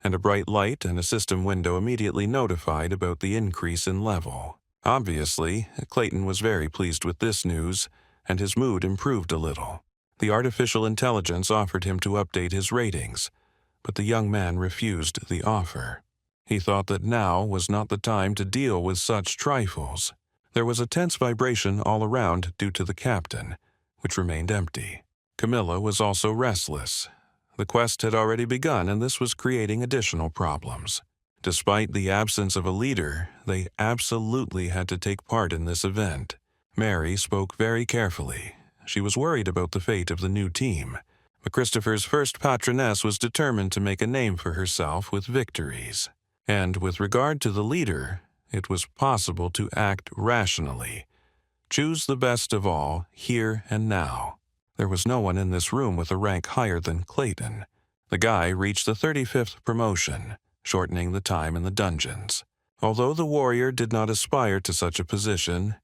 and a bright light and a system window immediately notified about the increase in level. Obviously, Clayton was very pleased with this news, and his mood improved a little. The artificial intelligence offered him to update his ratings, but the young man refused the offer. He thought that now was not the time to deal with such trifles. There was a tense vibration all around due to the captain, which remained empty. Camilla was also restless. The quest had already begun, and this was creating additional problems. Despite the absence of a leader, they absolutely had to take part in this event. Mary spoke very carefully. She was worried about the fate of the new team, but Christopher's first patroness was determined to make a name for herself with victories. And with regard to the leader, it was possible to act rationally. Choose the best of all, here and now. There was no one in this room with a rank higher than Clayton. The guy reached the 35th promotion, shortening the time in the dungeons. Although the warrior did not aspire to such a position,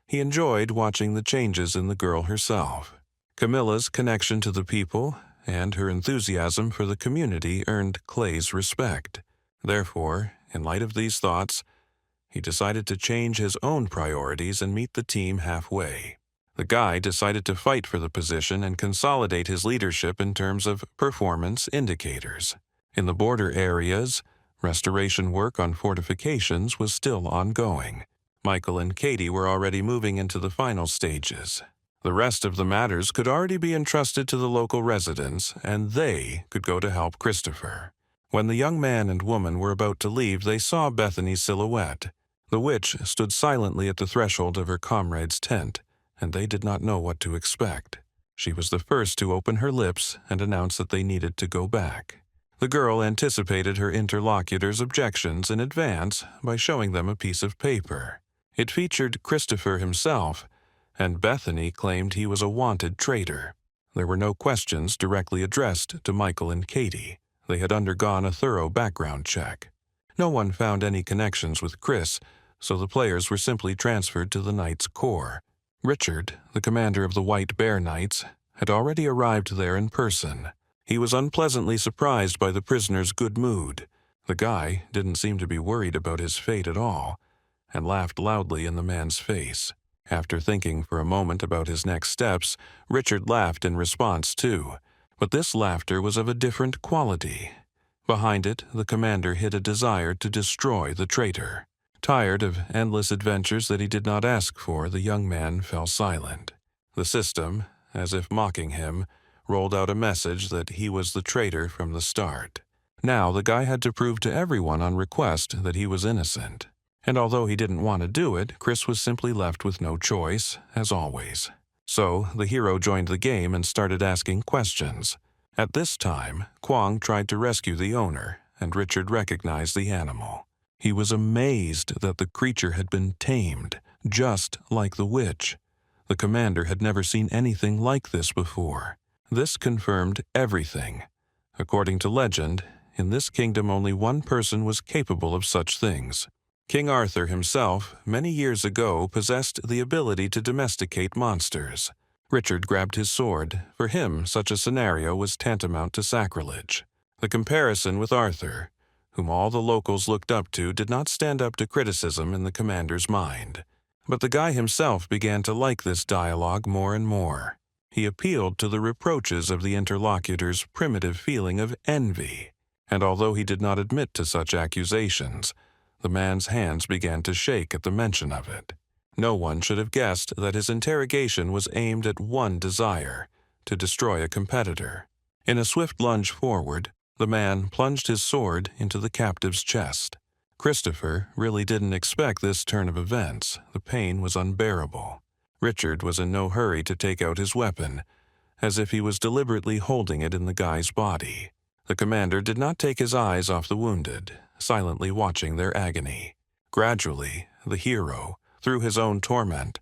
he enjoyed watching the changes in the girl herself. Camilla's connection to the people and her enthusiasm for the community earned Clay's respect. Therefore, in light of these thoughts, he decided to change his own priorities and meet the team halfway. The guy decided to fight for the position and consolidate his leadership in terms of performance indicators. In the border areas, restoration work on fortifications was still ongoing. Michael and Katie were already moving into the final stages. The rest of the matters could already be entrusted to the local residents, and they could go to help Christopher. When the young man and woman were about to leave, they saw Bethany's silhouette. The witch stood silently at the threshold of her comrade's tent, and they did not know what to expect. She was the first to open her lips and announce that they needed to go back. The girl anticipated her interlocutor's objections in advance by showing them a piece of paper. It featured Christopher himself, and Bethany claimed he was a wanted traitor. There were no questions directly addressed to Michael and Katie. They had undergone a thorough background check. No one found any connections with Chris, so the players were simply transferred to the Knights' Corps. Richard, the commander of the White Bear Knights, had already arrived there in person. He was unpleasantly surprised by the prisoner's good mood. The guy didn't seem to be worried about his fate at all, and laughed loudly in the man's face. After thinking for a moment about his next steps, Richard laughed in response too. But this laughter was of a different quality. Behind it, the commander hid a desire to destroy the traitor. Tired of endless adventures that he did not ask for, the young man fell silent. The system, as if mocking him, rolled out a message that he was the traitor from the start. Now the guy had to prove to everyone on request that he was innocent. And although he didn't want to do it, Chris was simply left with no choice, as always. So the hero joined the game and started asking questions. At this time, Kwong tried to rescue the owner, and Richard recognized the animal. He was amazed that the creature had been tamed, just like the witch. The commander had never seen anything like this before. This confirmed everything. According to legend, in this kingdom only one person was capable of such things. King Arthur himself, many years ago, possessed the ability to domesticate monsters. Richard grabbed his sword. For him, such a scenario was tantamount to sacrilege. The comparison with Arthur, whom all the locals looked up to, did not stand up to criticism in the commander's mind. But the guy himself began to like this dialogue more and more. He appealed to the reproaches of the interlocutor's primitive feeling of envy, and although he did not admit to such accusations, the man's hands began to shake at the mention of it. No one should have guessed that his interrogation was aimed at one desire, to destroy a competitor. In a swift lunge forward, the man plunged his sword into the captive's chest. Christopher really didn't expect this turn of events. The pain was unbearable. Richard was in no hurry to take out his weapon, as if he was deliberately holding it in the guy's body. The commander did not take his eyes off the wounded, silently watching their agony. Gradually, the hero, through his own torment,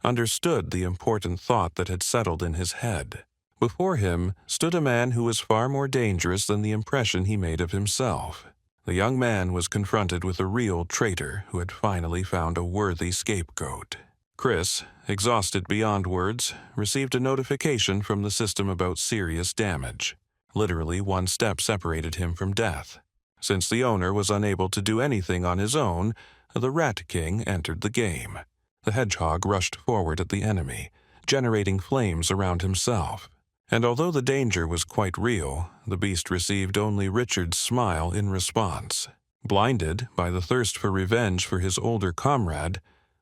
understood the important thought that had settled in his head. Before him stood a man who was far more dangerous than the impression he made of himself. The young man was confronted with a real traitor who had finally found a worthy scapegoat. Chris, exhausted beyond words, received a notification from the system about serious damage. Literally, one step separated him from death. Since the owner was unable to do anything on his own, the Rat King entered the game. The hedgehog rushed forward at the enemy, generating flames around himself. And although the danger was quite real, the beast received only Richard's smile in response. Blinded by the thirst for revenge for his older comrade,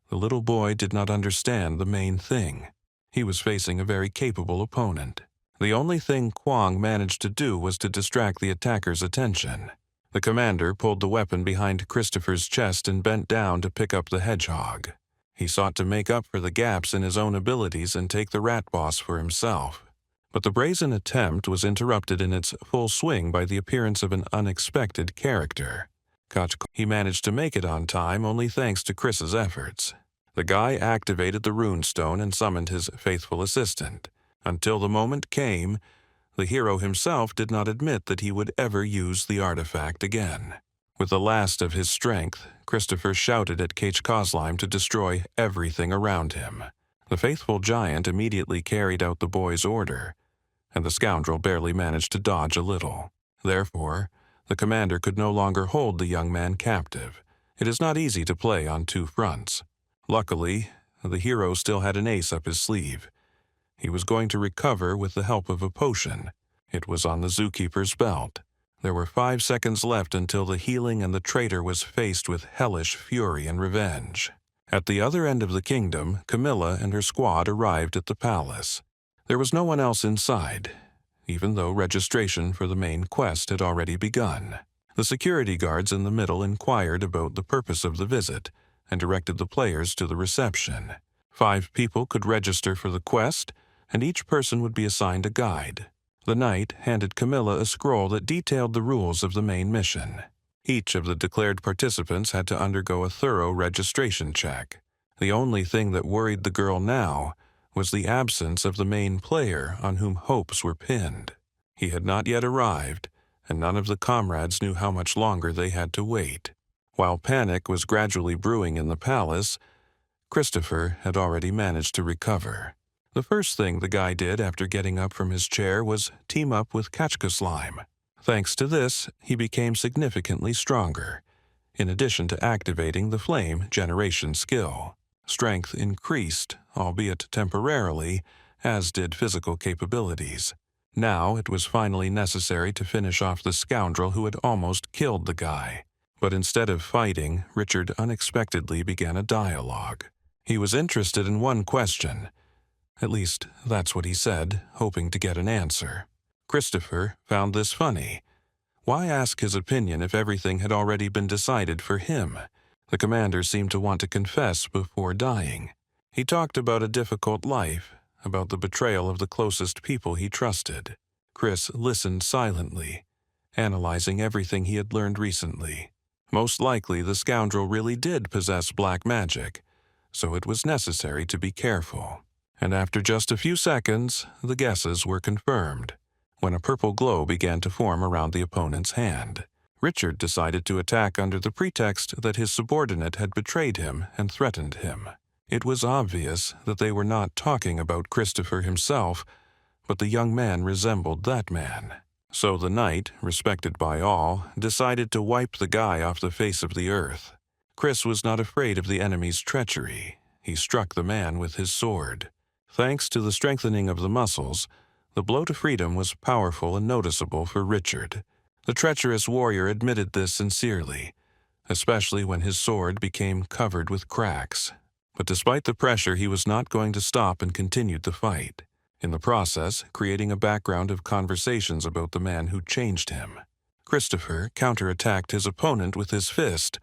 the little boy did not understand the main thing. He was facing a very capable opponent. The only thing Kwong managed to do was to distract the attacker's attention. The commander pulled the weapon behind Christopher's chest and bent down to pick up the hedgehog. He sought to make up for the gaps in his own abilities and take the rat boss for himself. But the brazen attempt was interrupted in its full swing by the appearance of an unexpected character. He managed to make it on time only thanks to Chris's efforts. The guy activated the runestone and summoned his faithful assistant. Until the moment came, the hero himself did not admit that he would ever use the artifact again. With the last of his strength, Christopher shouted at Kazlime to destroy everything around him. The faithful giant immediately carried out the boy's order, and the scoundrel barely managed to dodge a little. Therefore, the commander could no longer hold the young man captive. It is not easy to play on two fronts. Luckily, the hero still had an ace up his sleeve. He was going to recover with the help of a potion. It was on the zookeeper's belt. There were 5 seconds left until the healing and the traitor was faced with hellish fury and revenge. At the other end of the kingdom, Camilla and her squad arrived at the palace. There was no one else inside, even though registration for the main quest had already begun. The security guards in the middle inquired about the purpose of the visit and directed the players to the reception. 5 people could register for the quest, and each person would be assigned a guide. The knight handed Camilla a scroll that detailed the rules of the main mission. Each of the declared participants had to undergo a thorough registration check. The only thing that worried the girl now was the absence of the main player on whom hopes were pinned. He had not yet arrived, and none of the comrades knew how much longer they had to wait. While panic was gradually brewing in the palace, Christopher had already managed to recover. The first thing the guy did after getting up from his chair was team up with Kazlime. Thanks to this, he became significantly stronger, in addition to activating the flame generation skill. Strength increased, albeit temporarily, as did physical capabilities. Now it was finally necessary to finish off the scoundrel who had almost killed the guy. But instead of fighting, Richard unexpectedly began a dialogue. He was interested in one question. At least, that's what he said, hoping to get an answer. Christopher found this funny. Why ask his opinion if everything had already been decided for him? The commander seemed to want to confess before dying. He talked about a difficult life, about the betrayal of the closest people he trusted. Chris listened silently, analyzing everything he had learned recently. Most likely the scoundrel really did possess black magic, so it was necessary to be careful. and after just a few seconds, the guesses were confirmed. When a purple glow began to form around the opponent's hand, Richard decided to attack under the pretext that his subordinate had betrayed him and threatened him. It was obvious that they were not talking about Christopher himself, but the young man resembled that man. So the knight, respected by all, decided to wipe the guy off the face of the earth. Chris was not afraid of the enemy's treachery. He struck the man with his sword. Thanks to the strengthening of the muscles, the blow to freedom was powerful and noticeable for Richard. The treacherous warrior admitted this sincerely, especially when his sword became covered with cracks. But despite the pressure, he was not going to stop and continued the fight, in the process creating a background of conversations about the man who changed him. Christopher counterattacked his opponent with his fist,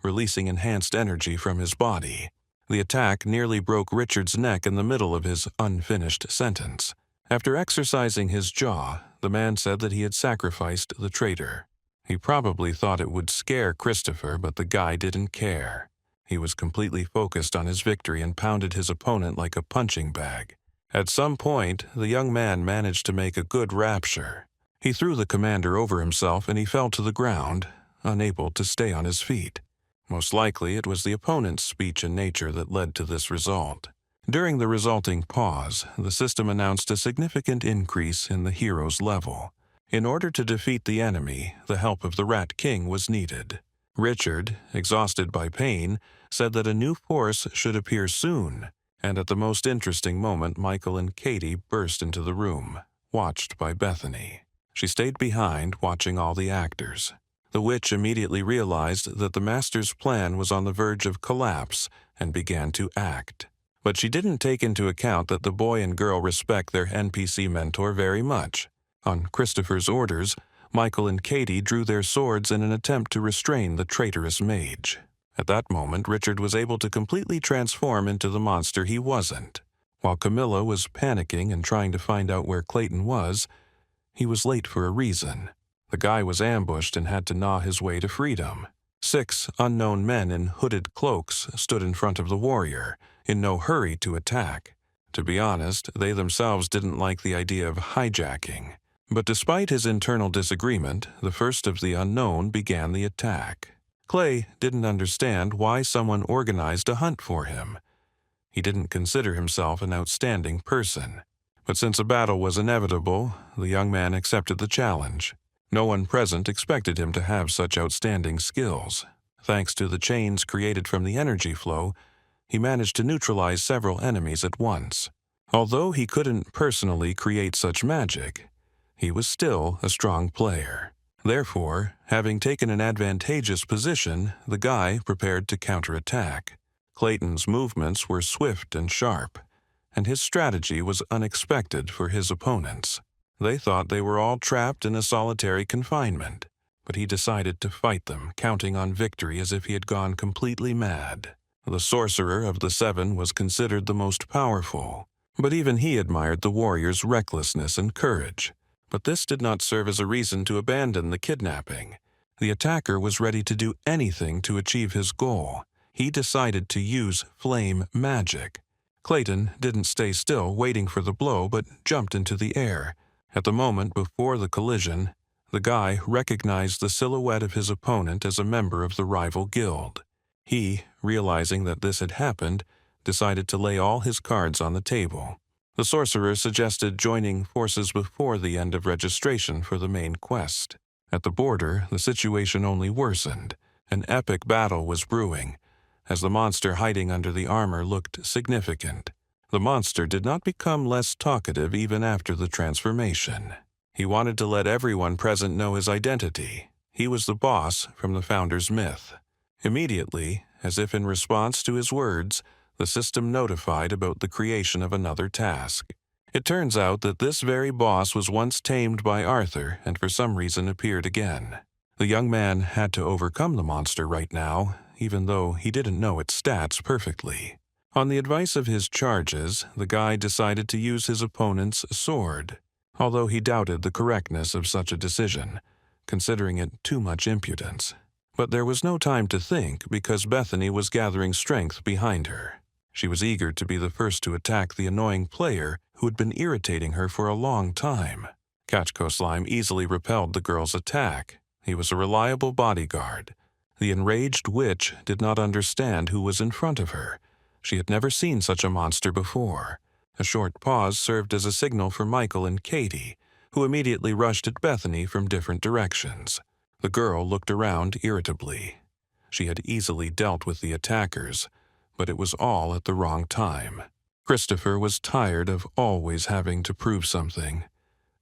releasing enhanced energy from his body. The attack nearly broke Richard's neck in the middle of his unfinished sentence. After exercising his jaw, the man said that he had sacrificed the traitor. He probably thought it would scare Christopher, but the guy didn't care. He was completely focused on his victory and pounded his opponent like a punching bag. At some point, the young man managed to make a good rapture. He threw the commander over himself and he fell to the ground, unable to stay on his feet. Most likely, it was the opponent's speech and nature that led to this result. During the resulting pause, the system announced a significant increase in the hero's level. In order to defeat the enemy, the help of the Rat King was needed. Richard, exhausted by pain, said that a new force should appear soon, and at the most interesting moment, Michael and Katie burst into the room, watched by Bethany. She stayed behind, watching all the actors. The witch immediately realized that the master's plan was on the verge of collapse and began to act. But she didn't take into account that the boy and girl respect their NPC mentor very much. On Christopher's orders, Michael and Katie drew their swords in an attempt to restrain the traitorous mage. At that moment, Richard was able to completely transform into the monster he wasn't. While Camilla was panicking and trying to find out where Clayton was, he was late for a reason. The guy was ambushed and had to gnaw his way to freedom. 6 unknown men in hooded cloaks stood in front of the warrior, in no hurry to attack. To be honest, they themselves didn't like the idea of hijacking. But despite his internal disagreement, the first of the unknown began the attack. Clay didn't understand why someone organized a hunt for him. He didn't consider himself an outstanding person. But since a battle was inevitable, the young man accepted the challenge. No one present expected him to have such outstanding skills. Thanks to the chains created from the energy flow, he managed to neutralize several enemies at once. Although he couldn't personally create such magic, he was still a strong player. Therefore, having taken an advantageous position, the guy prepared to counterattack. Clayton's movements were swift and sharp, and his strategy was unexpected for his opponents. They thought they were all trapped in a solitary confinement, but he decided to fight them, counting on victory as if he had gone completely mad. The sorcerer of the 7 was considered the most powerful, but even he admired the warrior's recklessness and courage. But this did not serve as a reason to abandon the kidnapping. The attacker was ready to do anything to achieve his goal. He decided to use flame magic. Clayton didn't stay still waiting for the blow, but jumped into the air. At the moment before the collision, the guy recognized the silhouette of his opponent as a member of the rival guild. He, realizing that this had happened, decided to lay all his cards on the table. The sorcerer suggested joining forces before the end of registration for the main quest. At the border, the situation only worsened. An epic battle was brewing, as the monster hiding under the armor looked significant. The monster did not become less talkative even after the transformation. He wanted to let everyone present know his identity. He was the boss from the founder's myth. Immediately, as if in response to his words, the system notified about the creation of another task. It turns out that this very boss was once tamed by Arthur and for some reason appeared again. The young man had to overcome the monster right now, even though he didn't know its stats perfectly. On the advice of his charges, the guy decided to use his opponent's sword, although he doubted the correctness of such a decision, considering it too much impudence. But there was no time to think because Bethany was gathering strength behind her. She was eager to be the first to attack the annoying player who had been irritating her for a long time. Kachko Slime easily repelled the girl's attack. He was a reliable bodyguard. The enraged witch did not understand who was in front of her. She had never seen such a monster before. A short pause served as a signal for Michael and Katie, who immediately rushed at Bethany from different directions. The girl looked around irritably. She had easily dealt with the attackers, but it was all at the wrong time. Christopher was tired of always having to prove something,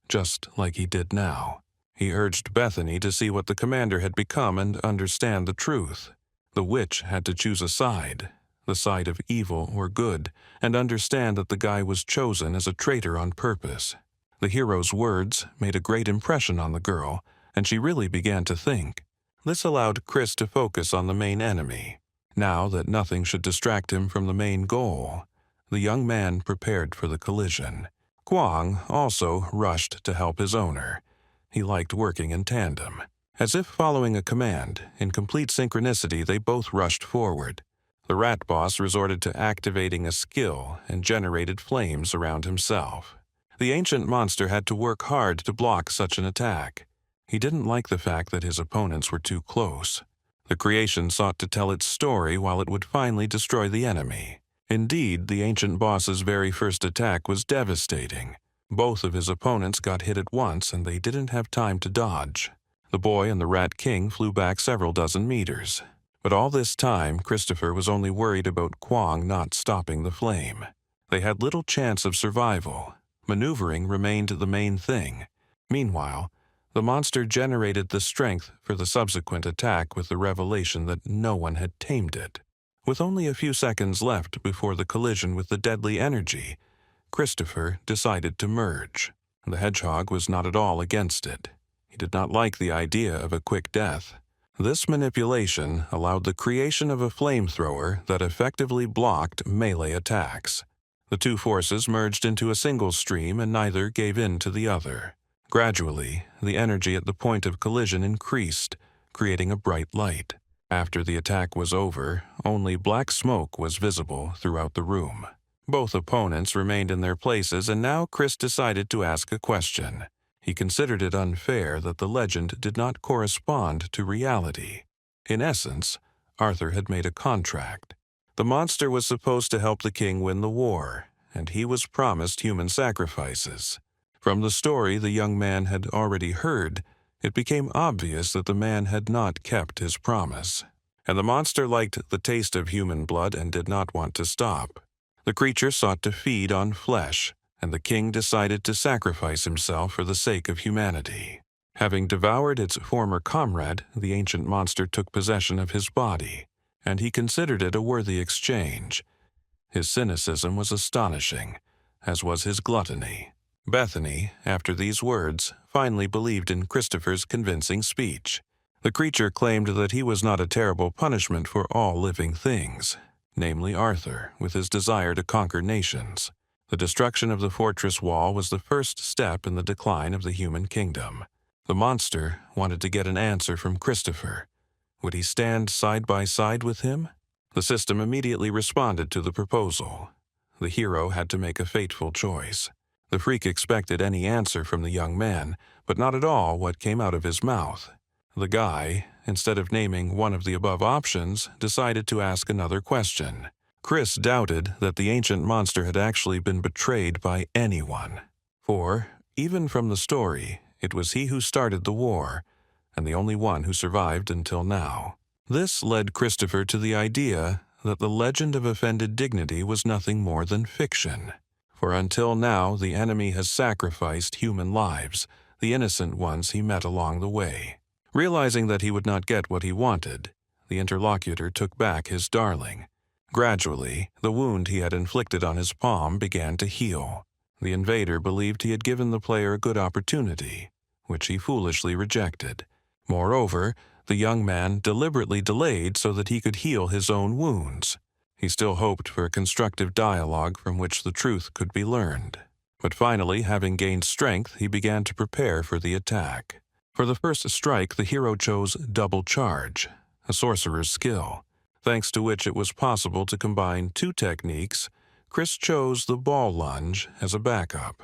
just like he did now. He urged Bethany to see what the commander had become and understand the truth. The witch had to choose a side, the side of evil or good, and understand that the guy was chosen as a traitor on purpose. The hero's words made a great impression on the girl, and she really began to think. This allowed Chris to focus on the main enemy. Now that nothing should distract him from the main goal, the young man prepared for the collision. Kwang also rushed to help his owner. He liked working in tandem. As if following a command, in complete synchronicity they both rushed forward. The rat boss resorted to activating a skill and generated flames around himself. The ancient monster had to work hard to block such an attack. He didn't like the fact that his opponents were too close. The creation sought to tell its story while it would finally destroy the enemy. Indeed, the ancient boss's very first attack was devastating. Both of his opponents got hit at once and they didn't have time to dodge. The boy and the Rat King flew back several dozen meters. But all this time, Christopher was only worried about Kwang not stopping the flame. They had little chance of survival. Maneuvering remained the main thing. Meanwhile, the monster generated the strength for the subsequent attack with the revelation that no one had tamed it. With only a few seconds left before the collision with the deadly energy, Christopher decided to merge. The hedgehog was not at all against it. He did not like the idea of a quick death. This manipulation allowed the creation of a flamethrower that effectively blocked melee attacks. The two forces merged into a single stream and neither gave in to the other. Gradually, the energy at the point of collision increased, creating a bright light. After the attack was over, only black smoke was visible throughout the room. Both opponents remained in their places, and now Chris decided to ask a question. He considered it unfair that the legend did not correspond to reality. In essence, Arthur had made a contract. The monster was supposed to help the king win the war, and he was promised human sacrifices. From the story the young man had already heard, it became obvious that the man had not kept his promise. And the monster liked the taste of human blood and did not want to stop. The creature sought to feed on flesh, and the king decided to sacrifice himself for the sake of humanity. Having devoured its former comrade, the ancient monster took possession of his body, and he considered it a worthy exchange. His cynicism was astonishing, as was his gluttony. Bethany, after these words, finally believed in Christopher's convincing speech. The creature claimed that he was not a terrible punishment for all living things, namely Arthur, with his desire to conquer nations. The destruction of the fortress wall was the first step in the decline of the human kingdom. The monster wanted to get an answer from Christopher. Would he stand side by side with him? The system immediately responded to the proposal. The hero had to make a fateful choice. The freak expected any answer from the young man, but not at all what came out of his mouth. The guy, instead of naming one of the above options, decided to ask another question. Chris doubted that the ancient monster had actually been betrayed by anyone. For, even from the story, it was he who started the war, and the only one who survived until now. This led Christopher to the idea that the legend of offended dignity was nothing more than fiction. For until now the enemy has sacrificed human lives, the innocent ones he met along the way. Realizing that he would not get what he wanted, the interlocutor took back his darling. Gradually, the wound he had inflicted on his palm began to heal. The invader believed he had given the player a good opportunity, which he foolishly rejected. Moreover, the young man deliberately delayed so that he could heal his own wounds. He still hoped for a constructive dialogue from which the truth could be learned. But finally, having gained strength, he began to prepare for the attack. For the first strike, the hero chose Double Charge, a sorcerer's skill. thanks to which it was possible to combine two techniques. Chris chose the ball lunge as a backup.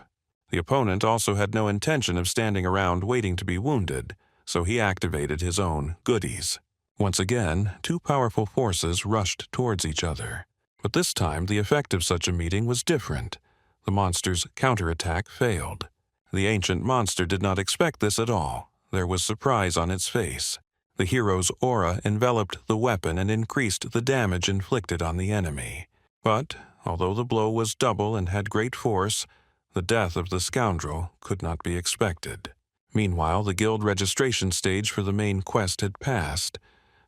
The opponent also had no intention of standing around waiting to be wounded, so he activated his own goodies. Once again, two powerful forces rushed towards each other. But this time, the effect of such a meeting was different. The monster's counterattack failed. The ancient monster did not expect this at all. There was surprise on its face. The hero's aura enveloped the weapon and increased the damage inflicted on the enemy. But, although the blow was double and had great force, the death of the scoundrel could not be expected. Meanwhile, the guild registration stage for the main quest had passed,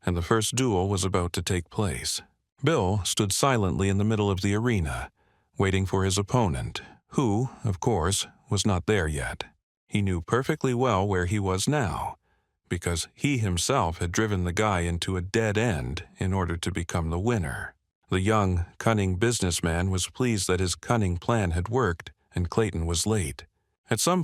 and the first duel was about to take place. Bill stood silently in the middle of the arena, waiting for his opponent, who, of course, was not there yet. He knew perfectly well where he was now, because he himself had driven the guy into a dead end in order to become the winner. The young, cunning businessman was pleased that his cunning plan had worked, and Clayton was late.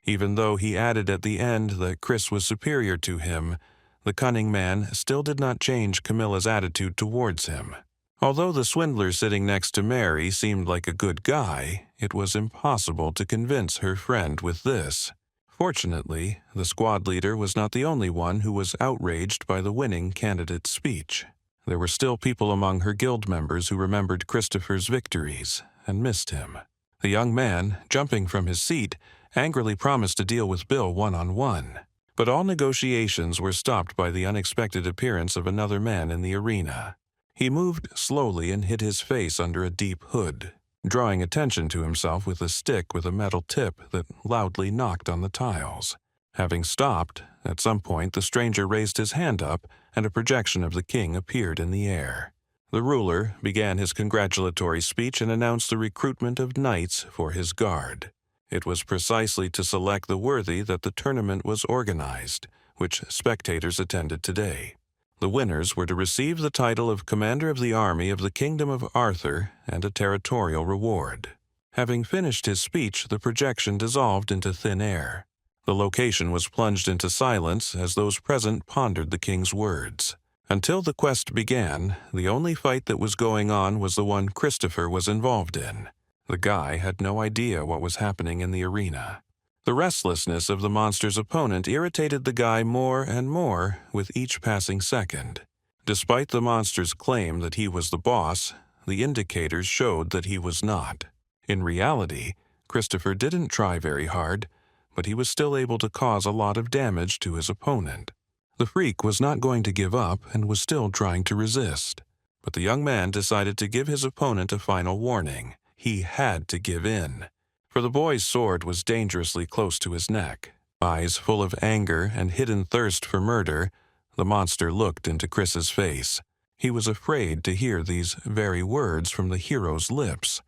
Even though he added at the end that Chris was superior to him, the cunning man still did not change Camilla's attitude towards him. Although the swindler sitting next to Mary seemed like a good guy, it was impossible to convince her friend with this. Fortunately, the squad leader was not the only one who was outraged by the winning candidate's speech. There were still people among her guild members who remembered Christopher's victories and missed him. The young man, jumping from his seat, angrily promised to deal with Bill one-on-one. But all negotiations were stopped by the unexpected appearance of another man in the arena. He moved slowly and hid his face under a deep hood, drawing attention to himself with a stick with a metal tip that loudly knocked on the tiles. Having stopped, at some point the stranger raised his hand up and a projection of the king appeared in the air. The ruler began his congratulatory speech and announced the recruitment of knights for his guard. It was precisely to select the worthy that the tournament was organized, which spectators attended today. The winners were to receive the title of Commander of the Army of the Kingdom of Arthur and a territorial reward. Having finished his speech, the projection dissolved into thin air. The location was plunged into silence as those present pondered the king's words. Until the quest began, the only fight that was going on was the one Christopher was involved in. The guy had no idea what was happening in the arena. The restlessness of the monster's opponent irritated the guy more and more with each passing second. Despite the monster's claim that he was the boss, the indicators showed that he was not. In reality, Christopher didn't try very hard, but he was still able to cause a lot of damage to his opponent. The freak was not going to give up and was still trying to resist. But the young man decided to give his opponent a final warning. He had to give in. For the boy's sword was dangerously close to his neck. Eyes full of anger and hidden thirst for murder, the monster looked into Chris's face. He was afraid to hear these very words from the hero's lips.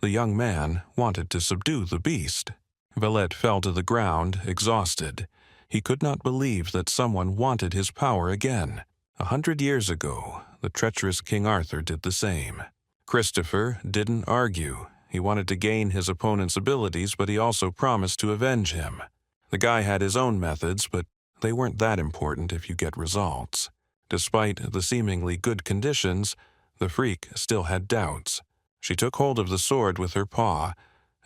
The young man wanted to subdue the beast. Valette fell to the ground, exhausted. He could not believe that someone wanted his power again. 100 years ago, the treacherous King Arthur did the same. Christopher didn't argue. He wanted to gain his opponent's abilities, but he also promised to avenge him. The guy had his own methods, but they weren't that important if you get results. Despite the seemingly good conditions, the freak still had doubts. She took hold of the sword with her paw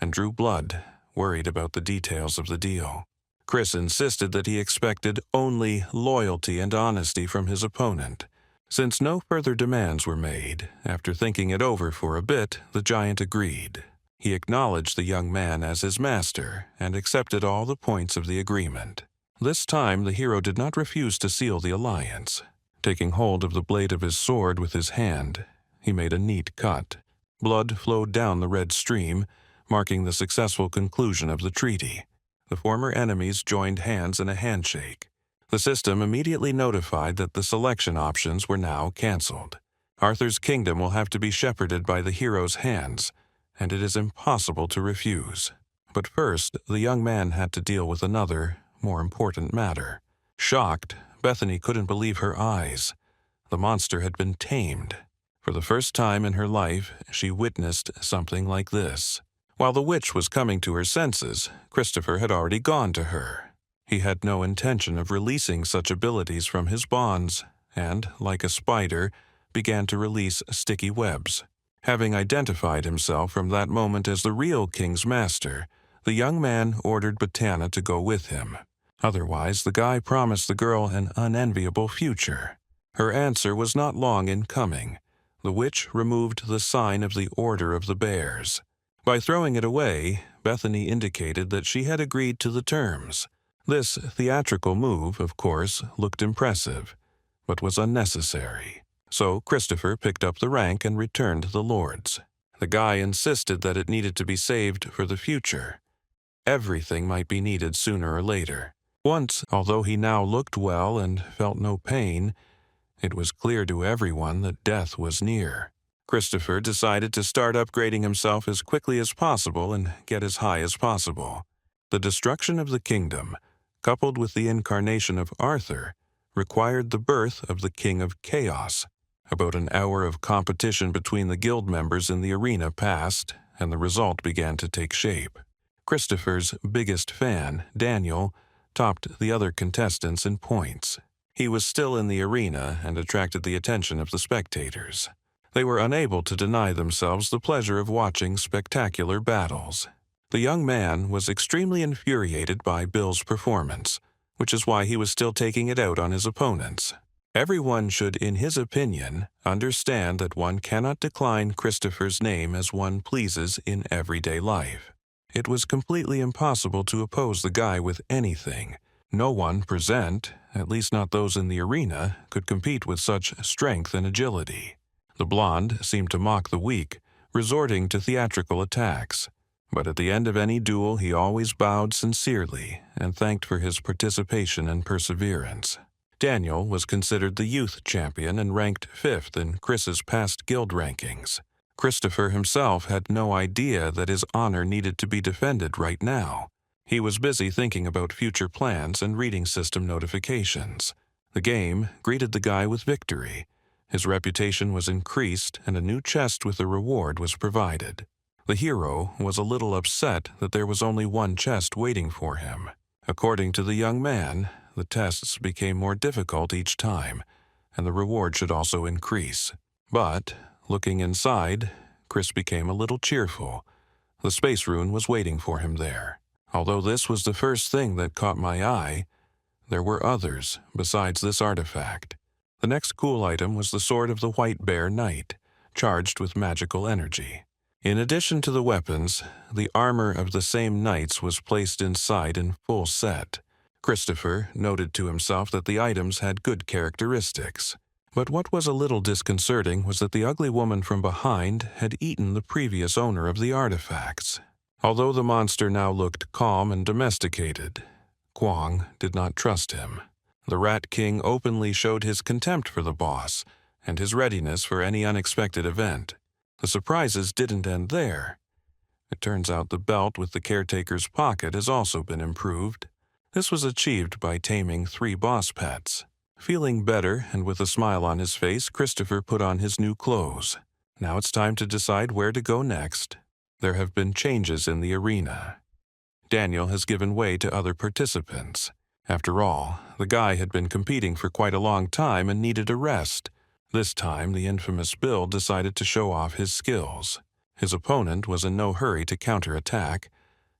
and drew blood, worried about the details of the deal. Chris insisted that he expected only loyalty and honesty from his opponent. Since no further demands were made, after thinking it over for a bit, the giant agreed. He acknowledged the young man as his master and accepted all the points of the agreement. This time the hero did not refuse to seal the alliance. Taking hold of the blade of his sword with his hand, he made a neat cut. Blood flowed down the red stream, marking the successful conclusion of the treaty. The former enemies joined hands in a handshake. The system immediately notified that the selection options were now canceled. Arthur's kingdom will have to be shepherded by the hero's hands, and it is impossible to refuse. But first, the young man had to deal with another, more important matter. Shocked, Bethany couldn't believe her eyes. The monster had been tamed. For the first time in her life, she witnessed something like this. While the witch was coming to her senses, Christopher had already gone to her. He had no intention of releasing such abilities from his bonds, and, like a spider, began to release sticky webs. Having identified himself from that moment as the real king's master, the young man ordered Botana to go with him. Otherwise, the guy promised the girl an unenviable future. Her answer was not long in coming. The witch removed the sign of the Order of the Bears. By throwing it away, Bethany indicated that she had agreed to the terms. This theatrical move, of course, looked impressive, but was unnecessary. So Christopher picked up the rank and returned to the Lords. The guy insisted that it needed to be saved for the future. Everything might be needed sooner or later. Once, although he now looked well and felt no pain, it was clear to everyone that death was near. Christopher decided to start upgrading himself as quickly as possible and get as high as possible. The destruction of the kingdom, coupled with the incarnation of Arthur, required the birth of the King of Chaos. About an hour of competition between the guild members in the arena passed, and the result began to take shape. Christopher's biggest fan, Daniel, topped the other contestants in points. He was still in the arena and attracted the attention of the spectators. They were unable to deny themselves the pleasure of watching spectacular battles. The young man was extremely infuriated by Bill's performance, which is why he was still taking it out on his opponents. Everyone should, in his opinion, understand that one cannot decline Christopher's name as one pleases in everyday life. It was completely impossible to oppose the guy with anything. No one present, at least not those in the arena, could compete with such strength and agility. The blonde seemed to mock the weak, resorting to theatrical attacks. But at the end of any duel he always bowed sincerely and thanked for his participation and perseverance. Daniel was considered the youth champion and ranked 5th in Chris's past guild rankings. Christopher himself had no idea that his honor needed to be defended right now. He was busy thinking about future plans and reading system notifications. The game greeted the guy with victory. His reputation was increased and a new chest with a reward was provided. The hero was a little upset that there was only one chest waiting for him. According to the young man, the tests became more difficult each time, and the reward should also increase. But, looking inside, Chris became a little cheerful. The space rune was waiting for him there. Although this was the first thing that caught my eye, there were others besides this artifact. The next cool item was the Sword of the White Bear Knight, charged with magical energy. In addition to the weapons, the armor of the same knights was placed inside in full set. Christopher noted to himself that the items had good characteristics. But what was a little disconcerting was that the ugly woman from behind had eaten the previous owner of the artifacts. Although the monster now looked calm and domesticated, Kwong did not trust him. The Rat King openly showed his contempt for the boss and his readiness for any unexpected event. The surprises didn't end there. It turns out the belt with the caretaker's pocket has also been improved. This was achieved by taming 3 boss pets. Feeling better and with a smile on his face, Christopher put on his new clothes. Now it's time to decide where to go next. There have been changes in the arena. Daniel has given way to other participants. After all, the guy had been competing for quite a long time and needed a rest. This time, the infamous Bill decided to show off his skills. His opponent was in no hurry to counterattack,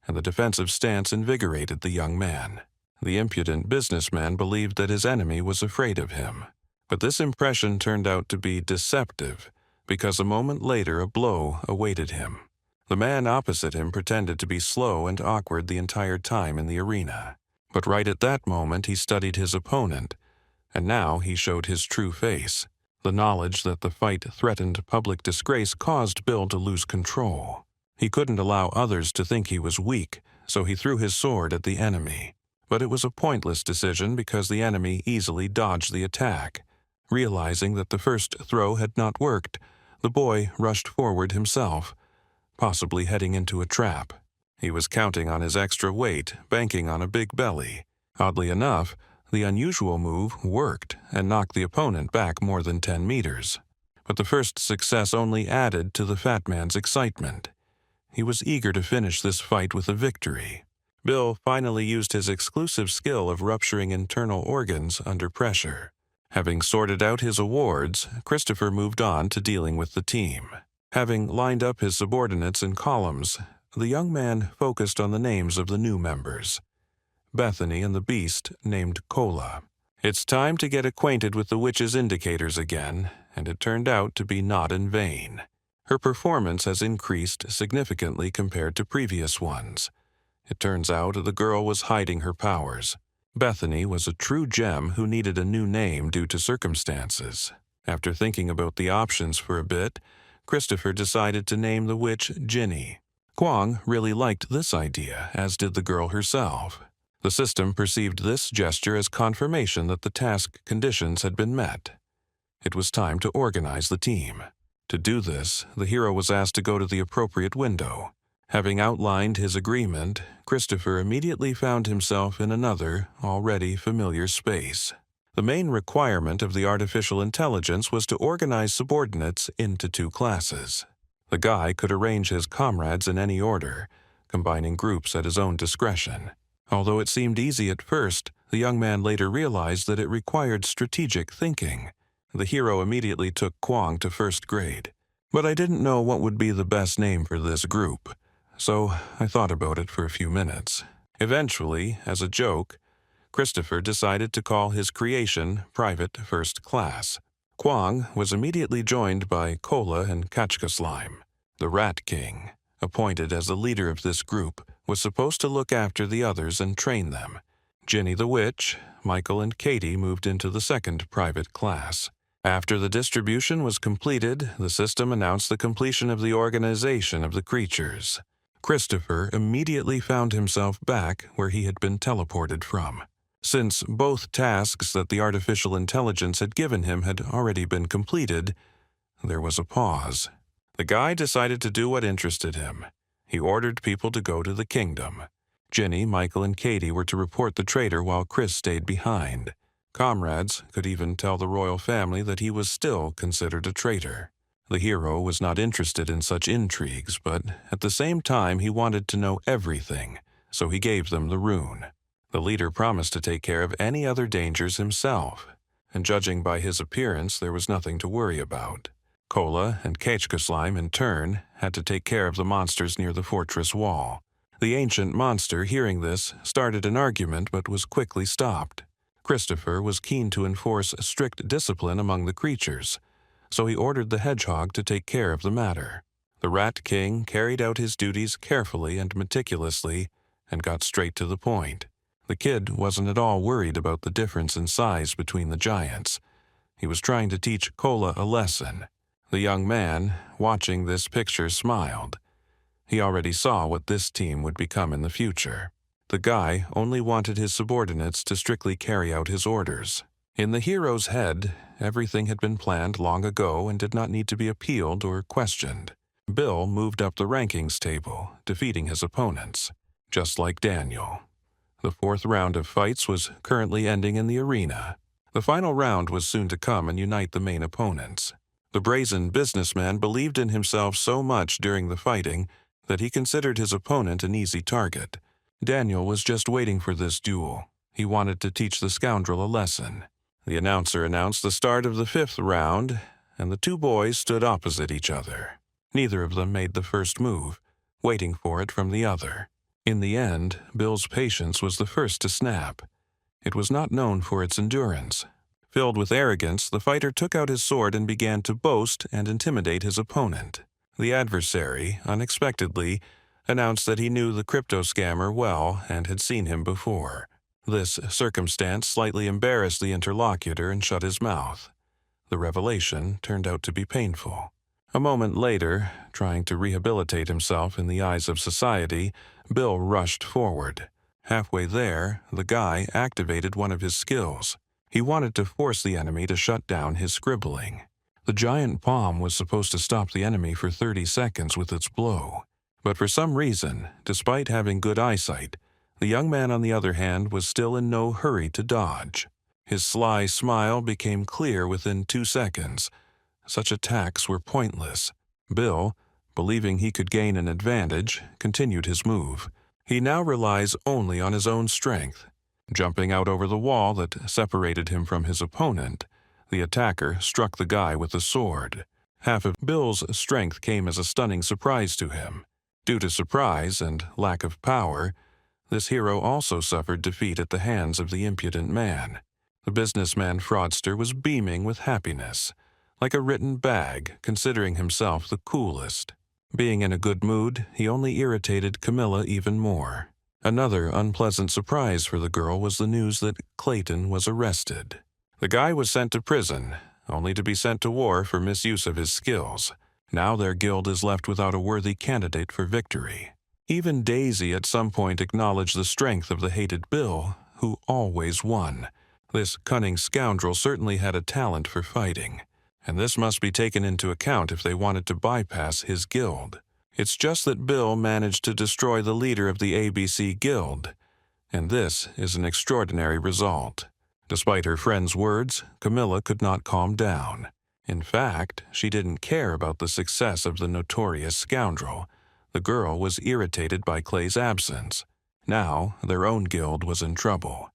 and the defensive stance invigorated the young man. The impudent businessman believed that his enemy was afraid of him. But this impression turned out to be deceptive, because a moment later a blow awaited him. The man opposite him pretended to be slow and awkward the entire time in the arena. But right at that moment he studied his opponent, and now he showed his true face. The knowledge that the fight threatened public disgrace caused Bill to lose control. He couldn't allow others to think he was weak, so he threw his sword at the enemy. But it was a pointless decision because the enemy easily dodged the attack. Realizing that the first throw had not worked, the boy rushed forward himself, possibly heading into a trap. He was counting on his extra weight, banking on a big belly. Oddly enough, the unusual move worked and knocked the opponent back more than 10 meters. But the first success only added to the fat man's excitement. He was eager to finish this fight with a victory. Bill finally used his exclusive skill of rupturing internal organs under pressure. Having sorted out his awards, Christopher moved on to dealing with the team. Having lined up his subordinates in columns, the young man focused on the names of the new members. Bethany and the beast named Kola. It's time to get acquainted with the witch's indicators again, and it turned out to be not in vain. Her performance has increased significantly compared to previous ones. It turns out the girl was hiding her powers. Bethany was a true gem who needed a new name due to circumstances. After thinking about the options for a bit, Christopher decided to name the witch Ginny. Kwong really liked this idea, as did the girl herself. The system perceived this gesture as confirmation that the task conditions had been met. It was time to organize the team. To do this, the hero was asked to go to the appropriate window. Having outlined his agreement, Christopher immediately found himself in another, already familiar space. The main requirement of the artificial intelligence was to organize subordinates into two classes. The guy could arrange his comrades in any order, combining groups at his own discretion. Although it seemed easy at first, the young man later realized that it required strategic thinking. The hero immediately took Kwong to first grade. But I didn't know what would be the best name for this group, so I thought about it for a few minutes. Eventually, as a joke, Christopher decided to call his creation Private First Class. Kwong was immediately joined by Kola and Kachka Slime. The Rat King, appointed as the leader of this group, was supposed to look after the others and train them. Ginny the Witch, Michael and Katie moved into the second private class. After the distribution was completed, the system announced the completion of the organization of the creatures. Christopher immediately found himself back where he had been teleported from. Since both tasks that the artificial intelligence had given him had already been completed, there was a pause. The guy decided to do what interested him. He ordered people to go to the kingdom. Ginny, Michael, and Katie were to report the traitor while Chris stayed behind. Comrades could even tell the royal family that he was still considered a traitor. The hero was not interested in such intrigues, but at the same time he wanted to know everything, so he gave them the rune. The leader promised to take care of any other dangers himself, and judging by his appearance, there was nothing to worry about. Kola and Kachka Slime, in turn, had to take care of the monsters near the fortress wall. The ancient monster, hearing this, started an argument but was quickly stopped. Christopher was keen to enforce strict discipline among the creatures, so he ordered the hedgehog to take care of the matter. The Rat King carried out his duties carefully and meticulously and got straight to the point. The kid wasn't at all worried about the difference in size between the giants. He was trying to teach Kola a lesson. The young man, watching this picture, smiled. He already saw what this team would become in the future. The guy only wanted his subordinates to strictly carry out his orders. In the hero's head, everything had been planned long ago and did not need to be appealed or questioned. Bill moved up the rankings table, defeating his opponents, just like Daniel. The fourth round of fights was currently ending in the arena. The final round was soon to come and unite the main opponents. The brazen businessman believed in himself so much during the fighting that he considered his opponent an easy target. Daniel was just waiting for this duel. He wanted to teach the scoundrel a lesson. The announcer announced the start of the fifth round, and the two boys stood opposite each other. Neither of them made the first move, waiting for it from the other. In the end, Bill's patience was the first to snap. It was not known for its endurance. Filled with arrogance, the fighter took out his sword and began to boast and intimidate his opponent. The adversary, unexpectedly, announced that he knew the crypto scammer well and had seen him before. This circumstance slightly embarrassed the interlocutor and shut his mouth. The revelation turned out to be painful. A moment later, trying to rehabilitate himself in the eyes of society, Bill rushed forward. Halfway there, the guy activated one of his skills. He wanted to force the enemy to shut down his scribbling. The giant palm was supposed to stop the enemy for 30 seconds with its blow. But for some reason, despite having good eyesight, the young man on the other hand was still in no hurry to dodge. His sly smile became clear within 2 seconds. Such attacks were pointless. Bill, believing he could gain an advantage, continued his move. He now relies only on his own strength. Jumping out over the wall that separated him from his opponent, The attacker struck the guy with a sword. Half of Bill's strength came as a stunning surprise to him. Due to surprise and lack of power, this hero also suffered defeat at the hands of the impudent man. The businessman fraudster was beaming with happiness, like a written bag, considering himself the coolest. Being in a good mood, he only irritated Camilla even more. Another unpleasant surprise for the girl was the news that Clayton was arrested. The guy was sent to prison, only to be sent to war for misuse of his skills. Now their guild is left without a worthy candidate for victory. Even Daisy at some point acknowledged the strength of the hated Bill, who always won. This cunning scoundrel certainly had a talent for fighting, and this must be taken into account if they wanted to bypass his guild. It's just that Bill managed to destroy the leader of the ABC Guild, and this is an extraordinary result. Despite her friend's words, Camilla could not calm down. In fact, she didn't care about the success of the notorious scoundrel. The girl was irritated by Clay's absence. Now, their own guild was in trouble.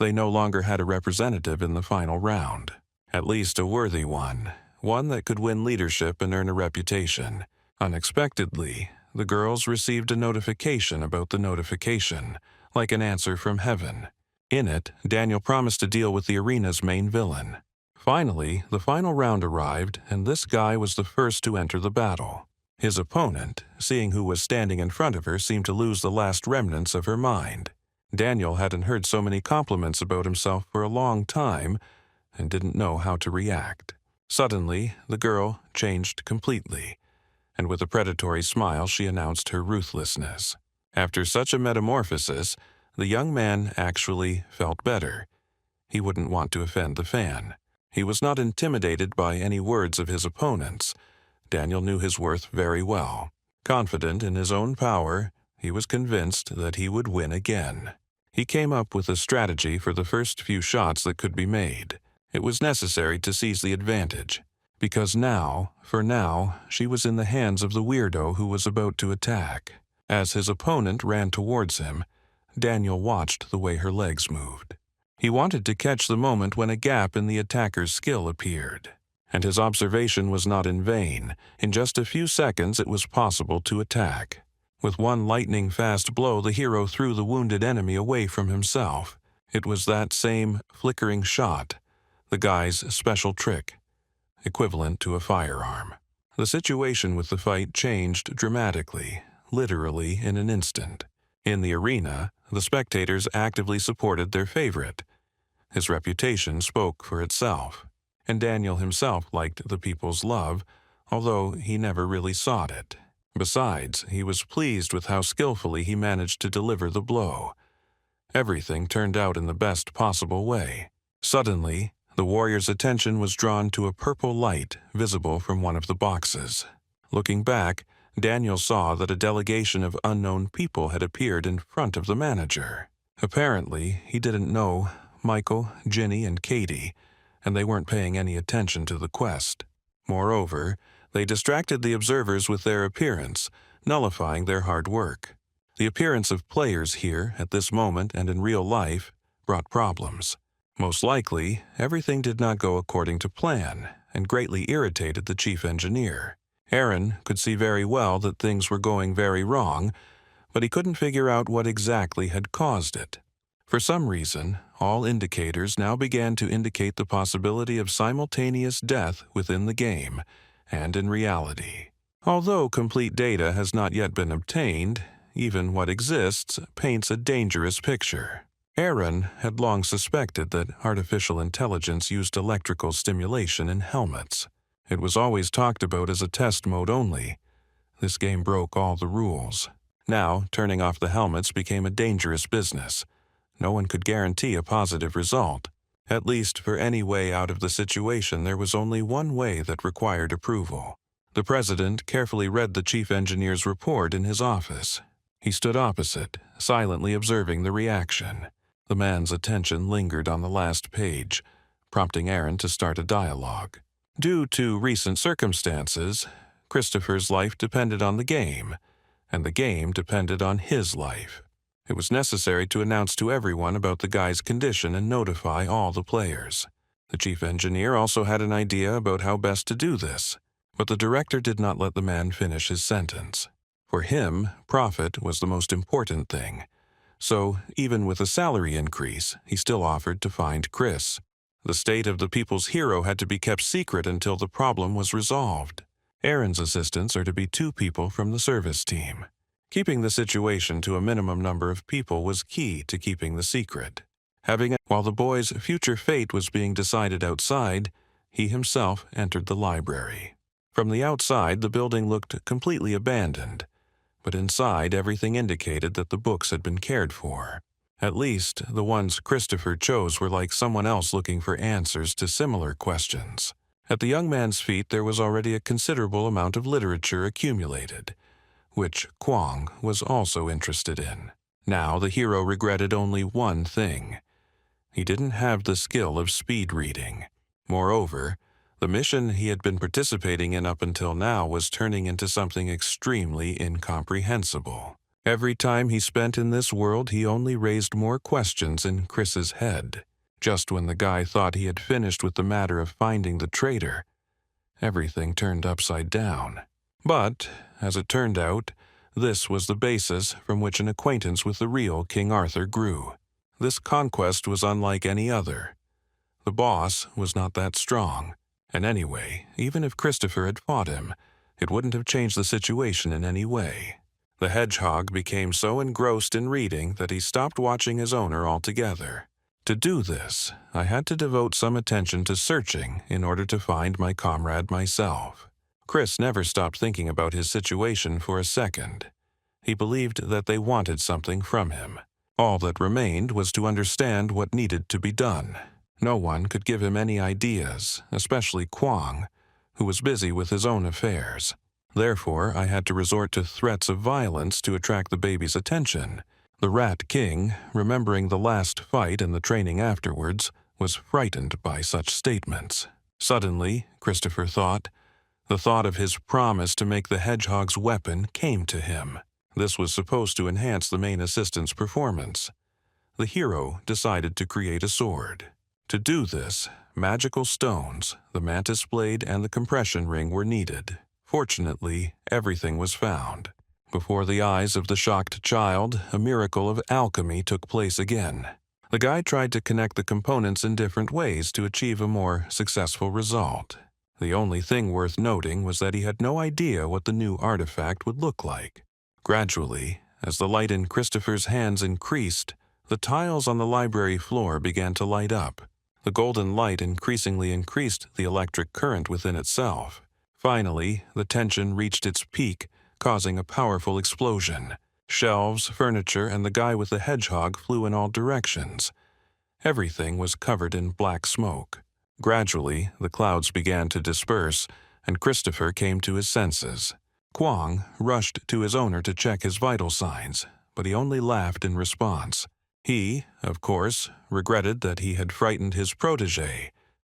They no longer had a representative in the final round. At least a worthy one that could win leadership and earn a reputation. Unexpectedly, the girls received a notification about the notification, like an answer from heaven. In it, Daniel promised to deal with the arena's main villain. Finally, the final round arrived, and this guy was the first to enter the battle. His opponent, seeing who was standing in front of her, seemed to lose the last remnants of her mind. Daniel hadn't heard so many compliments about himself for a long time, and didn't know how to react. Suddenly, the girl changed completely, and with a predatory smile she announced her ruthlessness. After such a metamorphosis, the young man actually felt better. He wouldn't want to offend the fan. He was not intimidated by any words of his opponents. Daniel knew his worth very well. Confident in his own power, he was convinced that he would win again. He came up with a strategy for the first few shots that could be made. It was necessary to seize the advantage, because for now, she was in the hands of the weirdo who was about to attack. As his opponent ran towards him, Daniel watched the way her legs moved. He wanted to catch the moment when a gap in the attacker's skill appeared. And his observation was not in vain. In just a few seconds it was possible to attack. With one lightning-fast blow, the hero threw the wounded enemy away from himself. It was that same flickering shot, the guy's special trick, equivalent to a firearm. The situation with the fight changed dramatically, literally in an instant. In the arena, the spectators actively supported their favorite. His reputation spoke for itself, and Daniel himself liked the people's love, although he never really sought it. Besides, he was pleased with how skillfully he managed to deliver the blow. Everything turned out in the best possible way. Suddenly, the warrior's attention was drawn to a purple light visible from one of the boxes. Looking back, Daniel saw that a delegation of unknown people had appeared in front of the manager. Apparently, he didn't know Michael, Ginny, and Katie, and they weren't paying any attention to the quest. Moreover, they distracted the observers with their appearance, nullifying their hard work. The appearance of players here, at this moment and in real life, brought problems. Most likely, everything did not go according to plan, and greatly irritated the chief engineer. Aaron could see very well that things were going very wrong, but he couldn't figure out what exactly had caused it. For some reason, all indicators now began to indicate the possibility of simultaneous death within the game and in reality. Although complete data has not yet been obtained, even what exists paints a dangerous picture. Aaron had long suspected that artificial intelligence used electrical stimulation in helmets. It was always talked about as a test mode only. This game broke all the rules. Now, turning off the helmets became a dangerous business. No one could guarantee a positive result. At least for any way out of the situation, there was only one way that required approval. The president carefully read the chief engineer's report in his office. He stood opposite, silently observing the reaction. The man's attention lingered on the last page, prompting Aaron to start a dialogue. Due to recent circumstances, Christopher's life depended on the game, and the game depended on his life. It was necessary to announce to everyone about the guy's condition and notify all the players. The chief engineer also had an idea about how best to do this, but the director did not let the man finish his sentence. For him, profit was the most important thing. So, even with a salary increase, he still offered to find Chris. The state of the people's hero had to be kept secret until the problem was resolved. Aaron's assistants are to be 2 people from the service team. Keeping the situation to a minimum number of people was key to keeping the secret. While the boy's future fate was being decided outside, he himself entered the library. From the outside, the building looked completely abandoned, but inside everything indicated that the books had been cared for. At least, the ones Christopher chose were like someone else looking for answers to similar questions. At the young man's feet there was already a considerable amount of literature accumulated, which Kwong was also interested in. Now the hero regretted only one thing. He didn't have the skill of speed reading. Moreover, the mission he had been participating in up until now was turning into something extremely incomprehensible. Every time he spent in this world, he only raised more questions in Chris's head. Just when the guy thought he had finished with the matter of finding the traitor, everything turned upside down. But, as it turned out, this was the basis from which an acquaintance with the real King Arthur grew. This conquest was unlike any other. The boss was not that strong, and anyway, even if Christopher had fought him, it wouldn't have changed the situation in any way. The hedgehog became so engrossed in reading that he stopped watching his owner altogether. To do this, I had to devote some attention to searching in order to find my comrade myself. Chris never stopped thinking about his situation for a second. He believed that they wanted something from him. All that remained was to understand what needed to be done. No one could give him any ideas, especially Kwong, who was busy with his own affairs. Therefore, I had to resort to threats of violence to attract the baby's attention. The Rat King, remembering the last fight and the training afterwards, was frightened by such statements. Suddenly, Christopher thought, the thought of his promise to make the hedgehog's weapon came to him. This was supposed to enhance the main assistant's performance. The hero decided to create a sword. To do this, magical stones, the mantis blade, and the compression ring were needed. Fortunately, everything was found. Before the eyes of the shocked child, a miracle of alchemy took place again. The guy tried to connect the components in different ways to achieve a more successful result. The only thing worth noting was that he had no idea what the new artifact would look like. Gradually, as the light in Christopher's hands increased, the tiles on the library floor began to light up. The golden light increasingly increased the electric current within itself. Finally, the tension reached its peak, causing a powerful explosion. Shelves, furniture, and the guy with the hedgehog flew in all directions. Everything was covered in black smoke. Gradually, the clouds began to disperse, and Christopher came to his senses. Kwong rushed to his owner to check his vital signs, but he only laughed in response. He, of course, regretted that he had frightened his protégé,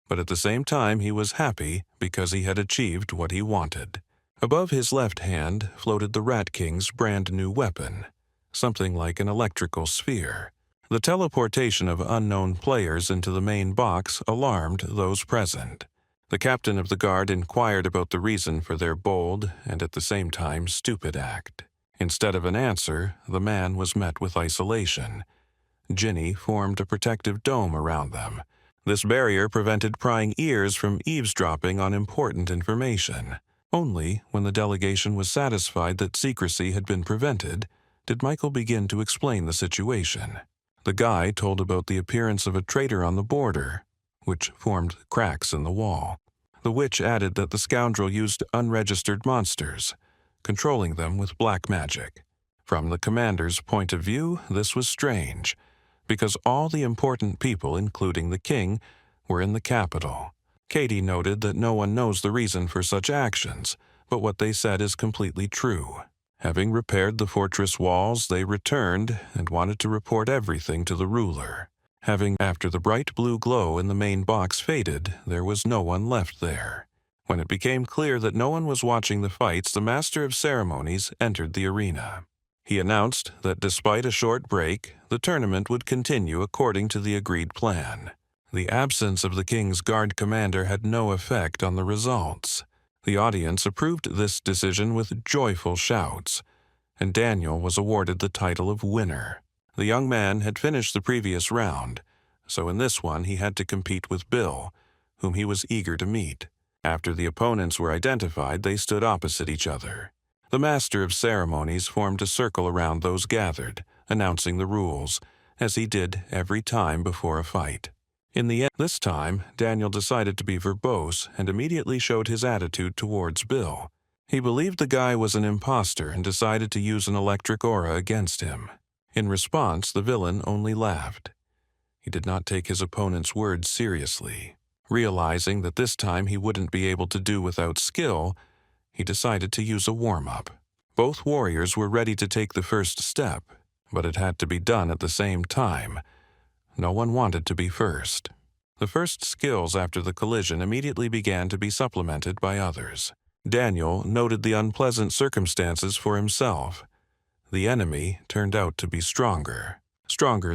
but at the same time he was happy because he had achieved what he wanted. Above his left hand floated the Rat King's brand new weapon, something like an electrical sphere. The teleportation of unknown players into the main box alarmed those present. The captain of the guard inquired about the reason for their bold and at the same time stupid act. Instead of an answer, the man was met with isolation. Ginny formed a protective dome around them. This barrier prevented prying ears from eavesdropping on important information. Only when the delegation was satisfied that secrecy had been prevented did Michael begin to explain the situation. The guy told about the appearance of a traitor on the border, which formed cracks in the wall. The witch added that the scoundrel used unregistered monsters, controlling them with black magic. From the commander's point of view, this was strange, because all the important people, including the king, were in the capital. Katie noted that no one knows the reason for such actions, but what they said is completely true. Having repaired the fortress walls, they returned and wanted to report everything to the ruler. After the bright blue glow in the main box faded, there was no one left there. When it became clear that no one was watching the fights, the master of ceremonies entered the arena. He announced that despite a short break, the tournament would continue according to the agreed plan. The absence of the king's guard commander had no effect on the results. The audience approved this decision with joyful shouts, and Daniel was awarded the title of winner. The young man had finished the previous round, so in this one he had to compete with Bill, whom he was eager to meet. After the opponents were identified, they stood opposite each other. The master of ceremonies formed a circle around those gathered, announcing the rules, as he did every time before a fight. In the end, this time, Daniel decided to be verbose and immediately showed his attitude towards Bill. He believed the guy was an imposter and decided to use an electric aura against him. In response, the villain only laughed. He did not take his opponent's words seriously. Realizing that this time he wouldn't be able to do without skill, he decided to use a warm-up. Both warriors were ready to take the first step, but it had to be done at the same time. No one wanted to be first. The first skills after the collision immediately began to be supplemented by others. Daniel noted the unpleasant circumstances for himself. The enemy turned out to be stronger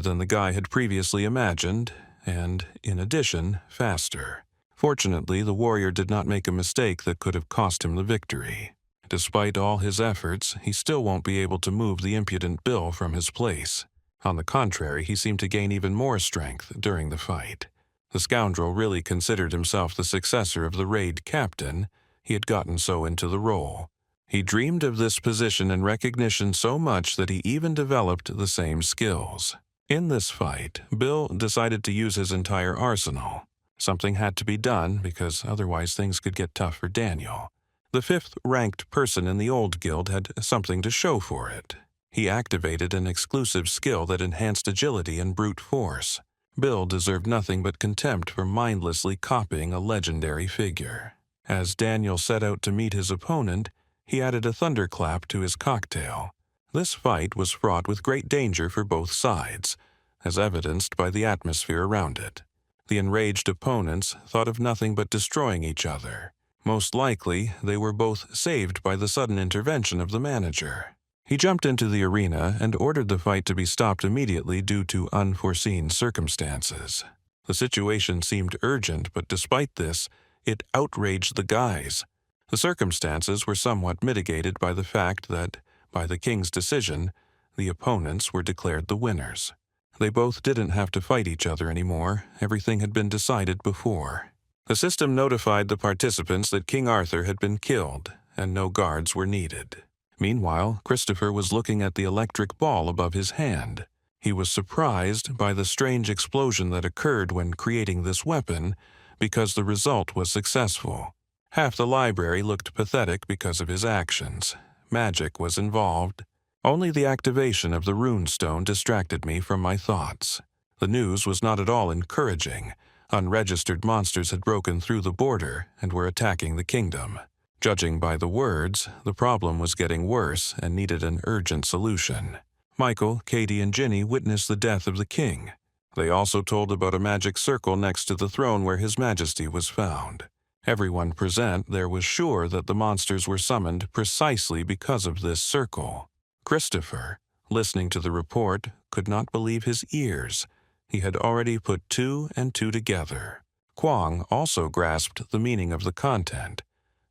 than the guy had previously imagined, and, in addition, faster. Fortunately, the warrior did not make a mistake that could have cost him the victory. Despite all his efforts, he still won't be able to move the impudent Bill from his place. On the contrary, he seemed to gain even more strength during the fight. The scoundrel really considered himself the successor of the raid captain. He had gotten so into the role. He dreamed of this position and recognition so much that he even developed the same skills. In this fight, Bill decided to use his entire arsenal. Something had to be done because otherwise things could get tough for Daniel. The fifth-ranked person in the old guild had something to show for it. He activated an exclusive skill that enhanced agility and brute force. Bill deserved nothing but contempt for mindlessly copying a legendary figure. As Daniel set out to meet his opponent, he added a thunderclap to his cocktail. This fight was fraught with great danger for both sides, as evidenced by the atmosphere around it. The enraged opponents thought of nothing but destroying each other. Most likely, they were both saved by the sudden intervention of the manager. He jumped into the arena and ordered the fight to be stopped immediately due to unforeseen circumstances. The situation seemed urgent, but despite this, it outraged the guys. The circumstances were somewhat mitigated by the fact that, by the king's decision, the opponents were declared the winners. They both didn't have to fight each other anymore. Everything had been decided before. The system notified the participants that King Arthur had been killed, and no guards were needed. Meanwhile, Christopher was looking at the electric ball above his hand. He was surprised by the strange explosion that occurred when creating this weapon, because the result was successful. Half the library looked pathetic because of his actions. Magic was involved. Only the activation of the rune stone distracted me from my thoughts. The news was not at all encouraging. Unregistered monsters had broken through the border and were attacking the kingdom. Judging by the words, the problem was getting worse and needed an urgent solution. Michael, Katie, and Ginny witnessed the death of the king. They also told about a magic circle next to the throne where His Majesty was found. Everyone present there was sure that the monsters were summoned precisely because of this circle. Christopher, listening to the report, could not believe his ears. He had already put two and two together. Kwong also grasped the meaning of the content.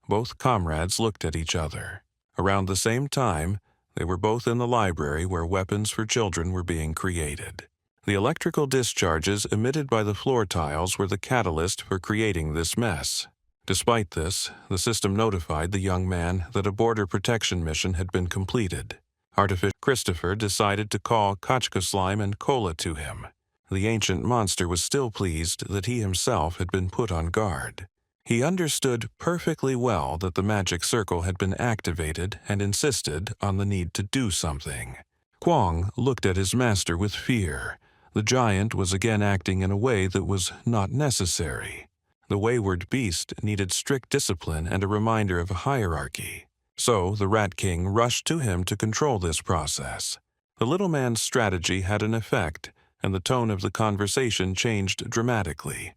Both comrades looked at each other. Around the same time, they were both in the library where weapons for children were being created. The electrical discharges emitted by the floor tiles were the catalyst for creating this mess. Despite this, the system notified the young man that a border protection mission had been completed. Artificial Christopher decided to call Kachka Slime and Cola to him. The ancient monster was still pleased that he himself had been put on guard. He understood perfectly well that the magic circle had been activated and insisted on the need to do something. Kwong looked at his master with fear. The giant was again acting in a way that was not necessary. The wayward beast needed strict discipline and a reminder of a hierarchy. So the Rat King rushed to him to control this process. The little man's strategy had an effect, and the tone of the conversation changed dramatically.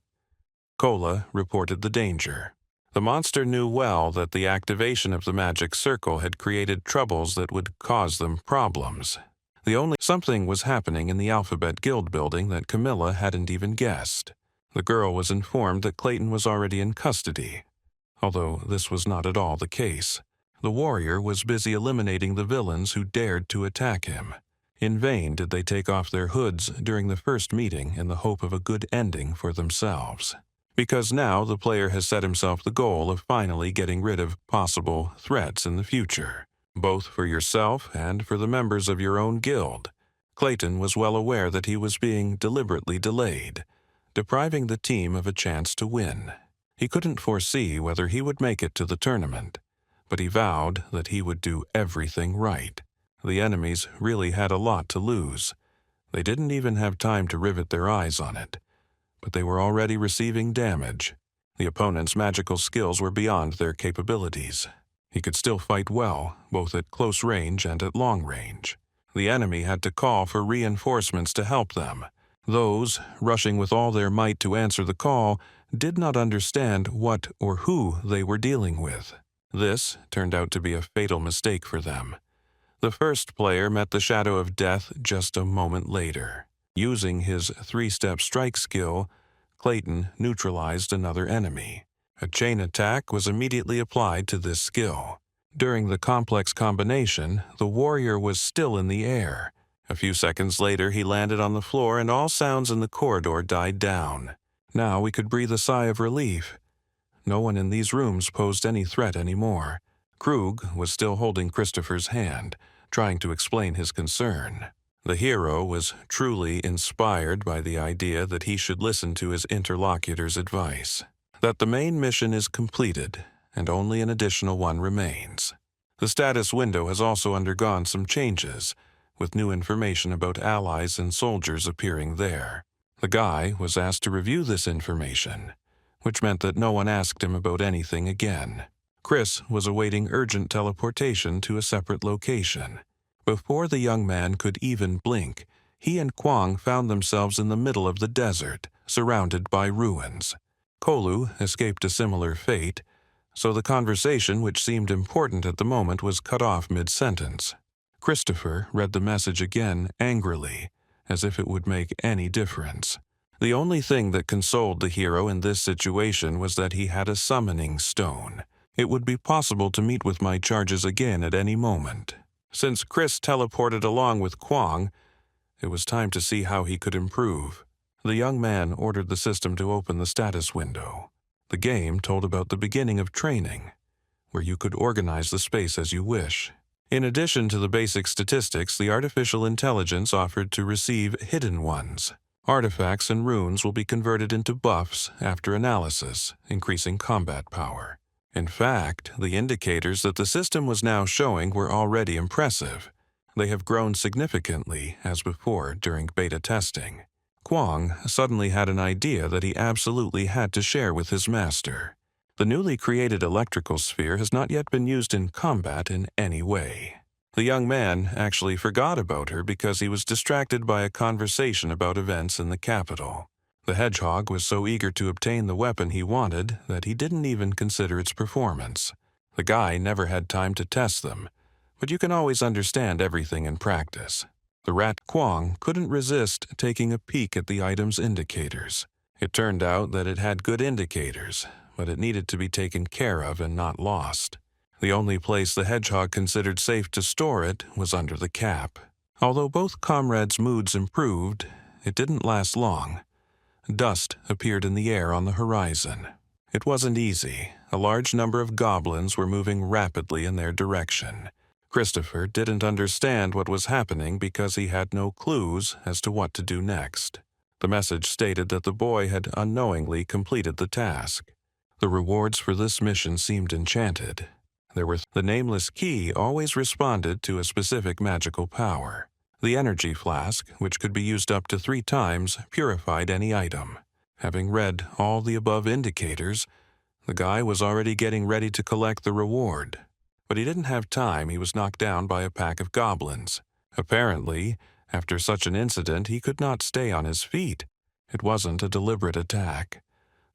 Cola reported the danger. The monster knew well that the activation of the magic circle had created troubles that would cause them problems. Something was happening in the Alphabet Guild building that Camilla hadn't even guessed. The girl was informed that Clayton was already in custody, although this was not at all the case. The warrior was busy eliminating the villains who dared to attack him. In vain did they take off their hoods during the first meeting in the hope of a good ending for themselves. Because now the player has set himself the goal of finally getting rid of possible threats in the future, both for yourself and for the members of your own guild. Clayton was well aware that he was being deliberately delayed, depriving the team of a chance to win. He couldn't foresee whether he would make it to the tournament, but he vowed that he would do everything right. The enemies really had a lot to lose. They didn't even have time to rivet their eyes on it, but they were already receiving damage. The opponent's magical skills were beyond their capabilities. He could still fight well, both at close range and at long range. The enemy had to call for reinforcements to help them. Those, rushing with all their might to answer the call, did not understand what or who they were dealing with. This turned out to be a fatal mistake for them. The first player met the shadow of death just a moment later. Using his three-step strike skill, Clayton neutralized another enemy. A chain attack was immediately applied to this skill. During the complex combination, the warrior was still in the air. A few seconds later, he landed on the floor and all sounds in the corridor died down. Now we could breathe a sigh of relief. No one in these rooms posed any threat anymore. Krug was still holding Christopher's hand, trying to explain his concern. The hero was truly inspired by the idea that he should listen to his interlocutor's advice, that the main mission is completed and only an additional one remains. The status window has also undergone some changes, with new information about allies and soldiers appearing there. The guy was asked to review this information, which meant that no one asked him about anything again. Chris was awaiting urgent teleportation to a separate location. Before the young man could even blink, he and Kwang found themselves in the middle of the desert, surrounded by ruins. Kolu escaped a similar fate, so the conversation, which seemed important at the moment, was cut off mid-sentence. Christopher read the message again angrily, as if it would make any difference. The only thing that consoled the hero in this situation was that he had a summoning stone. It would be possible to meet with my charges again at any moment. Since Chris teleported along with Kwang, it was time to see how he could improve. The young man ordered the system to open the status window. The game told about the beginning of training, where you could organize the space as you wish. In addition to the basic statistics, the artificial intelligence offered to receive hidden ones. Artifacts and runes will be converted into buffs after analysis, increasing combat power. In fact, the indicators that the system was now showing were already impressive. They have grown significantly, as before, during beta testing. Kwang suddenly had an idea that he absolutely had to share with his master. The newly created electrical sphere has not yet been used in combat in any way. The young man actually forgot about her because he was distracted by a conversation about events in the capital. The hedgehog was so eager to obtain the weapon he wanted that he didn't even consider its performance. The guy never had time to test them, but you can always understand everything in practice. The rat Kwang couldn't resist taking a peek at the item's indicators. It turned out that it had good indicators, but it needed to be taken care of and not lost. The only place the hedgehog considered safe to store it was under the cap. Although both comrades' moods improved, it didn't last long. Dust appeared in the air on the horizon. It wasn't easy. A large number of goblins were moving rapidly in their direction. Christopher didn't understand what was happening because he had no clues as to what to do next. The message stated that the boy had unknowingly completed the task. The rewards for this mission seemed enchanted. The nameless key always responded to a specific magical power. The energy flask, which could be used up to 3 times, purified any item. Having read all the above indicators, the guy was already getting ready to collect the reward. But he didn't have time. He was knocked down by a pack of goblins. Apparently, after such an incident, he could not stay on his feet. It wasn't a deliberate attack.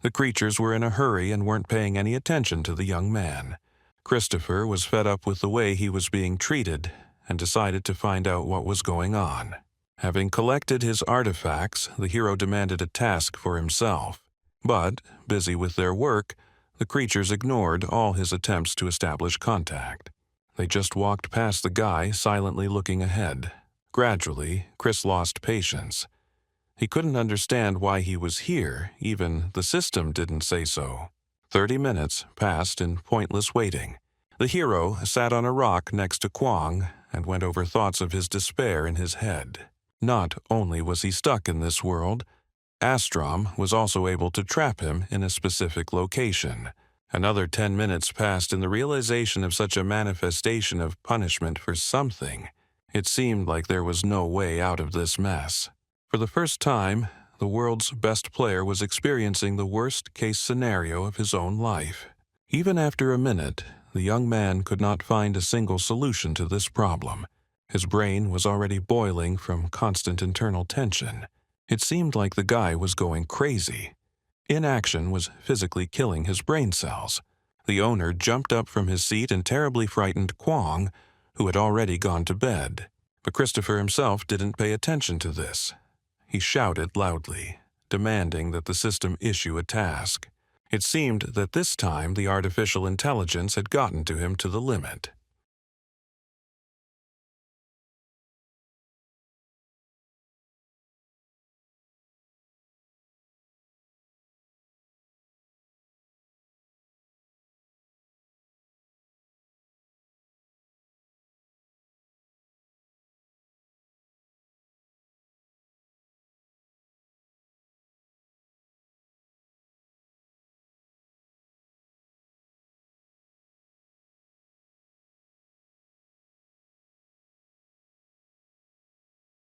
The creatures were in a hurry and weren't paying any attention to the young man. Christopher was fed up with the way he was being treated and decided to find out what was going on. Having collected his artifacts, the hero demanded a task for himself. But, busy with their work, the creatures ignored all his attempts to establish contact. They just walked past the guy, silently looking ahead. Gradually, Chris lost patience. He couldn't understand why he was here, even the system didn't say so. 30 minutes passed in pointless waiting. The hero sat on a rock next to Kwong and went over thoughts of his despair in his head. Not only was he stuck in this world, Astrom was also able to trap him in a specific location. Another 10 minutes passed in the realization of such a manifestation of punishment for something. It seemed like there was no way out of this mess. For the first time, the world's best player was experiencing the worst-case scenario of his own life. Even after a minute, the young man could not find a single solution to this problem. His brain was already boiling from constant internal tension. It seemed like the guy was going crazy. Inaction was physically killing his brain cells. The owner jumped up from his seat and terribly frightened Kwong, who had already gone to bed. But Christopher himself didn't pay attention to this. He shouted loudly, demanding that the system issue a task. It seemed that this time the artificial intelligence had gotten to him to the limit.